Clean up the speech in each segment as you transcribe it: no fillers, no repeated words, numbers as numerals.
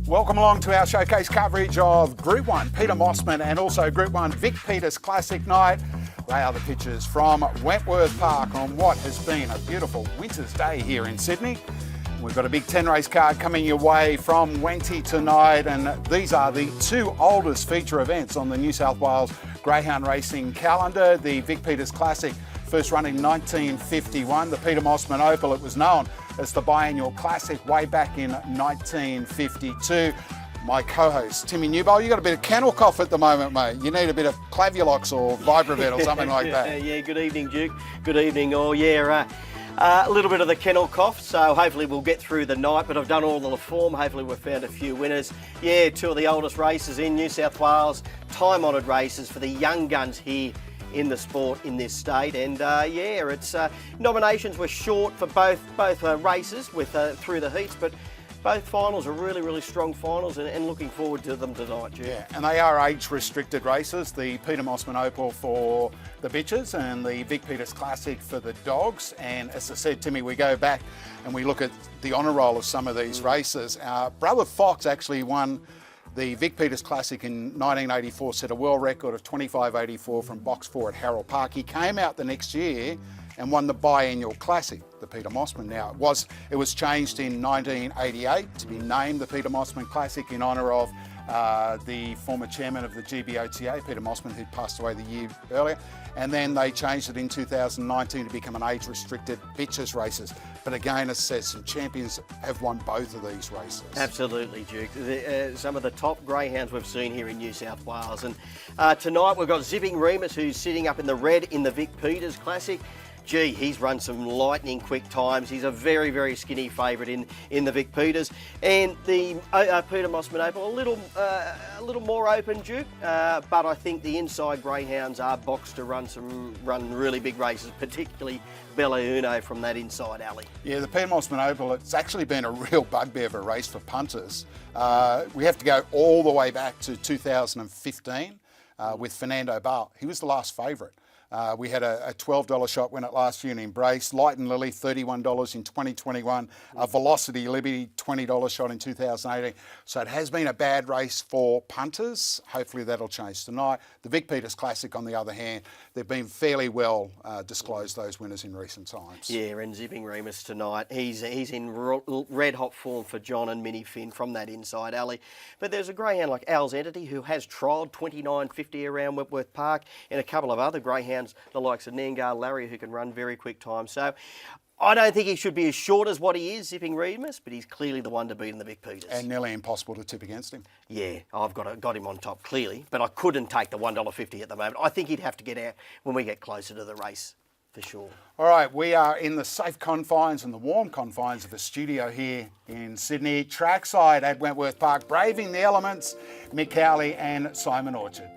Welcome along to our showcase coverage of Group 1 Peter Mosman and also Group 1 Vic Peters Classic Night. They are the pictures from Wentworth Park on what has been a beautiful winter's day here in Sydney. We've got a big 10 race card coming your way from Wenty tonight, and these are the two oldest feature events on the New South Wales Greyhound Racing calendar. The Vic Peters Classic, first run in 1951. The Peter Mosman Opal, it was known as the biannual classic way back in 1952. My co-host, Timmy Newbold, you got a bit of kennel cough at the moment, mate. You need a bit of Clavulox or Vibravit or something like that. Yeah, good evening, Duke. Good evening. Oh, yeah, a little bit of the kennel cough, so hopefully we'll get through the night, but I've done all the form. Hopefully we've found a few winners. Yeah, two of the oldest races in New South Wales, time-honoured races for the young guns here in the sport in this state, and it's nominations were short for both races with through the heats, but both finals are really strong finals, and looking forward to them tonight, Jim. Yeah, and they are age-restricted races. The Peter Mosman Opal for the bitches and the Vic Peters Classic for the dogs. And as I said, Timmy, we go back and we look at the honour roll of some of these races. Brother Fox actually won the Vic Peters Classic in 1984, set a world record of 25.84 from box 4 at Harold Park. He came out the next year and won the biannual classic, the Peter Mosman. Now, it was changed in 1988 to be named the Peter Mosman Classic in honour of the former chairman of the GBOTA, Peter Mosman, who'd passed away the year earlier. And then they changed it in 2019 to become an age-restricted bitches races. But again, as I said, some champions have won both of these races. Absolutely, Duke. Some of the top greyhounds we've seen here in New South Wales. And tonight we've got Zipping Remus, who's sitting up in the red in the Vic Peters Classic. Gee, he's run some lightning quick times. He's a very skinny favourite in the Vic Peters. And the Peter Mosman Opal, a little more open, Duke. But I think the inside greyhounds are boxed to run really big races, particularly Bella Uno from that inside alley. Yeah, the Peter Mosman Opal, it's actually been a real bugbear of a race for punters. We have to go all the way back to 2015 with Fernando Bale. He was the last favourite. We had a $12 shot win it last year in Embrace. Light and Lily, $31 in 2021. Velocity Liberty, $20 shot in 2018. So it has been a bad race for punters. Hopefully that'll change tonight. The Vic Peters Classic, on the other hand, they've been fairly well disclosed, those winners, in recent times. Yeah, and Zipping Remus tonight. He's in red-hot form for John and Minnie Finn from that inside alley. But there's a greyhound like Al's Entity who has trialled 29.50 around Wentworth Park, and a couple of other greyhounds, the likes of Nangar Larry, who can run very quick time. So I don't think he should be as short as what he is, Zipping Remus, but he's clearly the one to beat in the Vic Peters. And nearly impossible to tip against him. Yeah, I've got him on top clearly, but I couldn't take the $1.50 at the moment. I think he'd have to get out when we get closer to the race, for sure. All right, we are in the safe confines and the warm confines of a studio here in Sydney, trackside at Wentworth Park, braving the elements, Mick Cowley and Simon Orchard.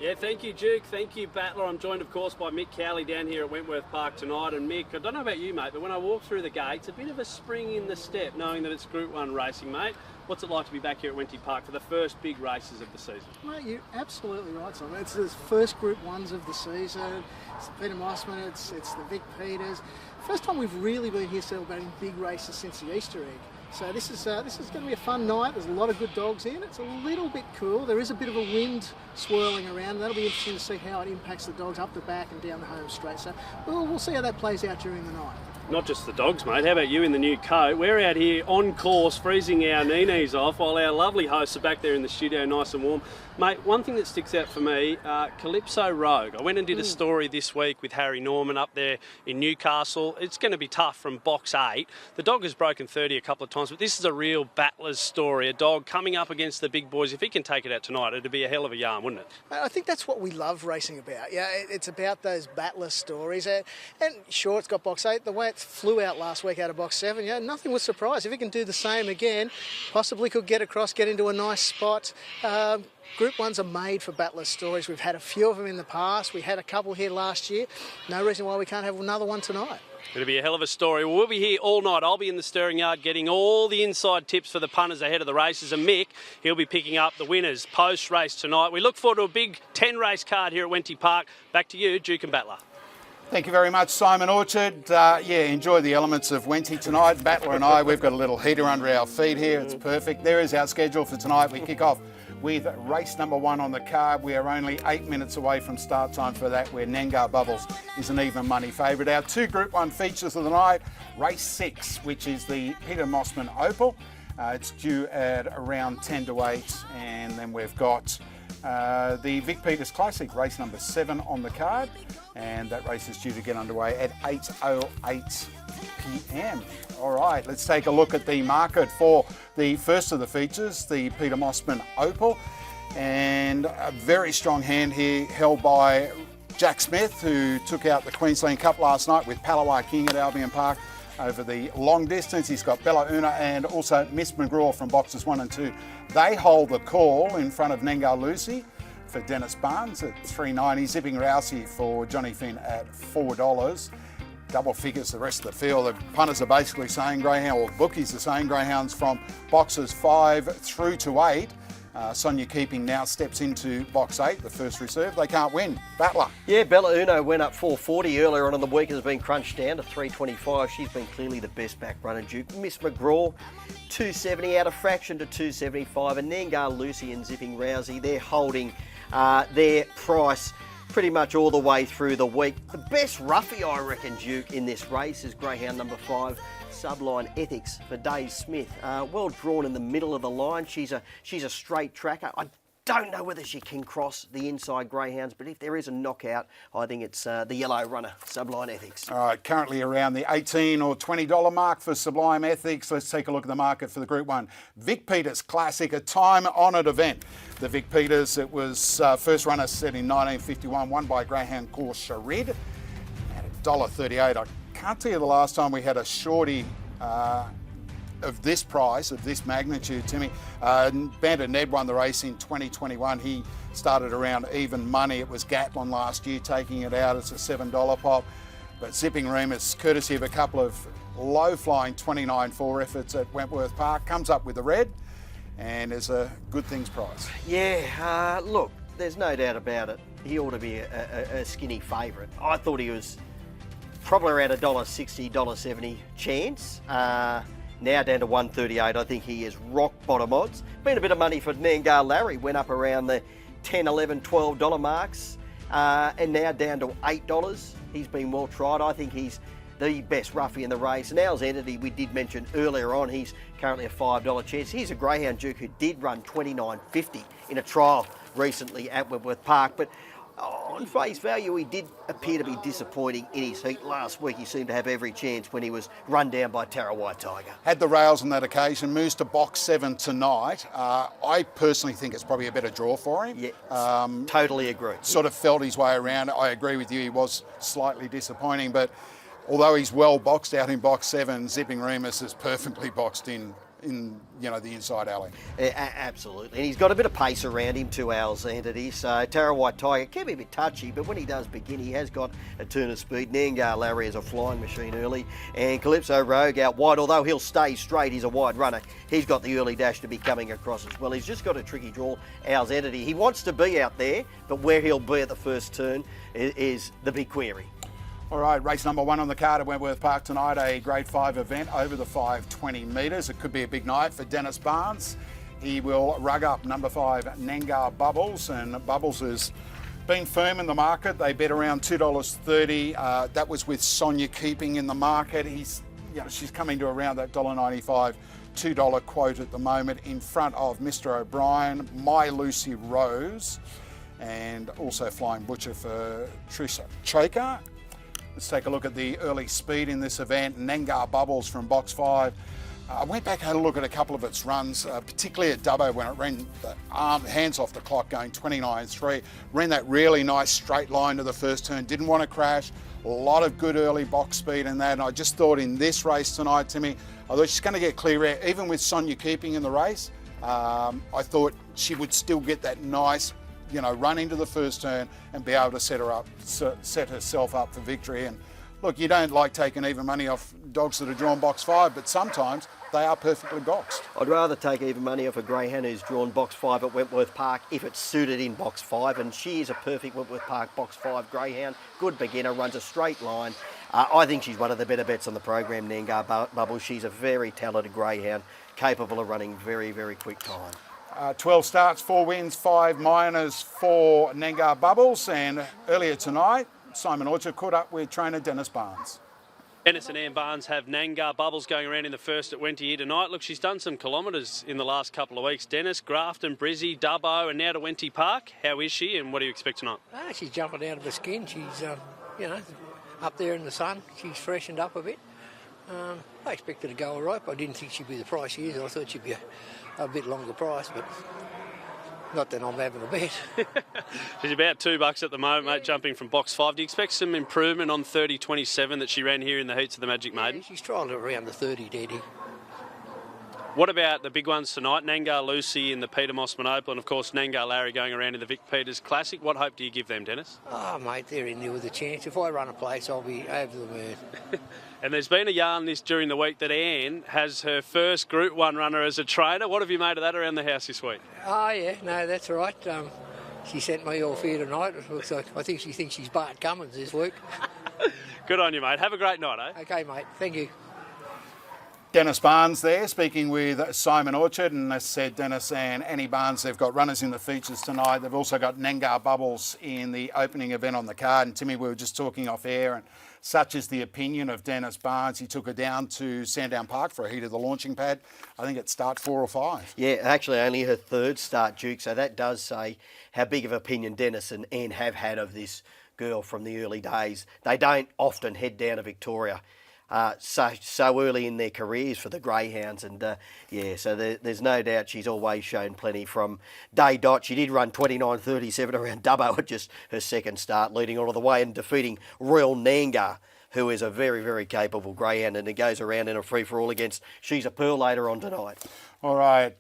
Yeah, thank you, Duke. Thank you, Battler. I'm joined, of course, by Mick Cowley down here at Wentworth Park tonight. And Mick, I don't know about you, mate, but when I walk through the gates, a bit of a spring in the step, knowing that it's Group 1 racing, mate. What's it like to be back here at Wenty Park for the first big races of the season? Mate, you're absolutely right, Simon. It's the first Group 1s of the season. It's the Peter Mosman, it's the Vic Peters. First time we've really been here celebrating big races since the Easter egg. So this is going to be a fun night. There's a lot of good dogs in. It's a little bit cool. There is a bit of a wind swirling around. That'll be interesting to see how it impacts the dogs up the back and down the home straight. So we'll see how that plays out during the night. Not just the dogs, mate. How about you in the new coat? We're out here on course, freezing our knees off, while our lovely hosts are back there in the studio, nice and warm. Mate, one thing that sticks out for me, Calypso Rogue. I went and did a story this week with Harry Norman up there in Newcastle. It's going to be tough from box 8. The dog has broken 30 a couple of times, but this is a real battler's story. A dog coming up against the big boys. If he can take it out tonight, it'd be a hell of a yarn, wouldn't it? I think that's what we love racing about. Yeah, it's about those battler stories. And sure, it's got box 8. The way it flew out last week out of box 7, yeah, nothing was surprised. If it can do the same again, possibly could get across, get into a nice spot. Group 1s are made for battler stories. We've had a few of them in the past. We had a couple here last year. No reason why we can't have another one tonight. It'll be a hell of a story. We'll be here all night. I'll be in the steering yard getting all the inside tips for the punters ahead of the races. And Mick, he'll be picking up the winners post-race tonight. We look forward to a big 10-race card here at Wenty Park. Back to you, Duke and Battler. Thank you very much, Simon Orchard. Enjoy the elements of Wenty tonight. Battler and I, we've got a little heater under our feet here. It's perfect. There is our schedule for tonight. We kick off with race number 1 on the card. We are only 8 minutes away from start time for that, where Nengar Bubbles is an even money favourite. Our 2 Group 1 features of the night, race 6, which is the Peter Mosman Opal. It's due at around 10 to 8, and then we've got the Vic Peters Classic, race number 7 on the card, and that race is due to get underway at 8:08 p.m. All right, let's take a look at the market for the first of the features, the Peter Mosman Opal, and a very strong hand here held by Jack Smith, who took out the Queensland Cup last night with Palawa King at Albion Park over the long distance. He's got Bella Una and also Miss McGraw from boxes 1 and 2. They hold the call in front of Nengar Lucy for Dennis Barnes at $3.90, Zipping Rousey for Johnny Finn at $4. Double figures the rest of the field. The punters are basically saying greyhound, or bookies are saying greyhounds from boxes 5 through to 8. Sonia Keeping now steps into box 8, the first reserve. They can't win. Battler. Yeah, Bella Uno went up 440 earlier on in the week, has been crunched down to 325. She's been clearly the best back runner, Duke. Miss McGraw, 270 out of fraction to 275. And Nengar Lucy and Zipping Rousey, they're holding their price pretty much all the way through the week. The best roughie, I reckon, Duke, in this race is greyhound number 5, Subline Ethics for Dave Smith. Well drawn in the middle of the line. She's a straight tracker. I don't know whether she can cross the inside greyhounds, but if there is a knockout, I think it's the yellow runner, Subline Ethics. All right, currently around the $18 or $20 mark for Sublime Ethics. Let's take a look at the market for the Group 1. Vic Peters Classic, a time-honoured event. The Vic Peters, it was first runner set in 1951, won by greyhound called Sharid at $1.38. I can't tell you the last time we had a shorty of this price, of this magnitude, Timmy. Bandit Ned won the race in 2021. He started around even money. It was Gatlin last year taking it out. It's a $7 pop. But Zipping Remus, courtesy of a couple of low-flying 29.4 efforts at Wentworth Park, comes up with the red and is a good things price. Yeah, look, there's no doubt about it. He ought to be a skinny favourite. I thought he was probably around $1.60, $1.70 chance. Now down to 138. I think he is rock bottom odds. Been a bit of money for Nengar Larry. Went up around the $10, $11, $12 marks. And now down to $8. He's been well tried. I think he's the best roughie in the race. And Al's Entity, we did mention earlier on, he's currently a $5 chance. He's a greyhound, Duke, who did run 29.50 in a trial recently at Wentworth Park. But on face value, he did appear to be disappointing in his heat last week. He seemed to have every chance when he was run down by Tara White Tiger. Had the rails on that occasion, moves to box 7 tonight. I personally think it's probably a better draw for him. Yeah, totally agree. Sort of felt his way around. I agree with you, he was slightly disappointing, but although he's well boxed out in box 7, Zipping Remus is perfectly boxed in the inside alley. Absolutely, and he's got a bit of pace around him too, Al's Entity. So Tara White Tiger can be a bit touchy, but when he does begin, he has got a turn of speed. Nengar Larry is a flying machine early, and Calypso Rogue out wide. Although he'll stay straight, he's a wide runner. He's got the early dash to be coming across as well. He's just got a tricky draw, Al's Entity. He wants to be out there, but where he'll be at the first turn is the big query. All right, race number 1 on the card at Wentworth Park tonight, a grade 5 event over the 520 metres. It could be a big night for Dennis Barnes. He will rug up number 5, Nengar Bubbles, and Bubbles has been firm in the market. They bet around $2.30. That was with Sonia Keeping in the market. She's coming to around that $1.95, $2 quote at the moment, in front of Mr. O'Brien, My Lucy Rose, and also Flying Butcher for Trisha Choker. Let's take a look at the early speed in this event. Nengar Bubbles from box 5. I went back and had a look at a couple of its runs, particularly at Dubbo when it ran the hands off the clock going 29.3. Ran that really nice straight line to the first turn, didn't want to crash. A lot of good early box speed in that. And I just thought in this race tonight, Timmy, I thought she's going to get clear air. Even with Sonia Keeping in the race, I thought she would still get that nice run into the first turn and be able to set herself up for victory. And look, you don't like taking even money off dogs that are drawn box 5, but sometimes they are perfectly boxed. I'd rather take even money off a greyhound who's drawn box 5 at Wentworth Park if it's suited in box 5, and she is a perfect Wentworth Park box 5 greyhound. Good beginner, runs a straight line. I think she's one of the better bets on the program, Nangar Bubbles. She's a very talented greyhound, capable of running very, very quick time. 12 starts, 4 wins, 5 minors for Nangar Bubbles. And earlier tonight, Simon Orchard caught up with trainer Dennis Barnes. Dennis and Ann Barnes have Nangar Bubbles going around in the first at Wenty here tonight. Look, she's done some kilometres in the last couple of weeks. Dennis, Grafton, Brizzy, Dubbo, and now to Wenty Park. How is she, and what do you expect tonight? She's jumping out of her skin. She's, up there in the sun. She's freshened up a bit. I expected to go all right, but I didn't think she'd be the price she is. I thought she'd be a bit longer price, but not that I'm having a bet. She's about $2 at the moment, mate, jumping from box 5. Do you expect some improvement on 30.27 that she ran here in the heats of the Magic Maiden? She's trialled around the 30, Daddy. What about the big ones tonight? Nangar Lucy in the Peter Mosman Opal, and of course Nangar Larry going around in the Vic Peters Classic. What hope do you give them, Dennis? Oh, mate, they're in there with a chance. If I run a place, I'll be over the moon. And there's been a yarn during the week that Anne has her first Group 1 runner as a trainer. What have you made of that around the house this week? Oh, yeah, no, that's all right. She sent me off here tonight. It looks like, I think she thinks she's Bart Cummins this week. Good on you, mate. Have a great night, eh? Okay, mate, thank you. Dennis Barnes there, speaking with Simon Orchard, and as said, Dennis and Annie Barnes, they've got runners in the features tonight. They've also got Nangar Bubbles in the opening event on the card. And Timmy, we were just talking off air, and such is the opinion of Dennis Barnes. He took her down to Sandown Park for a heat of the launching pad. I think it's start 4 or 5. Yeah, actually only her third start, Duke, so that does say how big of opinion Dennis and Anne have had of this girl from the early days. They don't often head down to Victoria so early in their careers for the greyhounds, and so there's no doubt she's always shown plenty from day dot. She did run 29.37 around Dubbo at just her second start, leading all of the way and defeating Royal Nangar, who is a very, very capable greyhound, and it goes around in a free-for-all against She's a Pearl later on tonight. All right,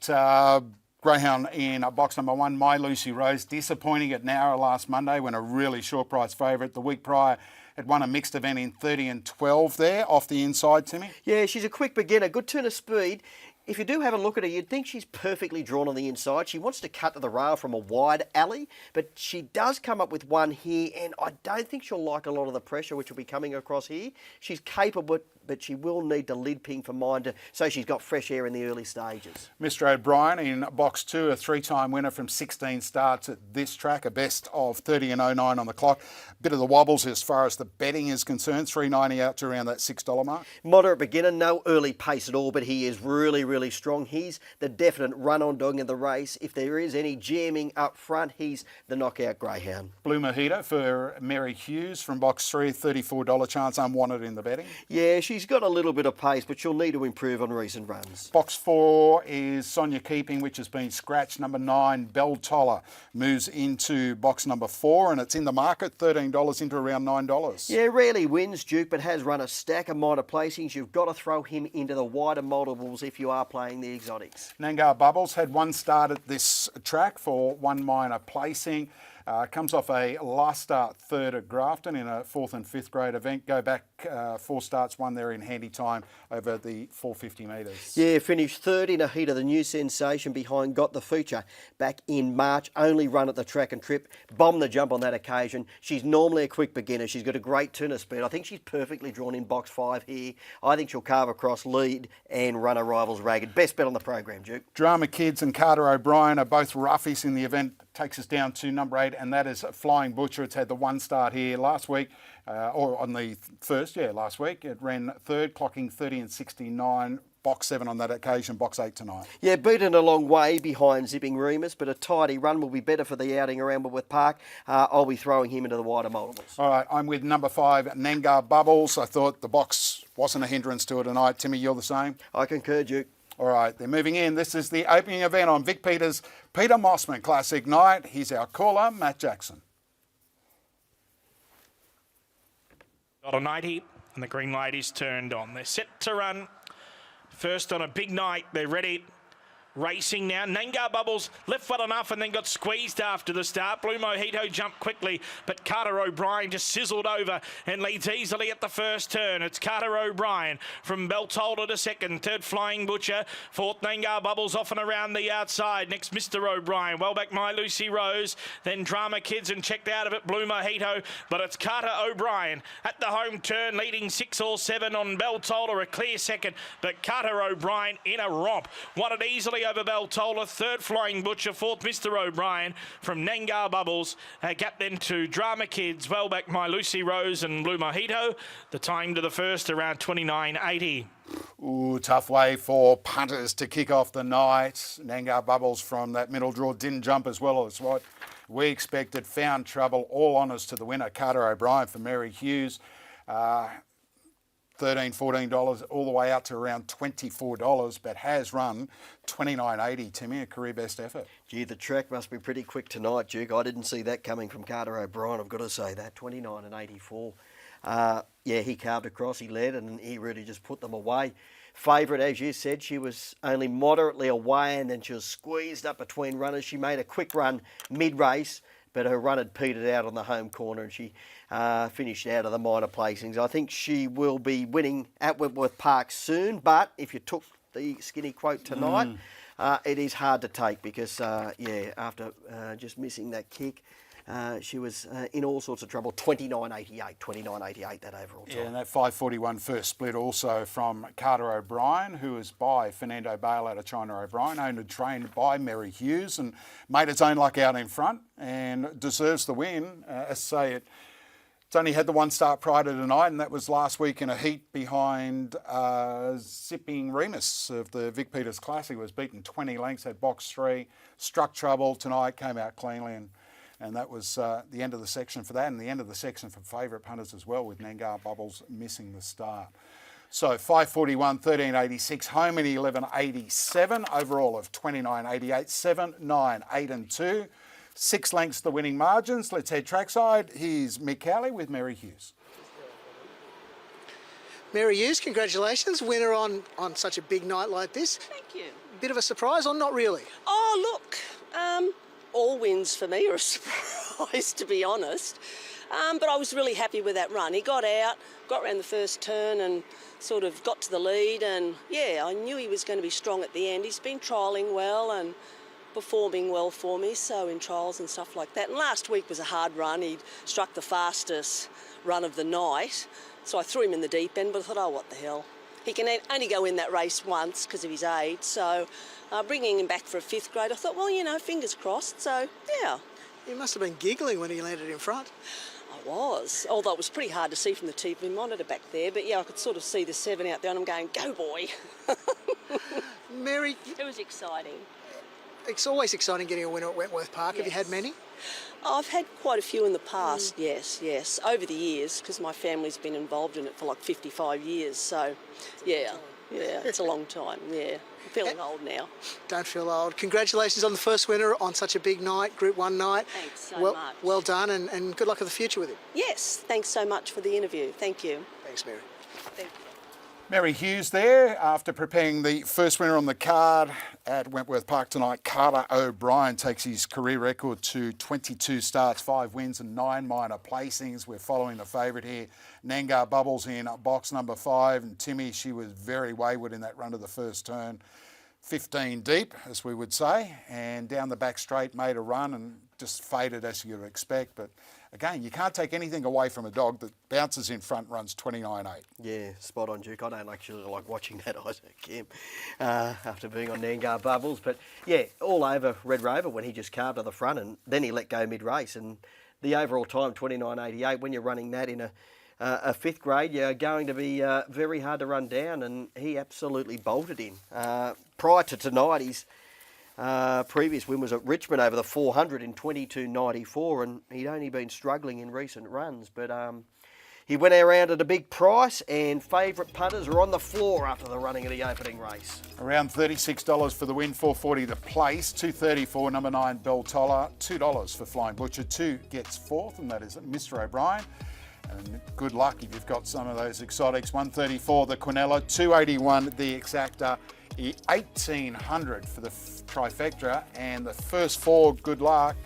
greyhound in box number 1, My Lucy Rose, disappointing at Nowra last Monday when a really short price favourite. The week prior, it won a mixed event in 30 and 12 there, off the inside, Timmy. Yeah, she's a quick beginner, good turn of speed. If you do have a look at her, you'd think she's perfectly drawn on the inside. She wants to cut to the rail from a wide alley, but she does come up with one here, and I don't think she'll like a lot of the pressure which will be coming across here. She's capable, but she will need to lid ping for mine so she's got fresh air in the early stages. Mr. O'Brien in box 2, a 3-time winner from 16 starts at this track, a best of 30 and 09 on the clock. Bit of the wobbles as far as the betting is concerned, $3.90 out to around that $6 mark. Moderate beginner, no early pace at all, but he is really, really strong. He's the definite run-on dog in the race. If there is any jamming up front, he's the knockout greyhound. Blue Mojito for Mary Hughes from box 3, $34 chance, unwanted in the betting. Yeah, she's got a little bit of pace, but she'll need to improve on recent runs. Box 4 is Sonia Keeping, which has been scratched. Number 9, Bell Toller, moves into box number 4, and it's in the market, $13 into around $9. Yeah, rarely wins, Duke, but has run a stack of minor placings. You've got to throw him into the wider multiples if you are playing the exotics. Nangar Bubbles had one start at this track for one minor placing. Comes off a last start third at Grafton in a 4th and 5th grade event. Go back 4 starts, one there in handy time over the 450 metres. Yeah, finished third in a heat of the new sensation behind Got the Feature back in March. Only run at the track and trip. Bombed the jump on that occasion. She's normally a quick beginner. She's got a great turn of speed. I think she's perfectly drawn in box 5 here. I think she'll carve across, lead and run her rivals ragged. Best bet on the program, Duke. Drama Kids and Carter O'Brien are both roughies in the event. Takes us down to number 8, and that is Flying Butcher. It's had the one start here last week, or on the first, last week. It ran third, clocking 30 and 69. Box 7 on that occasion, box 8 tonight. Yeah, beaten a long way behind Zipping Remus, but a tidy run will be better for the outing around Wentworth Park. I'll be throwing him into the wider multiples. All right, I'm with number 5, Nangar Bubbles. I thought the box wasn't a hindrance to it tonight. Timmy, you're the same? I concur, Duke. All right, they're moving in. This is the opening event on Vic Peters' Peter Mosman Classic night. Here's our caller, Matt Jackson. $1.90 and the green light is turned on. They're set to run. First on a big night. They're ready. racing now. Nangar Bubbles left well enough and then got squeezed after the start. Blue Mojito jumped quickly, but Carter O'Brien just sizzled over and leads easily at the first turn. It's Carter O'Brien from Beltolder to second. Third, Flying Butcher. Fourth, Nangar Bubbles off and around the outside. Next, Mr. O'Brien. Well back, My Lucy Rose. Then Drama Kids and checked out of it, Blue Mojito. But it's Carter O'Brien at the home turn, leading 6 or 7 on Beltolder, a clear second. But Carter O'Brien in a romp. Won it easily over Beltolder. Third, Flying Butcher. Fourth, Mr. O'Brien from Nangar Bubbles. Gap then to Drama Kids. Well back, My Lucy Rose and Blue Mojito. The time to the first around 29.80. Ooh, tough way for punters to kick off the night. Nangar Bubbles from that middle draw didn't jump as well as what we expected. Found trouble. All honours to the winner, Carter O'Brien for Mary Hughes. $13, $14 all the way out to around $24, but has run 29.80, Timmy, a career best effort. Gee, the track must be pretty quick tonight, Duke. I didn't see that coming from Carter O'Brien, I've got to say that. 29 and 84. Yeah, he carved across, he led, and he really just put them away. Favourite, as you said, she was only moderately away and then she was squeezed up between runners. She made a quick run mid-race, but her run had petered out on the home corner and she finished out of the minor placings. I think she will be winning at Wentworth Park soon, but if you took the skinny quote tonight, it is hard to take because, yeah, after just missing that kick, she was in all sorts of trouble. 29.88, that overall time. Yeah, and that 5:41 first split also from Carter O'Brien, who was by Fernando Bale out of China O'Brien, owned and trained by Mary Hughes and made its own luck out in front and deserves the win. As I say, it's only had the one start prior to tonight, and that was last week in a heat behind Zipping Remus of the Vic Peters Classic. Was beaten 20 lengths, had box 3, struck trouble tonight, came out cleanly, and that was the end of the section for that, and the end of the section for favourite punters as well, with Nangar Bubbles missing the start. So 5:41, 13.86, home in 11.87, overall of 29.88, 7, 9, 8 and 2. 6 lengths the winning margins. Let's head trackside. Here's Mick Cowley with Mary Hughes. Mary Hughes, congratulations, winner on such a big night like this. Thank you. Bit of a surprise or not really? Oh, look, all wins for me are a surprise, to be honest. But I was really happy with that run. He got out, got around the first turn and sort of got to the lead. And, yeah, I knew he was going to be strong at the end. He's been trialling well and performing well for me, so in trials and stuff like that. And last week was a hard run. He struck the fastest run of the night. So I threw him in the deep end, but I thought, oh, what the hell. He can only go in that race once because of his age. So bringing him back for a 5th grade, I thought, well, you know, fingers crossed. So, yeah. You must have been giggling when he landed in front. I was, although it was pretty hard to see from the TV monitor back there. But, yeah, I could sort of see the 7 out there and I'm going, go, boy. Mary... It was exciting. It's always exciting getting a winner at Wentworth Park. Yes. Have you had many? I've had quite a few in the past, yes, over the years, because my family's been involved in it for like 55 years, so yeah, it's a long time, yeah. I'm feeling old now. Don't feel old. Congratulations on the first winner on such a big night, Group 1 night. Thanks so much. Well done and good luck for the future with it. Yes, thanks so much for the interview. Thank you. Thanks, Mary. Thank you. Mary Hughes there, after preparing the first winner on the card at Wentworth Park tonight. Carter O'Brien takes his career record to 22 starts, 5 wins and 9 minor placings. We're following the favourite here, Nangar Bubbles, in box number 5. And Timmy, she was very wayward in that run to the first turn. 15 deep, as we would say, and down the back straight made a run and just faded as you'd expect. But again, you can't take anything away from a dog that bounces in front, runs 29.8. Yeah, spot on, Duke. I don't actually like watching that Isaac Kim after being on Nangar Bubbles. But yeah, all over Red Rover when he just carved to the front and then he let go mid-race. And the overall time, 29.88, when you're running that in a 5th grade, you're going to be very hard to run down, and he absolutely bolted in. Prior to tonight, his previous win was at Richmond over the 400 in 22.94, and he'd only been struggling in recent runs, but he went around at a big price, and favourite punters are on the floor after the running of the opening race. Around $36 for the win, $4.40 to place, $2.34 number 9 Beltola, $2 for Flying Butcher, 2 gets 4th, and that is Mr. O'Brien. And good luck if you've got some of those exotics. $1.34 the Quinella, $2.81 the Exacta 1,800 for the trifecta, and the first four, good luck,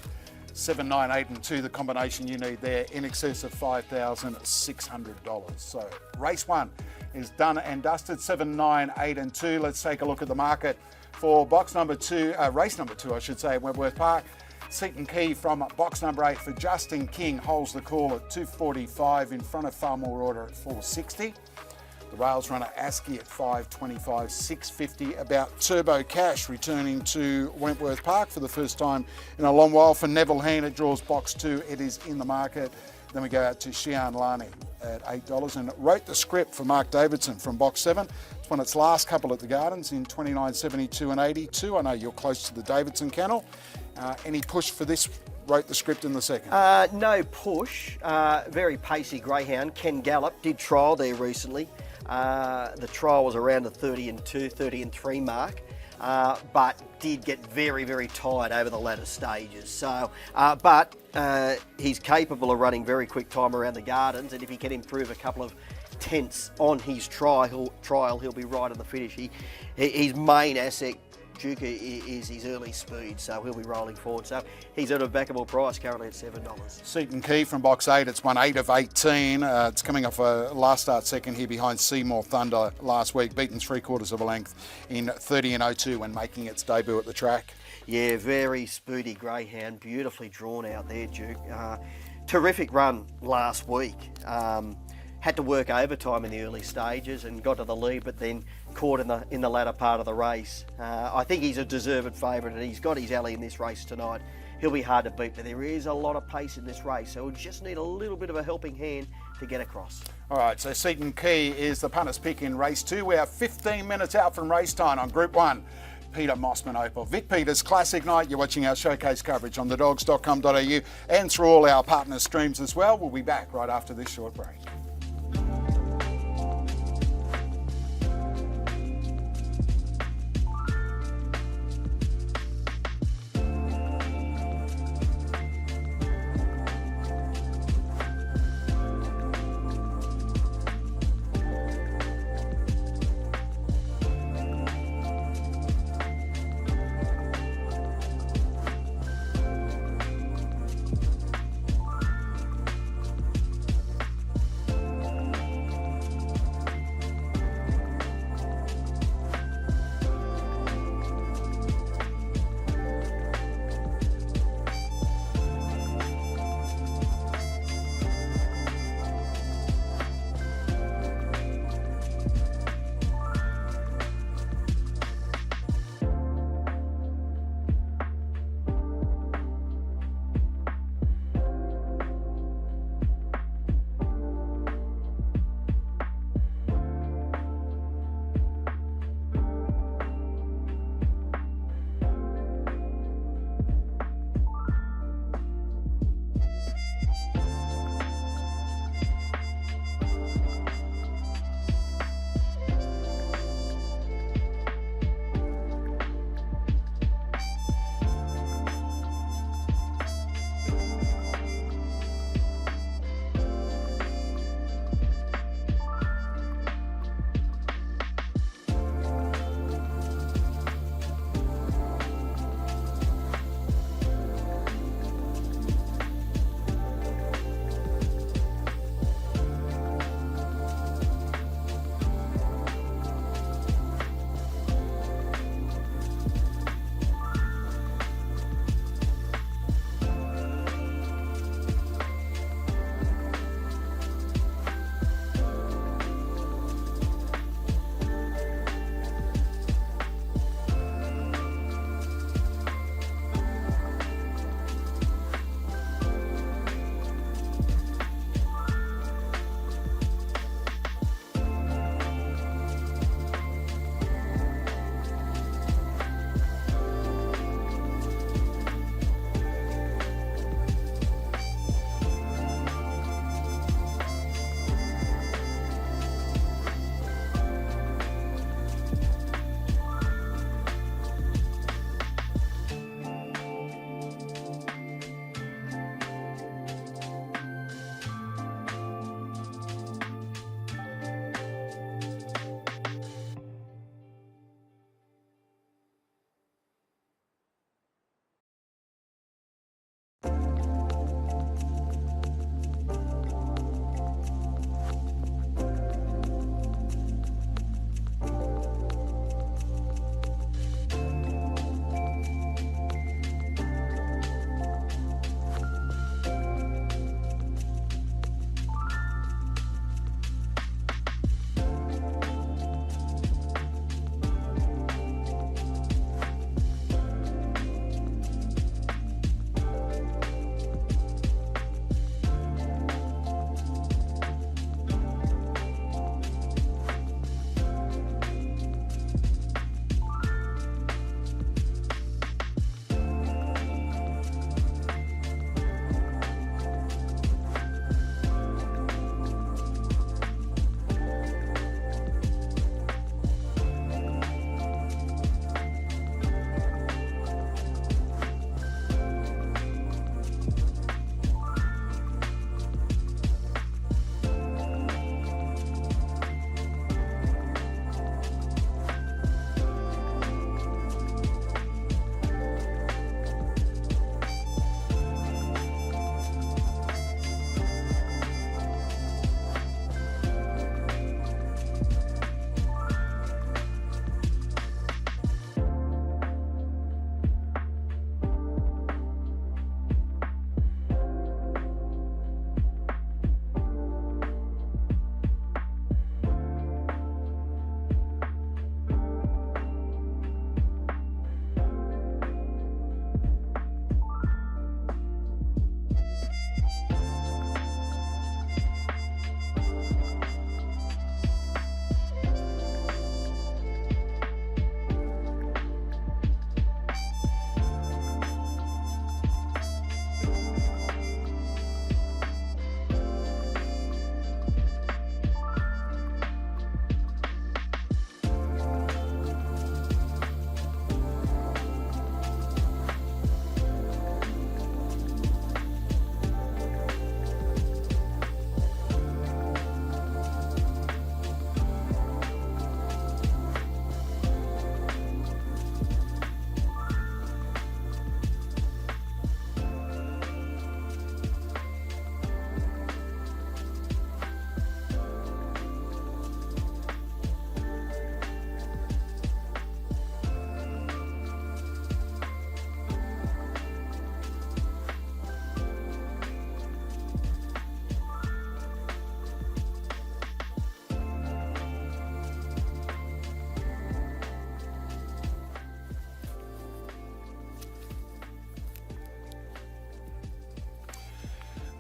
7, 9, 8 and 2, the combination you need there, in excess of $5,600. So race 1 is done and dusted, 7, 9, 8 and 2. Let's take a look at the market for box number 2, race number 2 I should say, at Wentworth Park. Seton Key from box number 8 for Justin King holds the call at 245 in front of Far More Order at 460. The rails runner Askey at 525, 650. About Turbo Cash returning to Wentworth Park for the first time in a long while. For Neville Hand, it draws box 2. It is in the market. Then we go out to Xian Lani at $8 and Wrote the Script for Mark Davidson from box 7. It's won its last couple at the Gardens in 29, 72 and 82. I know you're close to the Davidson kennel. Any push for this Wrote the Script in the second? No push. Very pacey greyhound. Ken Gallop did trial there recently. The trial was around the 30 and 3 mark, but did get very, very tired over the latter stages. So, but he's capable of running very quick time around the Gardens, and if he can improve a couple of tenths on his trial, he'll be right at the finish. His main asset, Duke, is his early speed, so he'll be rolling forward. So he's at a backable price currently at $7. Seton Key from box 8, it's won 8 of 18. It's coming off a last start second here behind Seymour Thunder last week, beaten 3/4 of a length in 30 and 02 when making its debut at the track. Yeah, very spoody greyhound, beautifully drawn out there, Duke. Terrific run last week. Had to work overtime in the early stages and got to the lead, but then caught in the latter part of the race. I think he's a deserved favourite, and he's got his alley in this race tonight. He'll be hard to beat, but there is a lot of pace in this race, so we'll just need a little bit of a helping hand to get across. All right, so Seton Key is the punter's pick in race 2. We are 15 minutes out from race time on Group 1. Peter Mosman Opal Vic Peters Classic Night. You're watching our showcase coverage on thedogs.com.au and through all our partner streams as well. We'll be back right after this short break.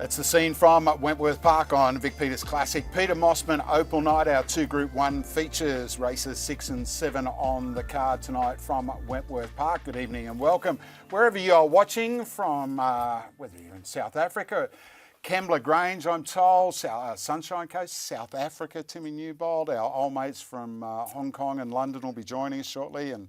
That's the scene from Wentworth Park on Vic Peters Classic. Peter Mosman Opal Night, our 2 Group 1 features, races 6 and 7 on the card tonight from Wentworth Park. Good evening and welcome. Wherever you are watching from, whether you're in South Africa, Kembla Grange, I'm told, Sunshine Coast, South Africa, Timmy Newbold, our old mates from Hong Kong and London will be joining us shortly. And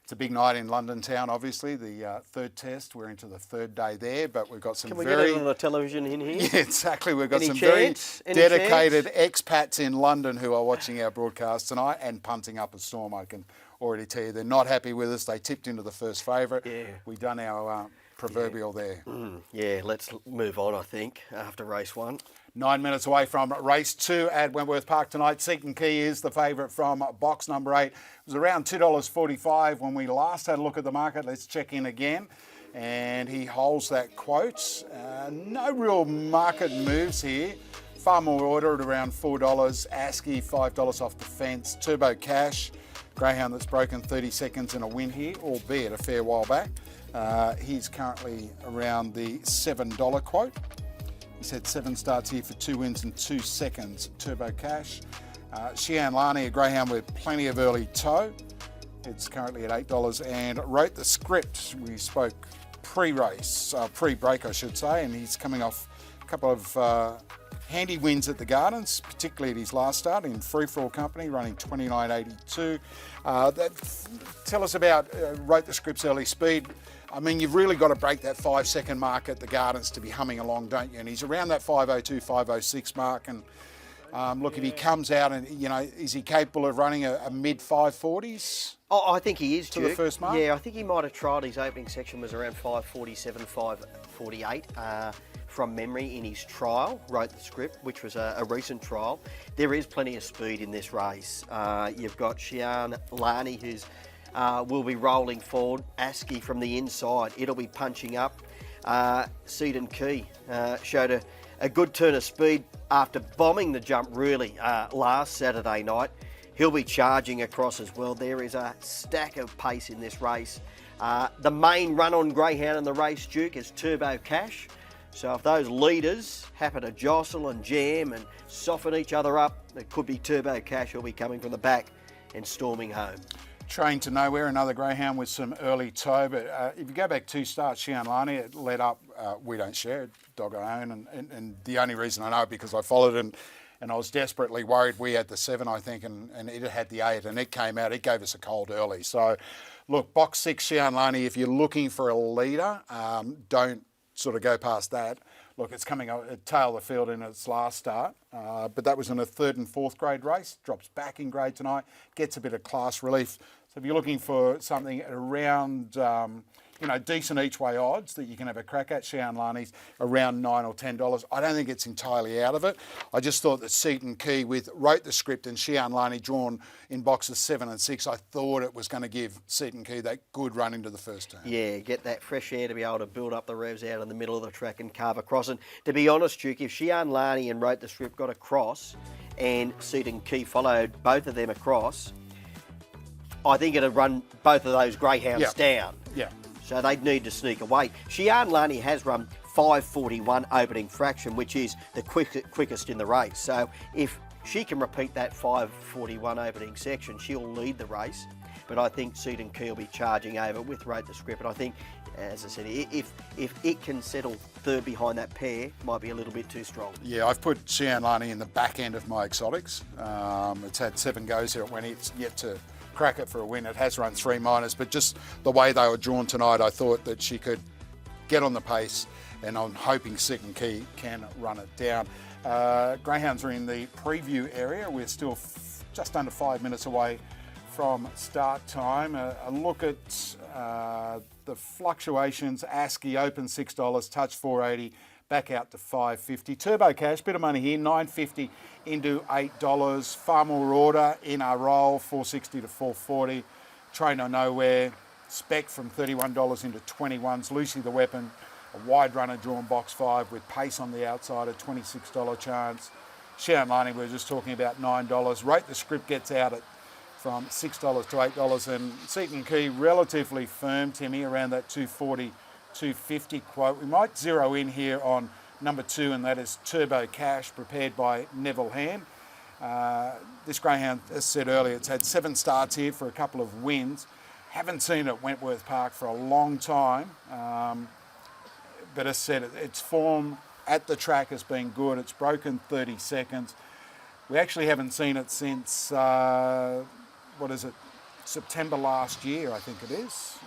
it's a big night in London town, obviously, the third test. We're into the third day there, but we've got some Can we get it on the television in here? Yeah, exactly. We've got Any some chance? very dedicated expats in London who are watching our broadcast tonight and punting up a storm. I can already tell you they're not happy with us. They tipped into the first favourite. Yeah. We've done our proverbial there. Yeah, let's move on, I think, after race 1. 9 minutes away from race 2 at Wentworth Park tonight. Seaton Key is the favourite from box number 8. It was around $2.45 when we last had a look at the market. Let's check in again. And he holds that quote. No real market moves here. Far more order at around $4. ASCII, $5 off the fence. Turbo Cash, greyhound that's broken 30 seconds in a win here, albeit a fair while back. He's currently around the $7 quote. He's had 7 starts here for 2 wins and 2 seconds. Turbo Cash. Xian Lani, a greyhound with plenty of early toe. It's currently at $8 and wrote the script. We spoke pre-race, pre-break I should say, and he's coming off a couple of handy wins at the Gardens, particularly at his last start in free-for-all company, running 29.82. Tell us about wrote the script's early speed. I mean, you've really got to break that 5-second mark at the Gardens to be humming along, don't you? And he's around that 5:02, 5:06 mark. And look, if he comes out and, is he capable of running a mid-540s? Oh, I think he is, to the Duke. first mark? Yeah, I think he might have tried his opening section was around 5:47, 5:48 from memory in his trial, wrote the script, which was a recent trial. There is plenty of speed in this race. You've got Xian Lani, who's will be rolling forward. ASCII from the inside. It'll be punching up. Seaton Key showed a good turn of speed after bombing the jump really last Saturday night. He'll be charging across as well. There is a stack of pace in this race. The main run-on greyhound in the race, Duke, is Turbo Cash. So if those leaders happen to jostle and jam and soften each other up, it could be Turbo Cash who'll be coming from the back and storming home. Trained to Nowhere, another greyhound with some early toe, but if you go back 2 starts, Xian Lani, it led up, we don't share it, dog I own, and the only reason I know it because I followed it and I was desperately worried. We had the 7, I think, and it had the 8, and it came out, it gave us a cold early. So look, box 6, Xian Lani, if you're looking for a leader, don't sort of go past that. Look, it's coming at tail of the field in its last start, but that was in a 3rd and 4th grade race, drops back in grade tonight, gets a bit of class relief. So if you're looking for something around, decent each way odds that you can have a crack at, Xian Lani's around $9 or $10. I don't think it's entirely out of it. I just thought that Seaton Key wrote the script and Xian Lani drawn in boxes 7 and 6, I thought it was going to give Seaton Key that good run into the first turn. Yeah, get that fresh air to be able to build up the revs out in the middle of the track and carve across. And to be honest, Duke, if Xian Lani and wrote the script got across and Seaton Key followed both of them across, I think it'd run both of those greyhounds down. Yeah. So they'd need to sneak away. Xian Lani has run 5:41 opening fraction, which is the quickest in the race. So if she can repeat that 5:41 opening section, she'll lead the race. But I think Seaton Key will be charging over with wrote the script. And I think, as I said, if it can settle 3rd behind that pair, might be a little bit too strong. Yeah, I've put Xian Lani in the back end of my exotics. It's had 7 goes here when it's yet to crack it for a win. It has run 3 minors, but just the way they were drawn tonight, I thought that she could get on the pace, and I'm hoping Seaton Key can run it down. Greyhounds are in the preview area. We're still just under 5 minutes away from start time. A look at the fluctuations. ASCII open $6, touch $4.80, back out to $5.50. Turbo Cash, bit of money here, $9.50 into $8. Far more order in our roll, $4.60 to $4.40. Trainer Nowhere, spec from $31 into $21s. Lucy the Weapon, a wide runner drawn box 5 with pace on the outside, a $26 chance. Xian Lani, we were just talking about $9. Rate the script gets out at from $6 to $8, and Seaton Key relatively firm, Timmy, around that $2.40, $2.50 quote. We might zero in here on number 2, and that is Turbo Cash, prepared by Neville Ham. This greyhound, as said earlier, it's had 7 starts here for a couple of wins. Haven't seen it at Wentworth Park for a long time, but as said, its form at the track has been good. It's broken 30 seconds. We actually haven't seen it since, September last year, I think it is,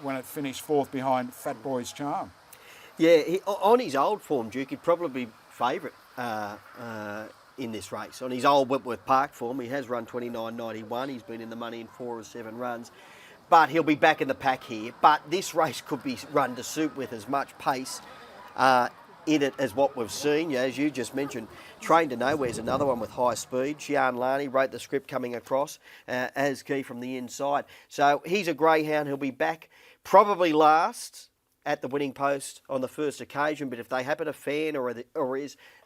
when it finished 4th behind Fat Boy's Charm. Yeah, on his old form, Duke, he'd probably be favourite in this race. On his old Wentworth Park form, he has run 29.91. He's been in the money in 4 or 7 runs. But he'll be back in the pack here. But this race could be run to suit with as much pace in it as what we've seen. Yeah, as you just mentioned, Train to Nowhere's another one with high speed. Shian Lani wrote the script coming across as key from the inside. So he's a greyhound. He'll be back probably last at the winning post on the first occasion, but if they happen to fan or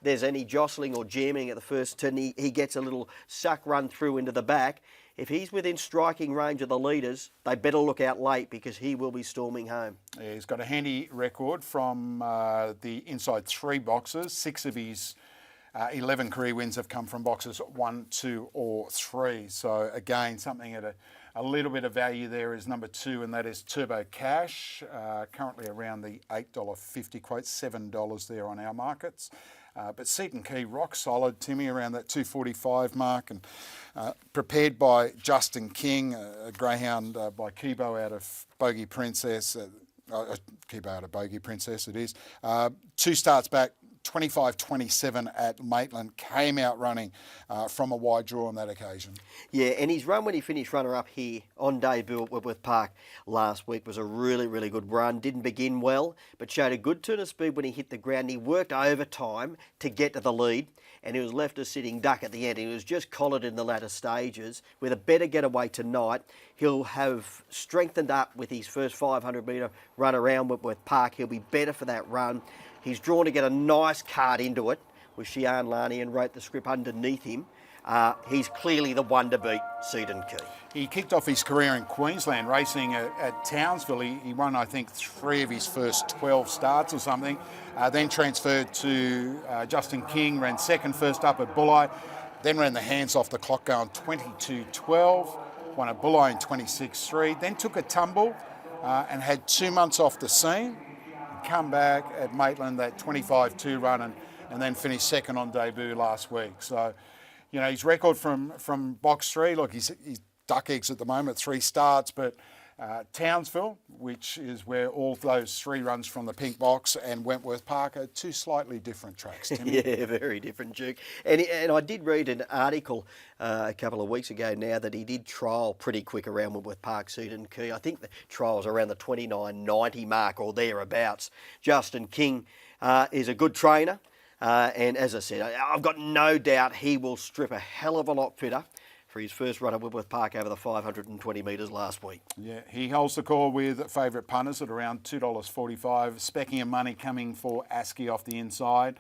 there's any jostling or jamming at the first turn, he gets a little suck run through into the back. If he's within striking range of the leaders, they better look out late because he will be storming home. Yeah, he's got a handy record from the inside 3 boxes. 6 of his 11 career wins have come from boxes 1, 2 or 3. So again, something at a little bit of value there is number 2, and that is Turbo Cash, currently around the $8.50 quote, $7 there on our markets. But Seton Key, rock solid, Timmy, around that 245 mark, and prepared by Justin King, a greyhound by Kibo out of Bogey Princess. Kibo out of Bogey Princess it is. 2 starts back, 25-27 at Maitland, came out running from a wide draw on that occasion. Yeah, and his run when he finished runner-up here on debut at Wentworth Park last week was a really, really good run. Didn't begin well, but showed a good turn of speed when he hit the ground. He worked overtime to get to the lead, and he was left a sitting duck at the end. He was just collared in the latter stages. With a better getaway tonight, he'll have strengthened up with his first 500-metre run around Wentworth Park. He'll be better for that run. He's drawn to get a nice card into it with Shian Lani and wrote the script underneath him. He's clearly the one to beat, Seton Key. He kicked off his career in Queensland racing at Townsville. He won, I think, 3 of his first 12 starts or something. Then transferred to Justin King, ran second first up at Bulli. Then ran the hands off the clock going 22-12. Won at Bulli in 26-3. Then took a tumble and had 2 months off the scene. Come back at Maitland, that 25-2 run, and then finished second on debut last week. So, you know, his record from box 3, look, he's duck eggs at the moment, 3 starts, but Townsville, which is where all those 3 runs from the pink box, and Wentworth Park are 2 slightly different tracks, Timmy. Yeah, very different, Duke. And I did read an article a couple of weeks ago now that he did trial pretty quick around Wentworth Park, Seton Key. I think the trial's around the 29.90 mark or thereabouts. Justin King is a good trainer. And as I said, I've got no doubt he will strip a hell of a lot fitter for his first run at Wentworth Park over the 520 metres last week. Yeah, he holds the call with favourite punters at around $2.45. Specking of money coming for ASCII off the inside,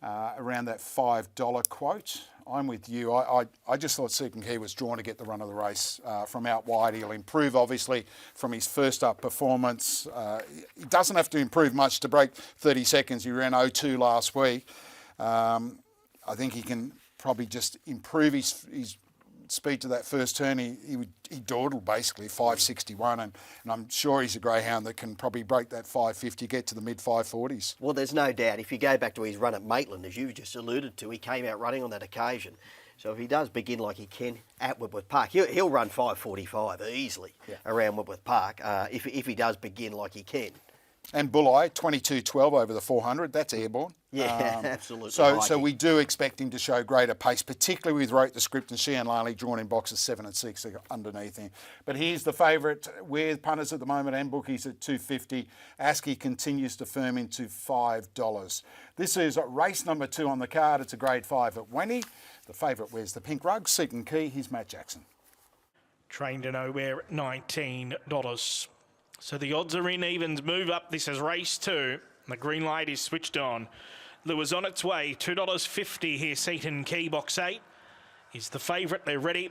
around that $5 quote. I'm with you. I just thought Seton Key was drawn to get the run of the race from out wide. He'll improve, obviously, from his first up performance. He doesn't have to improve much to break 30 seconds. He ran 0.2 last week. I think he can probably just improve his speed to that first turn. He dawdled basically 5.61, and I'm sure he's a greyhound that can probably break that 5.50, get to the mid 5.40s. Well, there's no doubt. If you go back to his run at Maitland, as you just alluded to, he came out running on that occasion. So if he does begin like he can at Wentworth Park, he'll run 5.45 easily around Wentworth Park if he does begin like he can. And Bulli, 22-12 over the 400, that's airborne. Yeah, absolutely. So we do expect him to show greater pace, particularly with Wrote the Script and Shian Lani drawn in boxes 7 and 6 underneath him. But he's the favourite with punters at the moment and bookies at $2.50. ASCII continues to firm into $5. This is race number 2 on the card. It's a grade 5 at Wenny. The favourite wears the pink rug. Seton Key, he's Matt Jackson. Train to Nowhere at $19. So the odds are in. Evens move up. This is race 2. The green light is switched on. Lures on its way. $2.50 here. Seton Key, box 8 is the favourite. They're ready.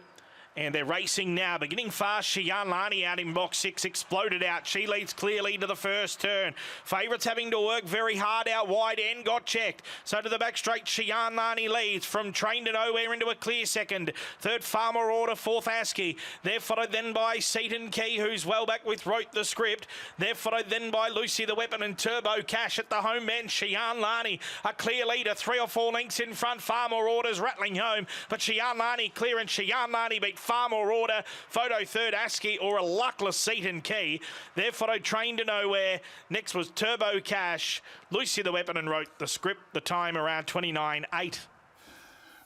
And they're racing now, beginning fast. Shian Lani out in box 6, exploded out. She leads clearly to the first turn. Favourites having to work very hard out wide end, got checked. So to the back straight, Shian Lani leads from Train to Nowhere into a clear second. Third, Farmer Order, fourth, ASCII. They're followed then by Seaton Key, who's well back with Wrote the Script. They're followed then by Lucy the Weapon and Turbo Cash at the home end. Shian Lani, a clear leader, 3 or 4 lengths in front. Farmer Order's rattling home, but Shian Lani clear, and Shian Lani beat Farmer Order. Photo third, ASCII, or a luckless Seaton Key. They're followed Train to Nowhere. Next was Turbo Cash, Lucy the Weapon and Wrote the Script. The time around 29.8.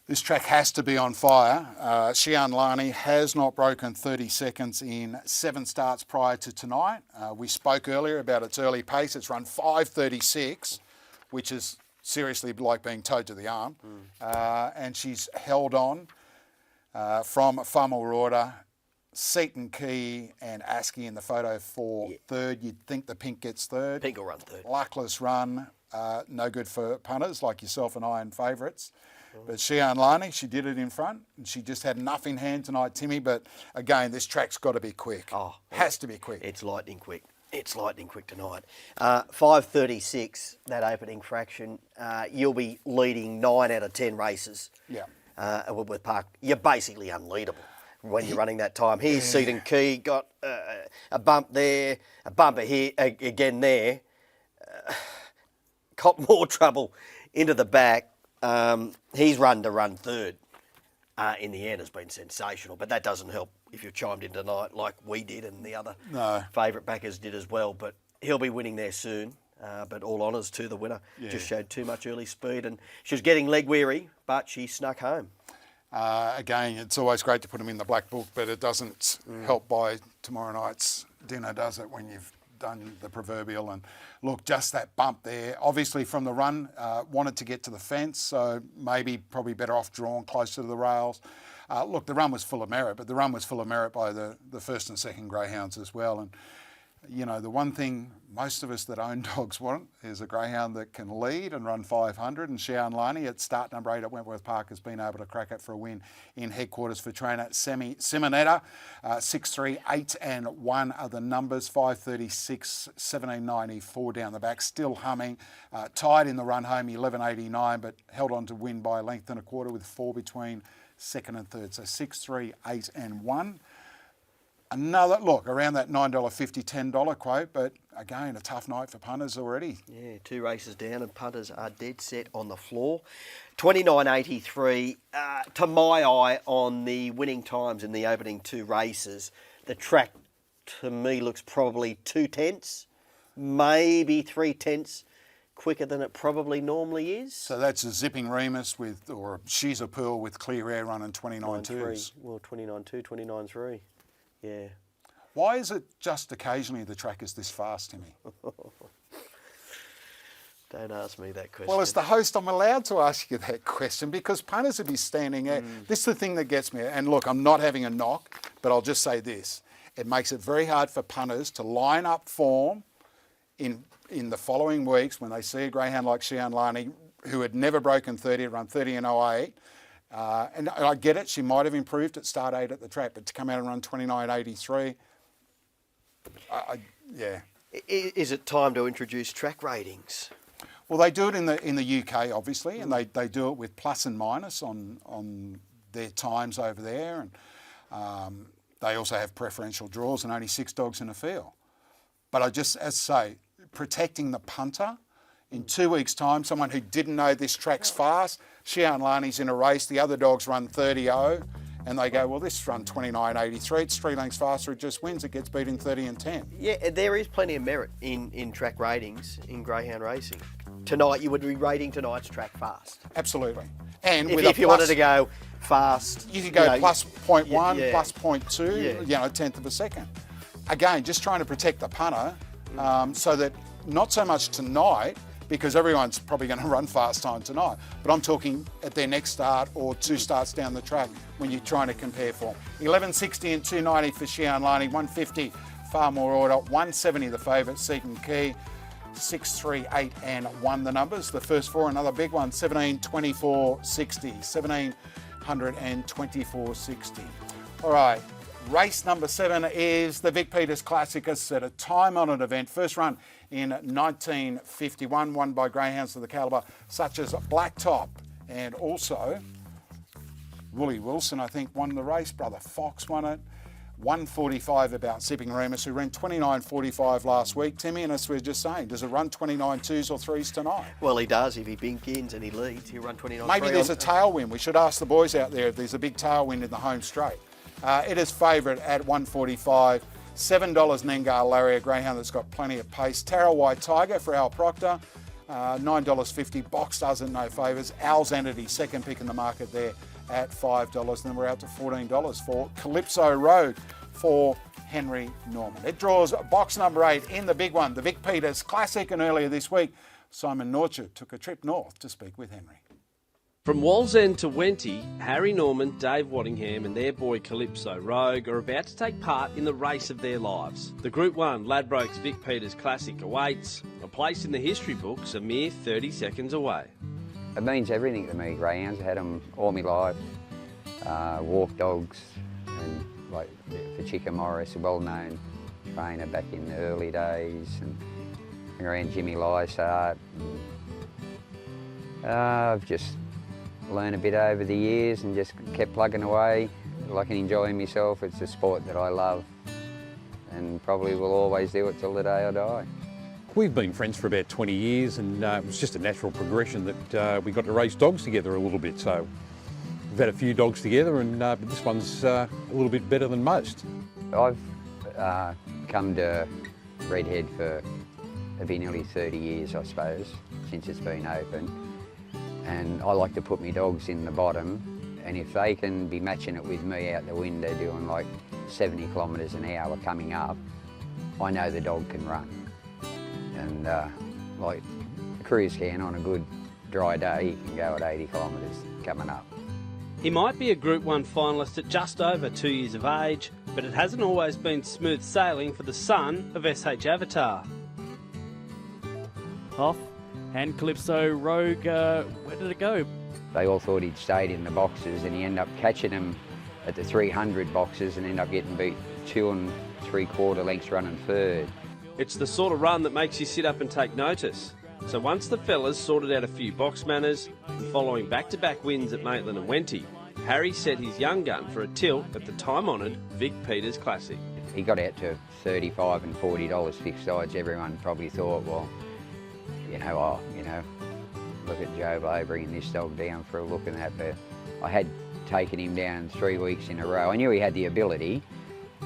This track has to be on fire. Shian Lani has not broken 30 seconds in 7 starts prior to tonight. We spoke earlier about its early pace. It's run 5:36, which is seriously like being towed to the arm. And she's held on from Farmer Order, Seaton Key and ASCII in the photo for third. You'd think the pink gets third. Pink will run third. Luckless run, no good for punters like yourself and I and favourites. But Shian Lani, she did it in front, and she just had enough in hand tonight, Timmy. But again, this track's got to be quick. Has to be quick. It's lightning quick. It's lightning quick tonight. 5:36, that opening fraction. You'll be leading 9 out of 10 races. Yeah. At Woodworth Park. You're basically unleadable when you're running that time. Here's Seaton Key, got a bump there, a bumper here, again there. Cop more trouble into the back. He's run third. In the end has been sensational, but that doesn't help if you've chimed in tonight like we did and the other favourite backers did as well. But he'll be winning there soon. But all honours to the winner. Just showed too much early speed, and she was getting leg weary, but she snuck home. Again, it's always great to put them in the black book, but it doesn't help by tomorrow night's dinner, does it, when you've done the proverbial? And look, just that bump there, obviously from the run, wanted to get to the fence, so probably better off drawn closer to the rails. Look, the run was full of merit, but the run was full of merit by the first and second greyhounds as well. And you know, the one thing most of us that own dogs want is a greyhound that can lead and run 500, and Shian Lani at start number 8 at Wentworth Park has been able to crack it for a win in headquarters for trainer Sammy Simonetta. 6, 3, 8 and 1 are the numbers. 5:36, 17.94 down the back, still humming. Tied in the run home, 11.89, but held on to win by a length and a quarter with 4 between second and third. So 6, 3, 8 and 1. Another look around that $9.50, $10 quote, but again, a tough night for punters already. Yeah, 2 races down and punters are dead set on the floor. 29.83, to my eye, on the winning times in the opening 2 races. The track, to me, looks probably 2/10, maybe 3/10 quicker than it probably normally is. So that's a Zipping Remus or She's a Pearl with Clear Air running 29.2s. Well, 29.2, 29.3. Yeah. Why is it just occasionally the track is this fast, Timmy? Don't ask me that question. Well, as the host, I'm allowed to ask you that question because punters would be standing out. This is the thing that gets me. And look, I'm not having a knock, but I'll just say this. It makes it very hard for punters to line up form in the following weeks when they see a greyhound like Shian Lani, who had never broken 30, run 30 and 08. And I get it, she might have improved at start 8 at the track, but to come out and run 29.83, yeah. Is it time to introduce track ratings? Well, they do it in the UK, obviously, and they do it with plus and minus on their times over there, and they also have preferential draws and only 6 dogs in a field. But I just, as I say, protecting the punter. In 2 weeks' time, someone who didn't know this track's fast, Shian Lani's in a race, the other dogs run 30.0, and they go, well, this run 29.83, it's 3 lengths faster, it just wins, it gets beat in 30 and 10. Yeah, there is plenty of merit in track ratings in greyhound racing. Tonight, you would be rating tonight's track fast. Absolutely. And if you wanted to go fast, you could go plus 0.1, plus 0.2, a tenth of a second. Again, just trying to protect the punter so that not so much tonight, because everyone's probably going to run fast time tonight. But I'm talking at their next start or 2 starts down the track when you're trying to compare form. 11.60 and 2.90 for Shian Lani, 150 Far More Order, 170 the favourite, Seaton Key, 6, 3, 8 and 1 the numbers. The first 4, another big one, 17, 24, 60, 1700 and 24, 60. All right, race number 7 is the Vic Peters Classic. It's at a time-honoured event. First run in 1951, won by greyhounds of the calibre such as Blacktop, and also Wooly Wilson, I think, won the race. Brother Fox won it. 145 about Zipping Remus, who ran 29.45 last week. Timmy, and as we were just saying, does it run 29 2s or 3s tonight? Well, he does. If he begins and he leads, he'll run 29. Maybe there's a tailwind. We should ask the boys out there if there's a big tailwind in the home straight. It is favourite at 145. $7 Nengar Larry, a greyhound that's got plenty of pace. Tara White Tiger for Al Proctor, $9.50. Box doesn't, no favours. Al's Entity, second pick in the market there at $5. Then we're out to $14 for Calypso Road for Henry Norman. It draws box number 8 in the big one, the Vic Peters Classic. And earlier this week, Simon Norchard took a trip north to speak with Henry. From Wallsend to Wenty, Harry Norman, Dave Waddingham and their boy Calypso Rogue are about to take part in the race of their lives. The Group 1 Ladbrokes Vic Peters Classic awaits, a place in the history books a mere 30 seconds away. It means everything to me, greyhounds. I had them all my life. Walk dogs, and like for Chica Morris, a well-known trainer back in the early days, and around Jimmy Lysart. I've just learned a bit over the years and just kept plugging away, like enjoying myself. It's a sport that I love and probably will always do it till the day I die. We've been friends for about 20 years, and it was just a natural progression that we got to race dogs together a little bit. So we've had a few dogs together, and but this one's a little bit better than most. I've come to Redhead for nearly 30 years, I suppose, since it's been open. And I like to put my dogs in the bottom, and if they can be matching it with me out the window doing like 70 kilometres an hour coming up, I know the dog can run. And like Cruz can on a good dry day, he can go at 80 kilometres coming up. He might be a Group 1 finalist at just over 2 years of age, but it hasn't always been smooth sailing for the son of SH Avatar. Off, and Calypso Rogue, where did it go? They all thought he'd stayed in the boxes, and he ended up catching them at the 300 boxes and ended up getting beat 2 3/4 lengths running third. It's the sort of run that makes you sit up and take notice. So once the fellas sorted out a few box manners, and following back-to-back wins at Maitland and Wenty, Harry set his young gun for a tilt at the time-honoured Vic Peters Classic. He got out to $35 and $40 fixed sides. Everyone probably thought, well, look at Joe Blow bringing this dog down for a look and that, but I had taken him down 3 weeks in a row. I knew he had the ability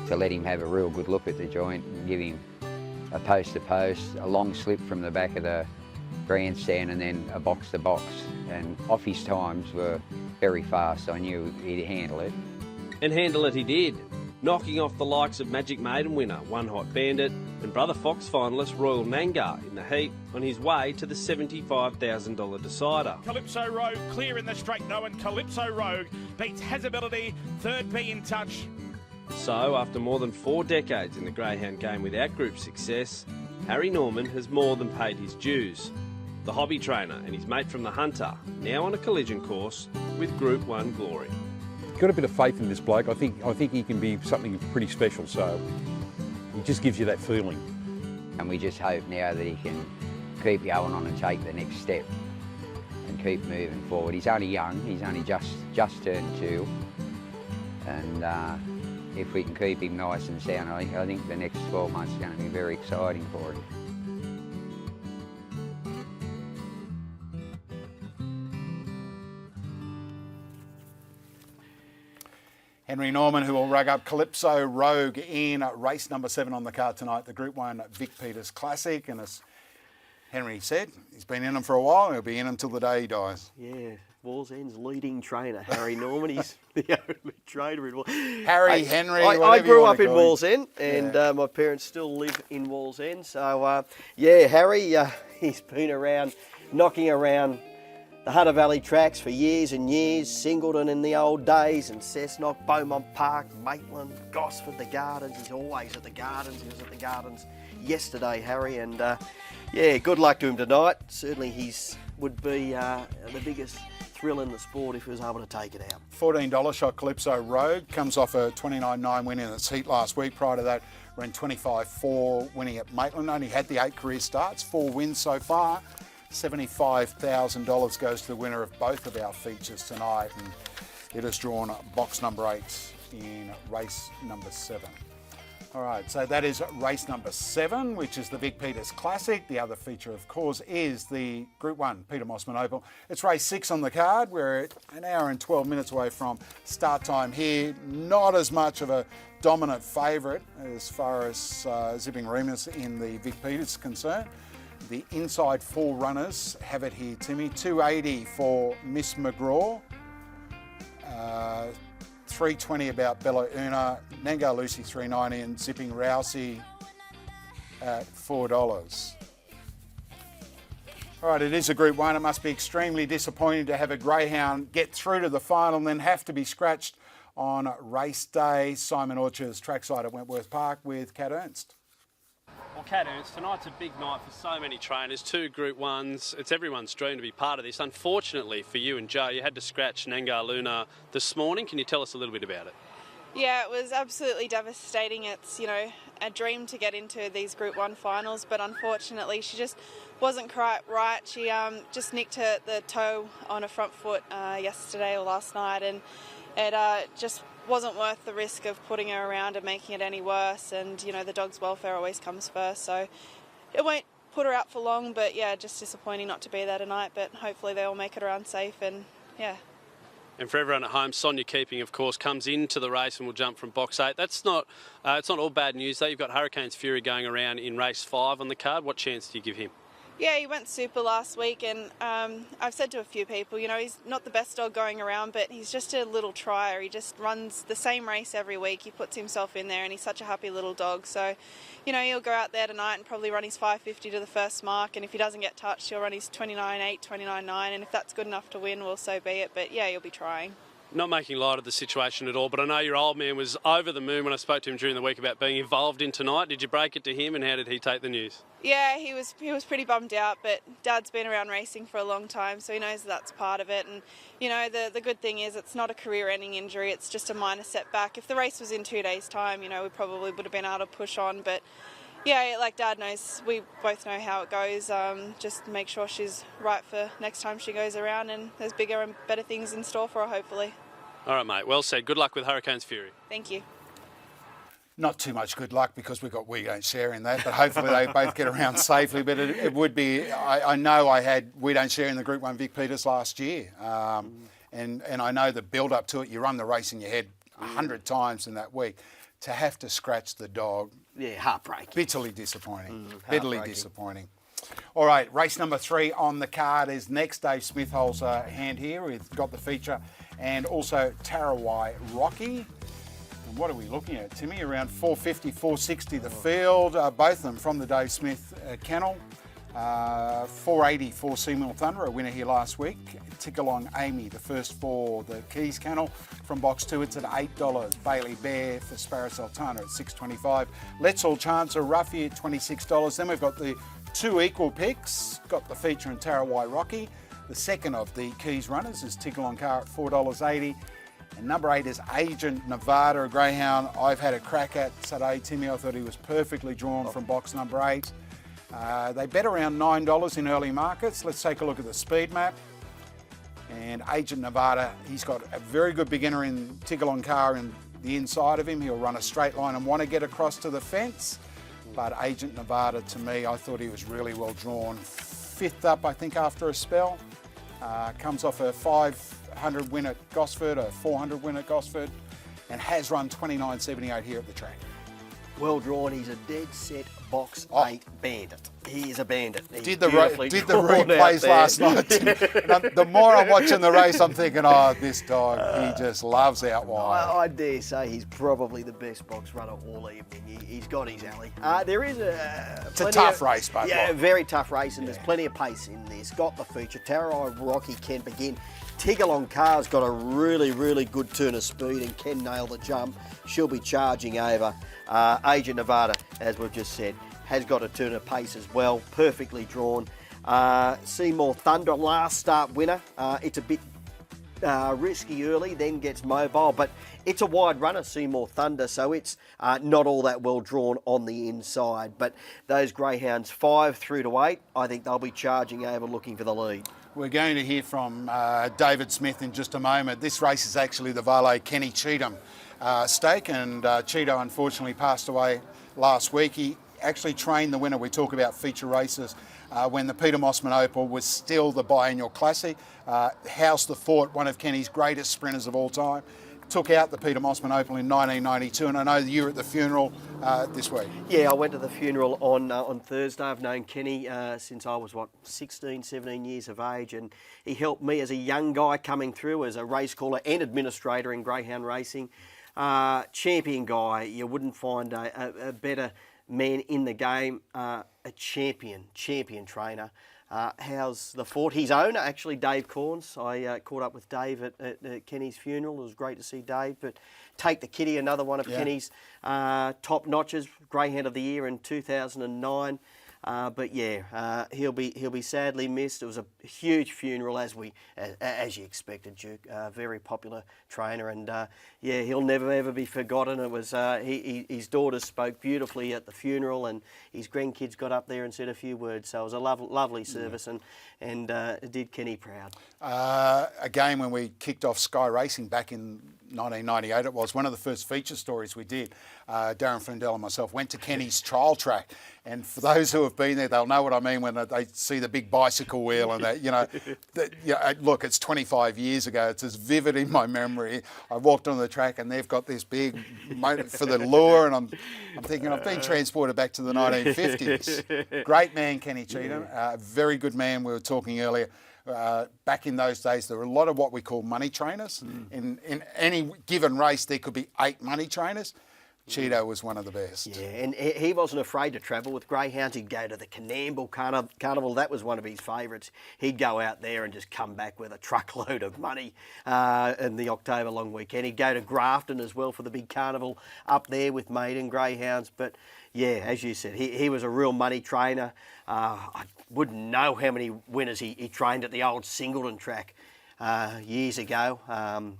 to let him have a real good look at the joint and give him a post-to-post, a long slip from the back of the grandstand and then a box-to-box. And off his times were very fast. I knew he'd handle it. And handle it he did, knocking off the likes of Magic Maiden winner One Hot Bandit and Brother Fox finalist Royal Nangar in the heat on his way to the $75,000 decider. Calypso Rogue clear in the straight though, and Calypso Rogue beats Hasability, third Be in Touch. So, after more than 4 decades in the greyhound game without group success, Harry Norman has more than paid his dues. The hobby trainer and his mate from the Hunter, now on a collision course with Group 1 glory. Got a bit of faith in this bloke. I think he can be something pretty special, so he just gives you that feeling. And we just hope now that he can keep going on and take the next step and keep moving forward. He's only young, he's only just turned 2, and if we can keep him nice and sound, I think the next 12 months is going to be very exciting for him. Henry Norman, who will rug up Calypso Rogue in race number 7 on the card tonight, the Group 1 Vic Peters Classic. And as Henry said, he's been in them for a while and he'll be in them till the day he dies. Yeah, Wallsend's leading trainer, Harry Norman. He's the only trainer in Wallsend. Harry, Henry, I grew up in Wallsend, and my parents still live in Wallsend. So, Harry, he's been around, knocking around the Hunter Valley tracks for years and years, Singleton in the old days, and Cessnock, Beaumont Park, Maitland, Gosford, the Gardens. He's always at the Gardens. He was at the Gardens yesterday, Harry, and good luck to him tonight. Certainly would be the biggest thrill in the sport if he was able to take it out. $14 shot Calypso Rogue comes off a 29.9 win in its heat last week. Prior to that, ran 25.4 winning at Maitland. Only had the 8 career starts, 4 wins so far. $75,000 goes to the winner of both of our features tonight, and it has drawn box number 8 in race number 7. All right, so that is race number 7, which is the Vic Peters Classic. The other feature, of course, is the Group 1 Peter Mosman Opal. It's race 6 on the card. We're an hour and 12 minutes away from start time here. Not as much of a dominant favourite as far as Zipping Remus in the Vic Peters is concerned. The inside 4 runners have it here, Timmy. $2.80 for Miss McGraw. $3.20 about Bella Una, Nangar Lucy $3.90 and Zipping Rousey at $4. All right, it is a Group 1. It must be extremely disappointing to have a greyhound get through to the final and then have to be scratched on race day. Simon Orchard's trackside at Wentworth Park with Kat Ernst. Well, Kat Ernst, tonight's a big night for so many trainers, 2 Group 1s. It's everyone's dream to be part of this. Unfortunately for you and Joe, you had to scratch Nangar Luna this morning. Can you tell us a little bit about it? Yeah, it was absolutely devastating. It's, a dream to get into these Group 1 finals, but unfortunately she just wasn't quite right. She just nicked the toe on her front foot yesterday or last night, and it just wasn't worth the risk of putting her around and making it any worse, and the dog's welfare always comes first, so it won't put her out for long, but yeah, just disappointing not to be there tonight, but hopefully they all make it around safe, and yeah. And for everyone at home, Sonia Keeping, of course, comes into the race and will jump from box 8. That's not, it's not all bad news though. You've got Hurricane's Fury going around in race 5 on the card. What chance do you give him? Yeah, he went super last week, and I've said to a few people, he's not the best dog going around, but he's just a little trier. He just runs the same race every week. He puts himself in there, and he's such a happy little dog. So, he'll go out there tonight and probably run his 550 to the first mark, and if he doesn't get touched, he'll run his 29.8, 29.9, and if that's good enough to win, well, so be it. But yeah, he'll be trying. Not making light of the situation at all, but I know your old man was over the moon when I spoke to him during the week about being involved in tonight. Did you break it to him, and how did he take the news? Yeah, he was pretty bummed out, but Dad's been around racing for a long time, so he knows that's part of it. And, the good thing is it's not a career-ending injury, it's just a minor setback. If the race was in 2 days' time, we probably would have been able to push on, but yeah, like Dad knows, we both know how it goes. Just make sure she's right for next time she goes around, and there's bigger and better things in store for her, hopefully. All right, mate. Well said. Good luck with Hurricane's Fury. Thank you. Not too much good luck because we don't share in that, but hopefully they both get around safely. But it would be, I know I had we don't share in the Group 1 Vic Peters last year. And I know the build up to it, you run the race in your head 100 times in that week. To have to scratch the dog. Yeah, heartbreaking. Bitterly disappointing. Bitterly disappointing. All right, race number 3 on the card is next. Dave Smith holds a hand here. We've got the feature and also Tarawai Rocky. And what are we looking at, Timmy? Around 450, 460 the field. Both of them from the Dave Smith kennel. 480 for Seymour Thunder, a winner here last week. Tick Along Amy, the first for the Keys kennel. From box 2, it's at $8. Bailey Bear for Sparrow Sultana at $6.25. Let's All Chance are Ruffy at $26. Then we've got the 2 equal picks. Got the feature in Tarawai Rocky. The second of the Keys runners is Tick Along Car at $4.80. And number 8 is Agent Nevada, a greyhound I've had a crack at today, Timmy. I thought he was perfectly drawn from box number 8. They bet around $9 in early markets. Let's take a look at the speed map. And Agent Nevada, he's got a very good beginner in Tick Along Car in the inside of him. He'll run a straight line and want to get across to the fence. But Agent Nevada, to me, I thought he was really well drawn. 5th up, I think, after a spell. Comes off a 500 win at Gosford, a 400 win at Gosford, and has run 29.78 here at the track. Well drawn. He's a dead set box 8 bandit. He is a bandit. He's did the replays last night. The more I'm watching the race, I'm thinking, this dog, he just loves out wide. I dare say he's probably the best box runner all evening. He's got his alley. There is it's a tough race, but yeah, a very tough race, and there's plenty of pace in this. Got the feature. Tarawai Rocky can begin. Tick Along Car's got a really, really good turn of speed and can nail the jump. She'll be charging over. Agent Nevada, as we've just said, has got a turn of pace as well. Perfectly drawn. Seymour Thunder, last start winner. It's a bit risky early, then gets mobile, but it's a wide runner, Seymour Thunder, so it's not all that well drawn on the inside. But those greyhounds 5 through to 8, I think they'll be charging over looking for the lead. We're going to hear from David Smith in just a moment. This race is actually the Valet Kenny Cheatham stake, and Cheeto unfortunately passed away last week. He actually trained the winner. We talk about feature races when the Peter Mosman Opal was still the biennial classic. House the Fort, one of Kenny's greatest sprinters of all time, took out the Peter Mosman Opal in 1992, and I know you were at the funeral this week. Yeah, I went to the funeral on Thursday. I've known Kenny since I was, 16, 17 years of age, and he helped me as a young guy coming through as a race caller and administrator in greyhound racing. Champion guy, you wouldn't find a better man in the game, a champion trainer. How's the Fort? His owner, actually, Dave Corns. I caught up with Dave at Kenny's funeral. It was great to see Dave. But Take the Kitty, another one of Kenny's top notches, Greyhound of the Year in 2009. But yeah, he'll be sadly missed. It was a huge funeral, as you expected, Duke. Very popular trainer, and yeah, he'll never ever be forgotten. It was his daughter spoke beautifully at the funeral, and his grandkids got up there and said a few words. So it was a lovely service, and it did Kenny proud. Again, when we kicked off Sky Racing back in 1998, it was one of the first feature stories we did. Darren Frindell and myself went to Kenny's trial track, and for those who have been there, they'll know what I mean when they see the big bicycle wheel and that. Look, it's 25 years ago. It's as vivid in my memory. I walked on the track and they've got this big motor for the lure, and I'm thinking I've been transported back to the 1950s. Great man, Kenny Cheatham. Very good man. We were talking earlier. Back in those days, there were a lot of what we call money trainers. In any given race, there could be 8 money trainers. Cheeto was one of the best. Yeah, and he wasn't afraid to travel with greyhounds. He'd go to the Canamble Carnival. That was one of his favourites. He'd go out there and just come back with a truckload of money in the October long weekend. He'd go to Grafton as well for the big carnival up there with maiden greyhounds. But yeah, as you said, he was a real money trainer. I wouldn't know how many winners he trained at the old Singleton track years ago,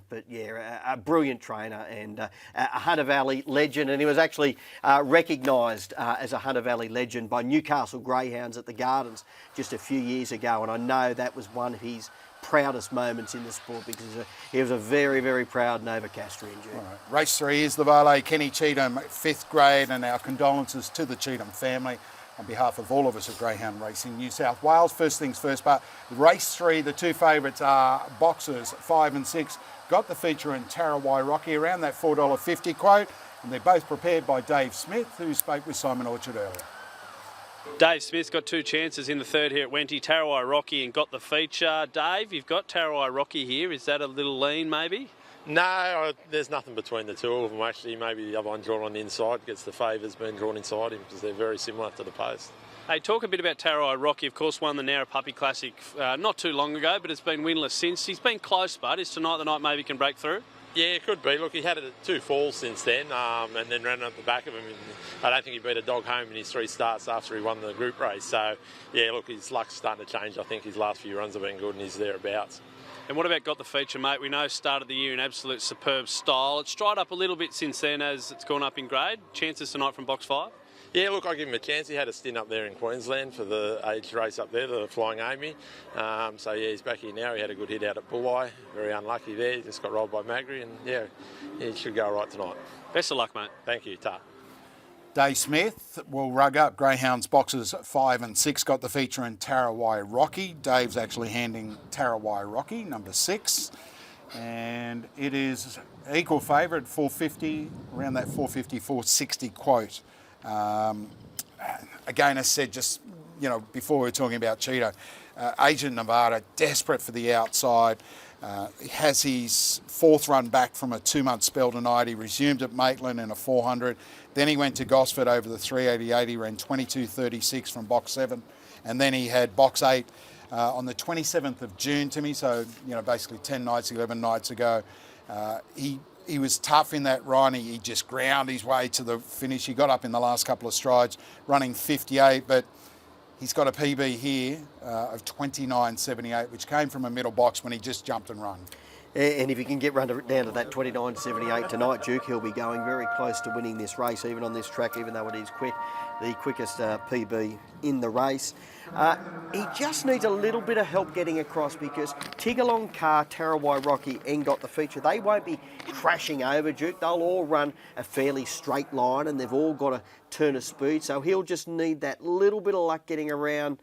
but yeah, a brilliant trainer and a Hunter Valley legend, and he was actually recognised as a Hunter Valley legend by Newcastle Greyhounds at the Gardens just a few years ago, and I know that was one of his proudest moments in the sport because he was a very, very proud Novocastrian. Right. Race 3 is the Valet Kenny Cheatham, 5th grade, and our condolences to the Cheatham family on behalf of all of us at Greyhound Racing New South Wales. First things first, but race 3, the 2 favourites are boxers 5 and 6. Got the feature in Tarawai Rocky around that $4.50 quote, and they're both prepared by Dave Smith, who spoke with Simon Orchard earlier. Dave Smith's got 2 chances in the third here at Wenty. Tarawai Rocky and got the feature. Dave, you've got Tarawai Rocky here. Is that a little lean maybe? No, there's nothing between the two of them actually. Maybe the other one drawn on the inside gets the favours being drawn inside him because they're very similar to the post. Hey, talk a bit about Tarawai Rocky. Of course, won the Nowra Puppy Classic not too long ago, but it's been winless since. He's been close, but is tonight the night maybe he can break through? Yeah, it could be. Look, he had 2 falls since then and then ran up the back of him. I don't think he beat a dog home in his 3 starts after he won the group race. So, yeah, look, his luck's starting to change. I think his last few runs have been good and he's thereabouts. And what about got the feature, mate? We know started the year in absolute superb style. It's dried up a little bit since then as it's gone up in grade. Chances tonight from box 5? Yeah, look, I give him a chance. He had a stint up there in Queensland for the age race up there, the Flying Amy. So, yeah, he's back here now. He had a good hit out at Bulli. Very unlucky there. He just got rolled by Magri. And, yeah, he should go right tonight. Best of luck, mate. Thank you. Ta. Dave Smith will rug up Greyhounds boxes 5 and 6. Got the feature in Tarawai Rocky. Dave's actually handing Tarawai Rocky, number 6. And it is equal favourite, 450, around that 450, 460 quote. Again, as said, just, before we were talking about Cheeto, Agent Nevada, desperate for the outside. He has his 4th run back from a 2-month spell tonight. He resumed at Maitland in a 400. Then he went to Gosford over the 388. He ran 22.36 from box 7. And then he had box 8 on the 27th of June, Timmy. So, basically 10 nights, 11 nights ago. He was tough in that run. He just ground his way to the finish. He got up in the last couple of strides, running 58. But he's got a PB here of 29.78, which came from a middle box when he just jumped and run. And if he can get run down to that 29.78 tonight, Duke, he'll be going very close to winning this race, even on this track, even though it is quick, the quickest PB in the race. He just needs a little bit of help getting across because Tigalong Car, Tarawai Rocky, and Got the Feature, they won't be crashing over Duke. They'll all run a fairly straight line and they've all got a turn of speed. So he'll just need that little bit of luck getting around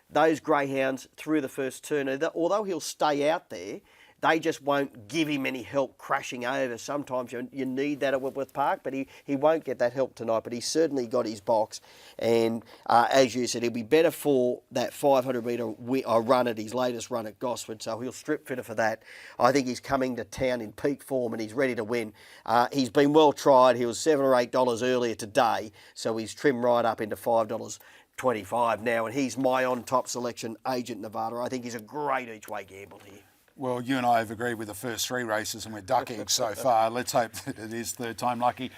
those greyhounds through the first turn. Although he'll stay out there, they just won't give him any help crashing over. Sometimes you need that at Whitworth Park, but he won't get that help tonight. But he's certainly got his box. And as you said, he'll be better for that 500 metre run at his latest run at Gosford. So he'll strip fitter for that. I think he's coming to town in peak form and he's ready to win. He's been well tried. He was $7 or $8 earlier today. So he's trimmed right up into $5.25 now. And he's my on-top selection, Agent Nevada. I think he's a great each-way gamble here. Well, you and I have agreed with the first three races and we're ducking so far. Let's hope that it is third time lucky.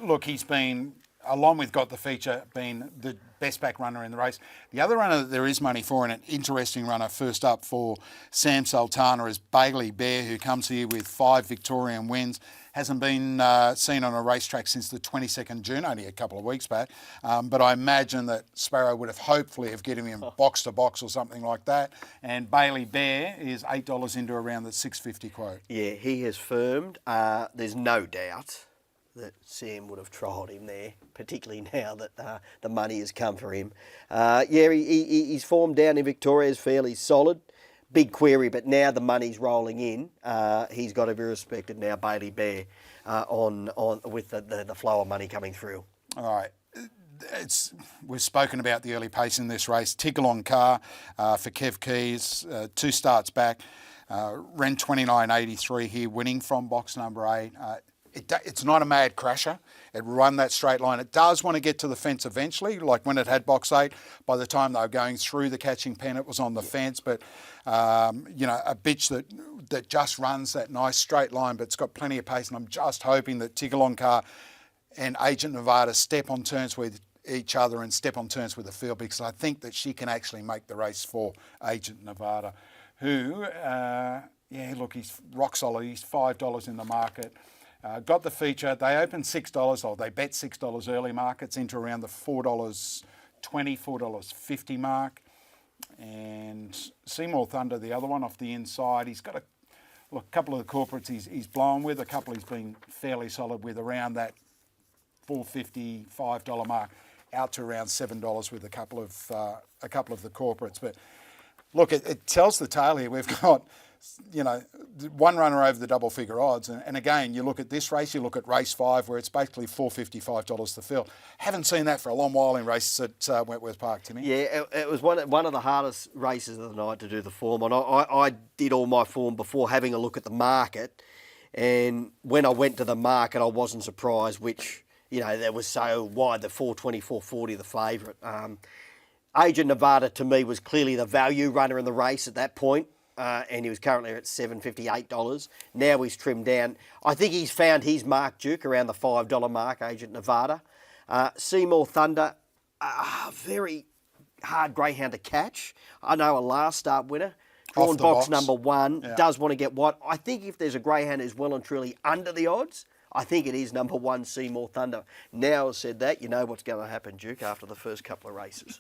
Look, he's been, along with Got the Feature, been the best back runner in the race. The other runner that there is money for, and an interesting runner first up for Sam Sultana, is Bailey Bear, who comes here with 5 Victorian wins. Hasn't been seen on a racetrack since the 22nd June, only a couple of weeks back. But I imagine that Sparrow would have hopefully have given him box to box or something like that. And Bailey Bear is $8 into around the 650 quote. Yeah, he has firmed. There's no doubt that Sam would have trialled him there, particularly now that the money has come for him. His form down in Victoria is fairly solid. Big query, but now the money's rolling in. He's got to be respected now, Bailey Bear, with the flow of money coming through. All right. We've spoken about the early pace in this race. Tigalong Car for Kev Keys, 2 starts back. Ran 29.83 here, winning from box number 8. It's not a mad crasher. It run that straight line. It does want to get to the fence eventually, like when it had box 8. By the time they were going through the catching pen, it was on the fence. But, a bitch that just runs that nice straight line, but it's got plenty of pace. And I'm just hoping that Tigalong Car and Agent Nevada step on turns with each other and step on turns with the field, because I think that she can actually make the race for Agent Nevada, who, he's rock solid. He's $5 in the market. Got the Feature. They opened $6, or they bet $6 early markets into around the $4.20, $4.50 mark. And Seymour Thunder, the other one off the inside, he's got a couple of the corporates he's blown with, a couple he's been fairly solid with around that $4.50, $5 mark, out to around $7 with a couple of the corporates. But look, it tells the tale here. We've got, one runner over the double figure odds. And again, you look at this race, you look at race 5, where it's basically $4.50, $5 to fill. Haven't seen that for a long while in races at Wentworth Park, Timmy. Yeah, it was one of the hardest races of the night to do the form on. I did all my form before having a look at the market. And when I went to the market, I wasn't surprised, which, that was so wide, the 420, 440, the favourite. Agent Nevada, to me, was clearly the value runner in the race at that point. And he was currently at $7.58. Now he's trimmed down. I think he's found his mark, Duke, around the $5 mark, Agent Nevada. Seymour Thunder, very hard greyhound to catch. I know a last start winner. Drawn box number 1, does want to get what? I think if there's a greyhound who's well and truly under the odds, I think it is number 1, Seymour Thunder. Now I've said that, you know what's going to happen, Duke, after the first couple of races.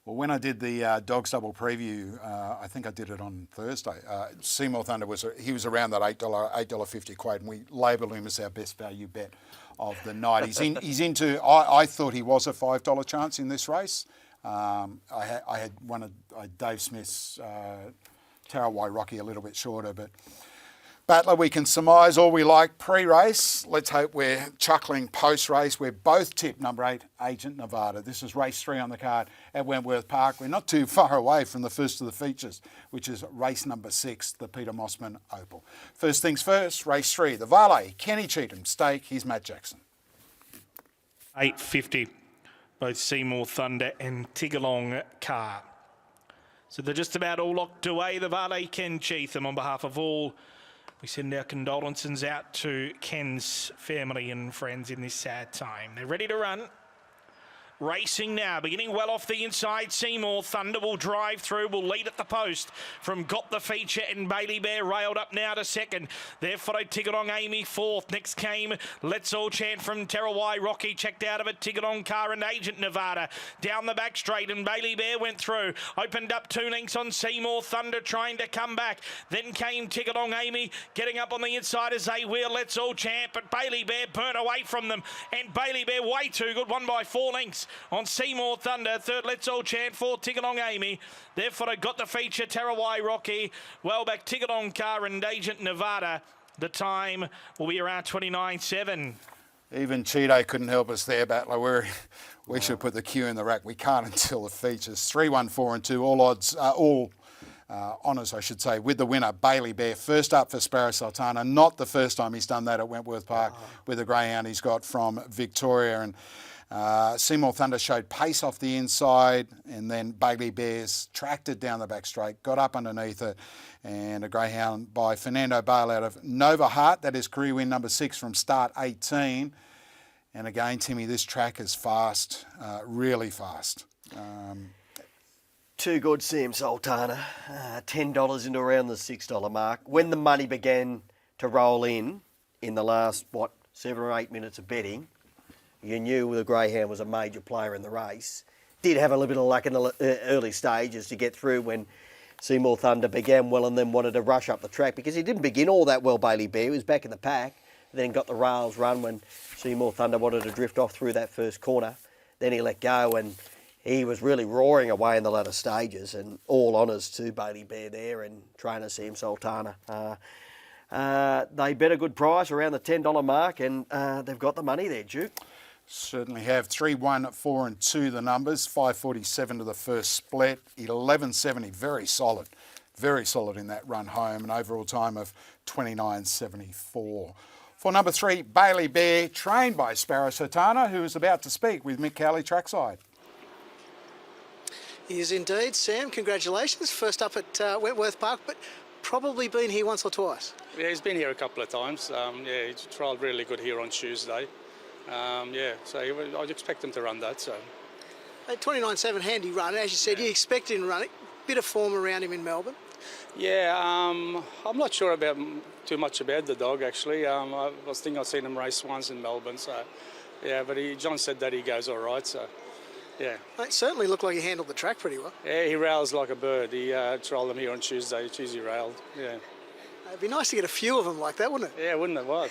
Well, when I did the Dogs Double preview, I think I did it on Thursday. Seymour Thunder was around that $8.50 quote, and we labelled him as our best value bet of the night. He's into. I thought he was a $5 chance in this race. I had one of Dave Smith's Tarawai Rocky a little bit shorter, but. Battler, we can surmise all we like pre-race. Let's hope we're chuckling post-race. We're both tipped number 8, Agent Nevada. This is race 3 on the card at Wentworth Park. We're not too far away from the first of the features, which is race number 6, the Peter Mosman Opal. First things first, race 3, the Valet, Kenny Cheatham stake. Here's Matt Jackson. $8.50, both Seymour Thunder and Tigalong Car. So they're just about all locked away. The Valet, Ken Cheatham, on behalf of all. We send our condolences out to Ken's family and friends in this sad time. They're ready to run. Racing now, beginning well off the inside. Seymour Thunder will drive through, will lead at the post from Got the Feature, and Bailey Bear railed up now to second. There followed Ticketon Amy fourth. Next came Let's All Chant from Terawai Rocky, checked out of it. Ticketon Car and Agent Nevada down the back straight, and Bailey Bear went through. Opened up 2 lengths on Seymour Thunder, trying to come back. Then came Ticketon Amy, getting up on the inside as they wheel Let's All Chant, but Bailey Bear burnt away from them, and Bailey Bear way too good, won by 4 lengths on Seymour Thunder. Third, Let's All Chant. Fourth, Ticketon Amy. Therefore, I got the feature, Terawai Rocky. Well back, Ticketon Car and Agent Nevada. The time will be around 29.7. Even Cheeto couldn't help us there, Battler. We should put the cue in the rack. We can't until the features. 3, 1, 4 and 2. All odds, honours, I should say, with the winner, Bailey Bear. First up for Sparrow Sultana. Not the first time he's done that at Wentworth Park with the greyhound he's got from Victoria. And Seymour Thunder showed pace off the inside, and then Bailey Bears tracked it down the back straight, got up underneath it, and a greyhound by Fernando Bale out of Nova Heart. That is career win number 6 from start 18. And again, Timmy, this track is fast, really fast. Too good, Sam Sultana. $10 into around the $6 mark. When the money began to roll in the last, 7 or 8 minutes of betting, you knew the greyhound was a major player in the race. Did have a little bit of luck in the early stages to get through when Seymour Thunder began well and then wanted to rush up the track, because he didn't begin all that well, Bailey Bear. He was back in the pack, then got the rails run when Seymour Thunder wanted to drift off through that first corner. Then he let go, and he was really roaring away in the latter stages, and all honours to Bailey Bear there and trainer Sam Sultana. They bet a good price around the $10 mark, and they've got the money there, Duke. Certainly have. 3, 1, 4 and 2 the numbers. 5.47 to the first split. 11.70, very solid. Very solid in that run home. An overall time of 29.74. For number 3, Bailey Bear, trained by Sparrow Sultana, who is about to speak with Mick Cowley trackside. He is indeed. Sam, congratulations. First up at Wentworth Park, but probably been here once or twice. Yeah, he's been here a couple of times. He trialled really good here on Tuesday. So I'd expect him to run that. So, 29.7, handy run. As you said, you expected him to run it. Bit of form around him in Melbourne. Yeah, I'm not sure about too much about the dog actually. I think I've seen him race once in Melbourne. So, yeah, but John said that he goes all right. So, yeah. It certainly looked like he handled the track pretty well. Yeah, he rails like a bird. He trialled him here on Tuesday. Tuesday railed. Yeah. It'd be nice to get a few of them like that, wouldn't it? Yeah, wouldn't it? What?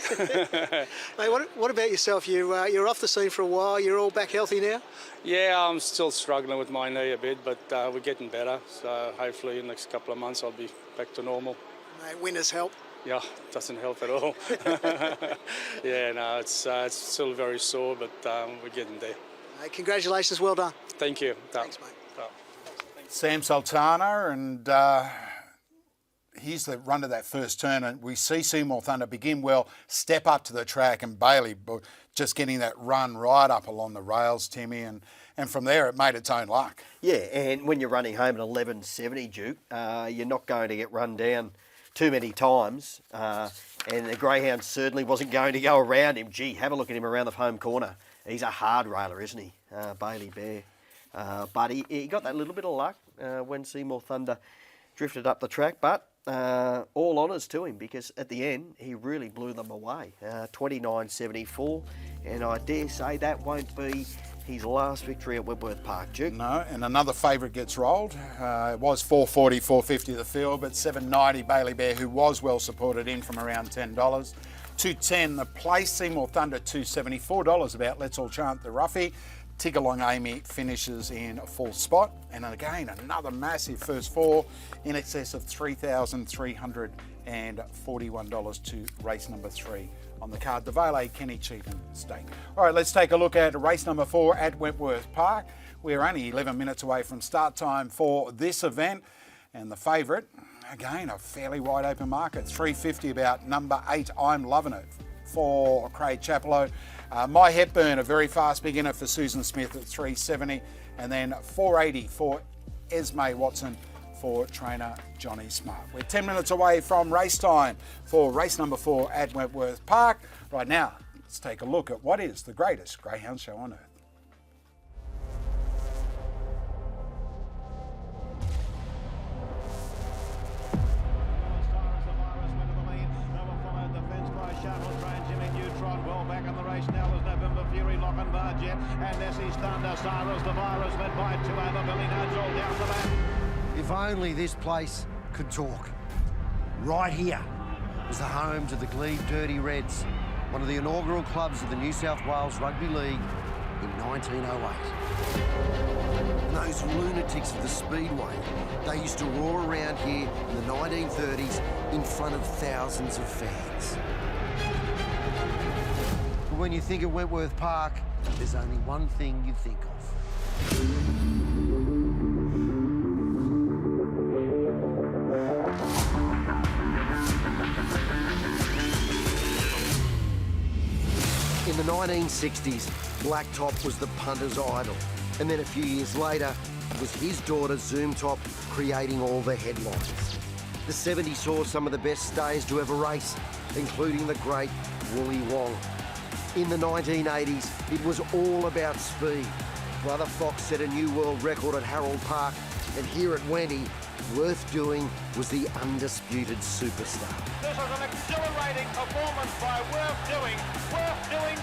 Mate, what about yourself? You're off the scene for a while. You're all back healthy now? Yeah, I'm still struggling with my knee a bit, but we're getting better. So hopefully in the next couple of months I'll be back to normal. Mate, winners help. Yeah, doesn't help at all. Yeah, no, it's still very sore, but we're getting there. Mate, congratulations, well done. Thank you. Thanks, mate. Sam Sultana, and here's the run to that first turn, and we see Seymour Thunder begin well, step up to the track, and Bailey just getting that run right up along the rails, Timmy, and from there it made its own luck. Yeah, and when you're running home at 11.70, Duke, you're not going to get run down too many times, and the greyhound certainly wasn't going to go around him. Gee, have a look at him around the home corner. He's a hard railer, isn't he, Bailey Bear? But he got that little bit of luck when Seymour Thunder drifted up the track, but all honours to him, because at the end he really blew them away. 29.74, and I dare say that won't be his last victory at Wentworth Park, Duke. No, and another favourite gets rolled. It was 4.40, 4.50 the field, but 7.90 Bailey Bear, who was well supported, in from around $10. 2.10 the place, Seymour Thunder $2.70, $4 about Let's All Chant the roughie. Ticketon Amy finishes in a full spot, and again another massive first 4 in excess of $3,341 to race number 3 on the card, the Valet Kenny Cheatham Stake. All right, let's take a look at race number 4 at Wentworth Park. We're only 11 minutes away from start time for this event, and the favourite, again, a fairly wide open market, $3.50 about number 8, I'm Loving It, for Craig Chapello. My Hepburn, a very fast beginner for Susan Smith at $3.70, and then $4.80 for Esme Watson for trainer Johnny Smart. We're 10 minutes away from race time for race number 4 at Wentworth Park. Right now, let's take a look at what is the greatest greyhound show on earth. Brandesi's Thunder, Cyrus the Virus, led by 2 over Billy Nigel down the back. If only this place could talk. Right here was the home to the Glebe Dirty Reds, one of the inaugural clubs of the New South Wales Rugby League in 1908. And those lunatics of the Speedway, they used to roar around here in the 1930s in front of thousands of fans. But when you think of Wentworth Park, there's only one thing you think of. In the 1960s, Blacktop was the punter's idol. And then a few years later, it was his daughter, Zoomtop, creating all the headlines. The 70s saw some of the best stays to ever race, including the great Wooly Wong. In the 1980s, it was all about speed. Brother Fox set a new world record at Harold Park, and here at Wendy, Worth Doing was the undisputed superstar. This is an exhilarating performance by Worth Doing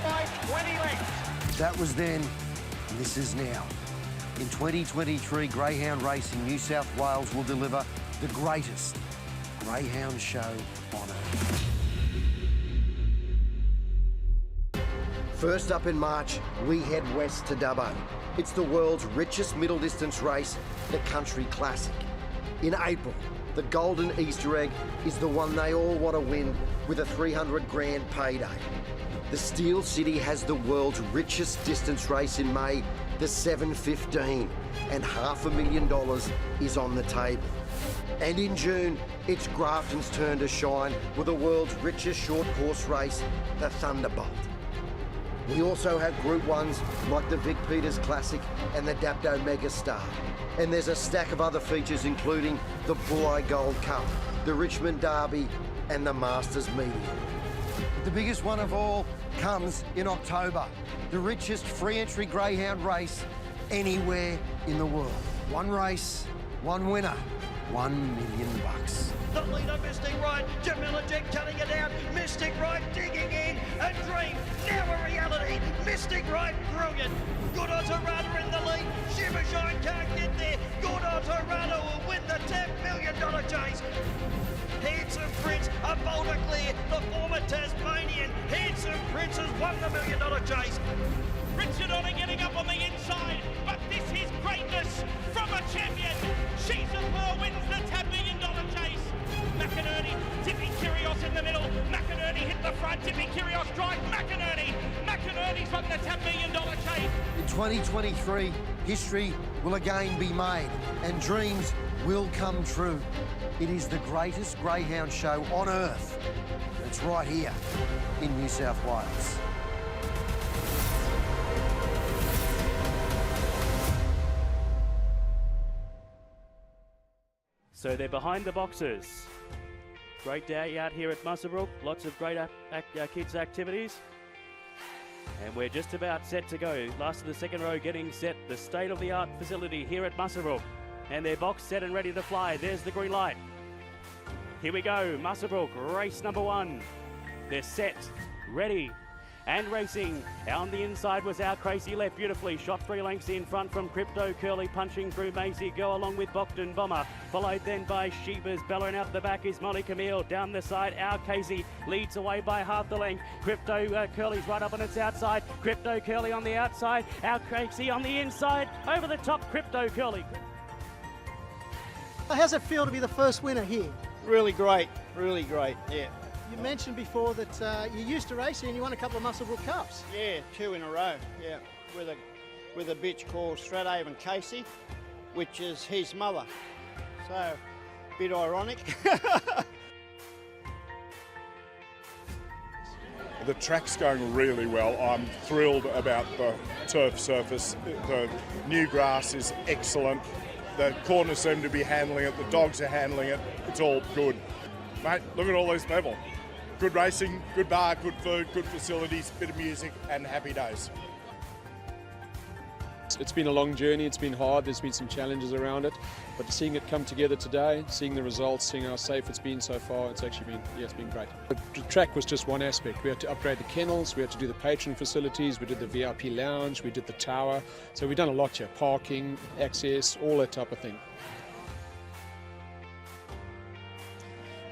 by 20 lengths. That was then, and this is now. In 2023, Greyhound Racing New South Wales will deliver the greatest greyhound show on earth. First up in March, we head west to Dubbo. It's the world's richest middle distance race, the Country Classic. In April, the Golden Easter Egg is the one they all want to win with a 300 grand payday. The Steel City has the world's richest distance race in May, the 7:15, and $500,000 is on the table. And in June, it's Grafton's turn to shine with the world's richest short course race, the Thunderbolt. We also have Group 1s like the Vic Peters Classic and the Dapto Megastar. And there's a stack of other features including the Bulli Gold Cup, the Richmond Derby and the Masters Meteor. But the biggest one of all comes in October, the richest free entry greyhound race anywhere in the world. One race, one winner, $1 million. The leader, Mystic Right, Jamila Jack cutting it out, Mystic Right digging in, a dream, now a reality, Mystic Right brilliant. Good Autorada in the lead, Shiver Shine can't get there, Good Autorada will win the $10 million chase. Handsome Prince, a boulder clear, the former Tasmanian, Handsome Prince has won the $1 million chase. Richard Otter getting up on the inside, but this is greatness from a champion. She's a Pearl wins the $10 million chase. McInerney, Tippy Kyrgios in the middle. McInerney hit the front, Tippy Kyrgios drive. McInerney's won the $10 million chase. In 2023, history will again be made and dreams will come true. It is the greatest greyhound show on earth. It's right here in New South Wales. So they're behind the boxes. Great day out here at Muswellbrook. Lots of great kids' activities. And we're just about set to go. Last of the second row getting set. The state-of-the-art facility here at Muswellbrook. And they're box set and ready to fly. There's the green light. Here we go. Muswellbrook, race number 1. They're set, ready, and racing. On the inside was our Crazy Left, beautifully shot 3 lengths in front from Crypto Curly, punching through Maisie Go along with Bogdan Bomber, followed then by Sheba's Bella, and out the back is Molly Camille. Down the side, our Casey leads away by half the length. Crypto Curly's right up on its outside. Crypto Curly on the outside, our Casey on the inside. Over the top, Crypto Curly. How's it feel to be the first winner here? Really great, yeah. You mentioned before that you used to racing and you won a couple of Muswellbrook Cups. Yeah, 2 in a row, yeah, with a bitch called Strathaven Casey, which is his mother. So, a bit ironic. The track's going really well. I'm thrilled about the turf surface. The new grass is excellent. The corners seem to be handling it. The dogs are handling it. It's all good. Mate, look at all these people. Good racing, good bar, good food, good facilities, bit of music and happy days. It's been a long journey, it's been hard, there's been some challenges around it, but seeing it come together today, seeing the results, seeing how safe it's been so far, it's actually been, it's been great. The track was just one aspect. We had to upgrade the kennels, we had to do the patron facilities, we did the VIP lounge, we did the tower, so we've done a lot here, parking, access, all that type of thing.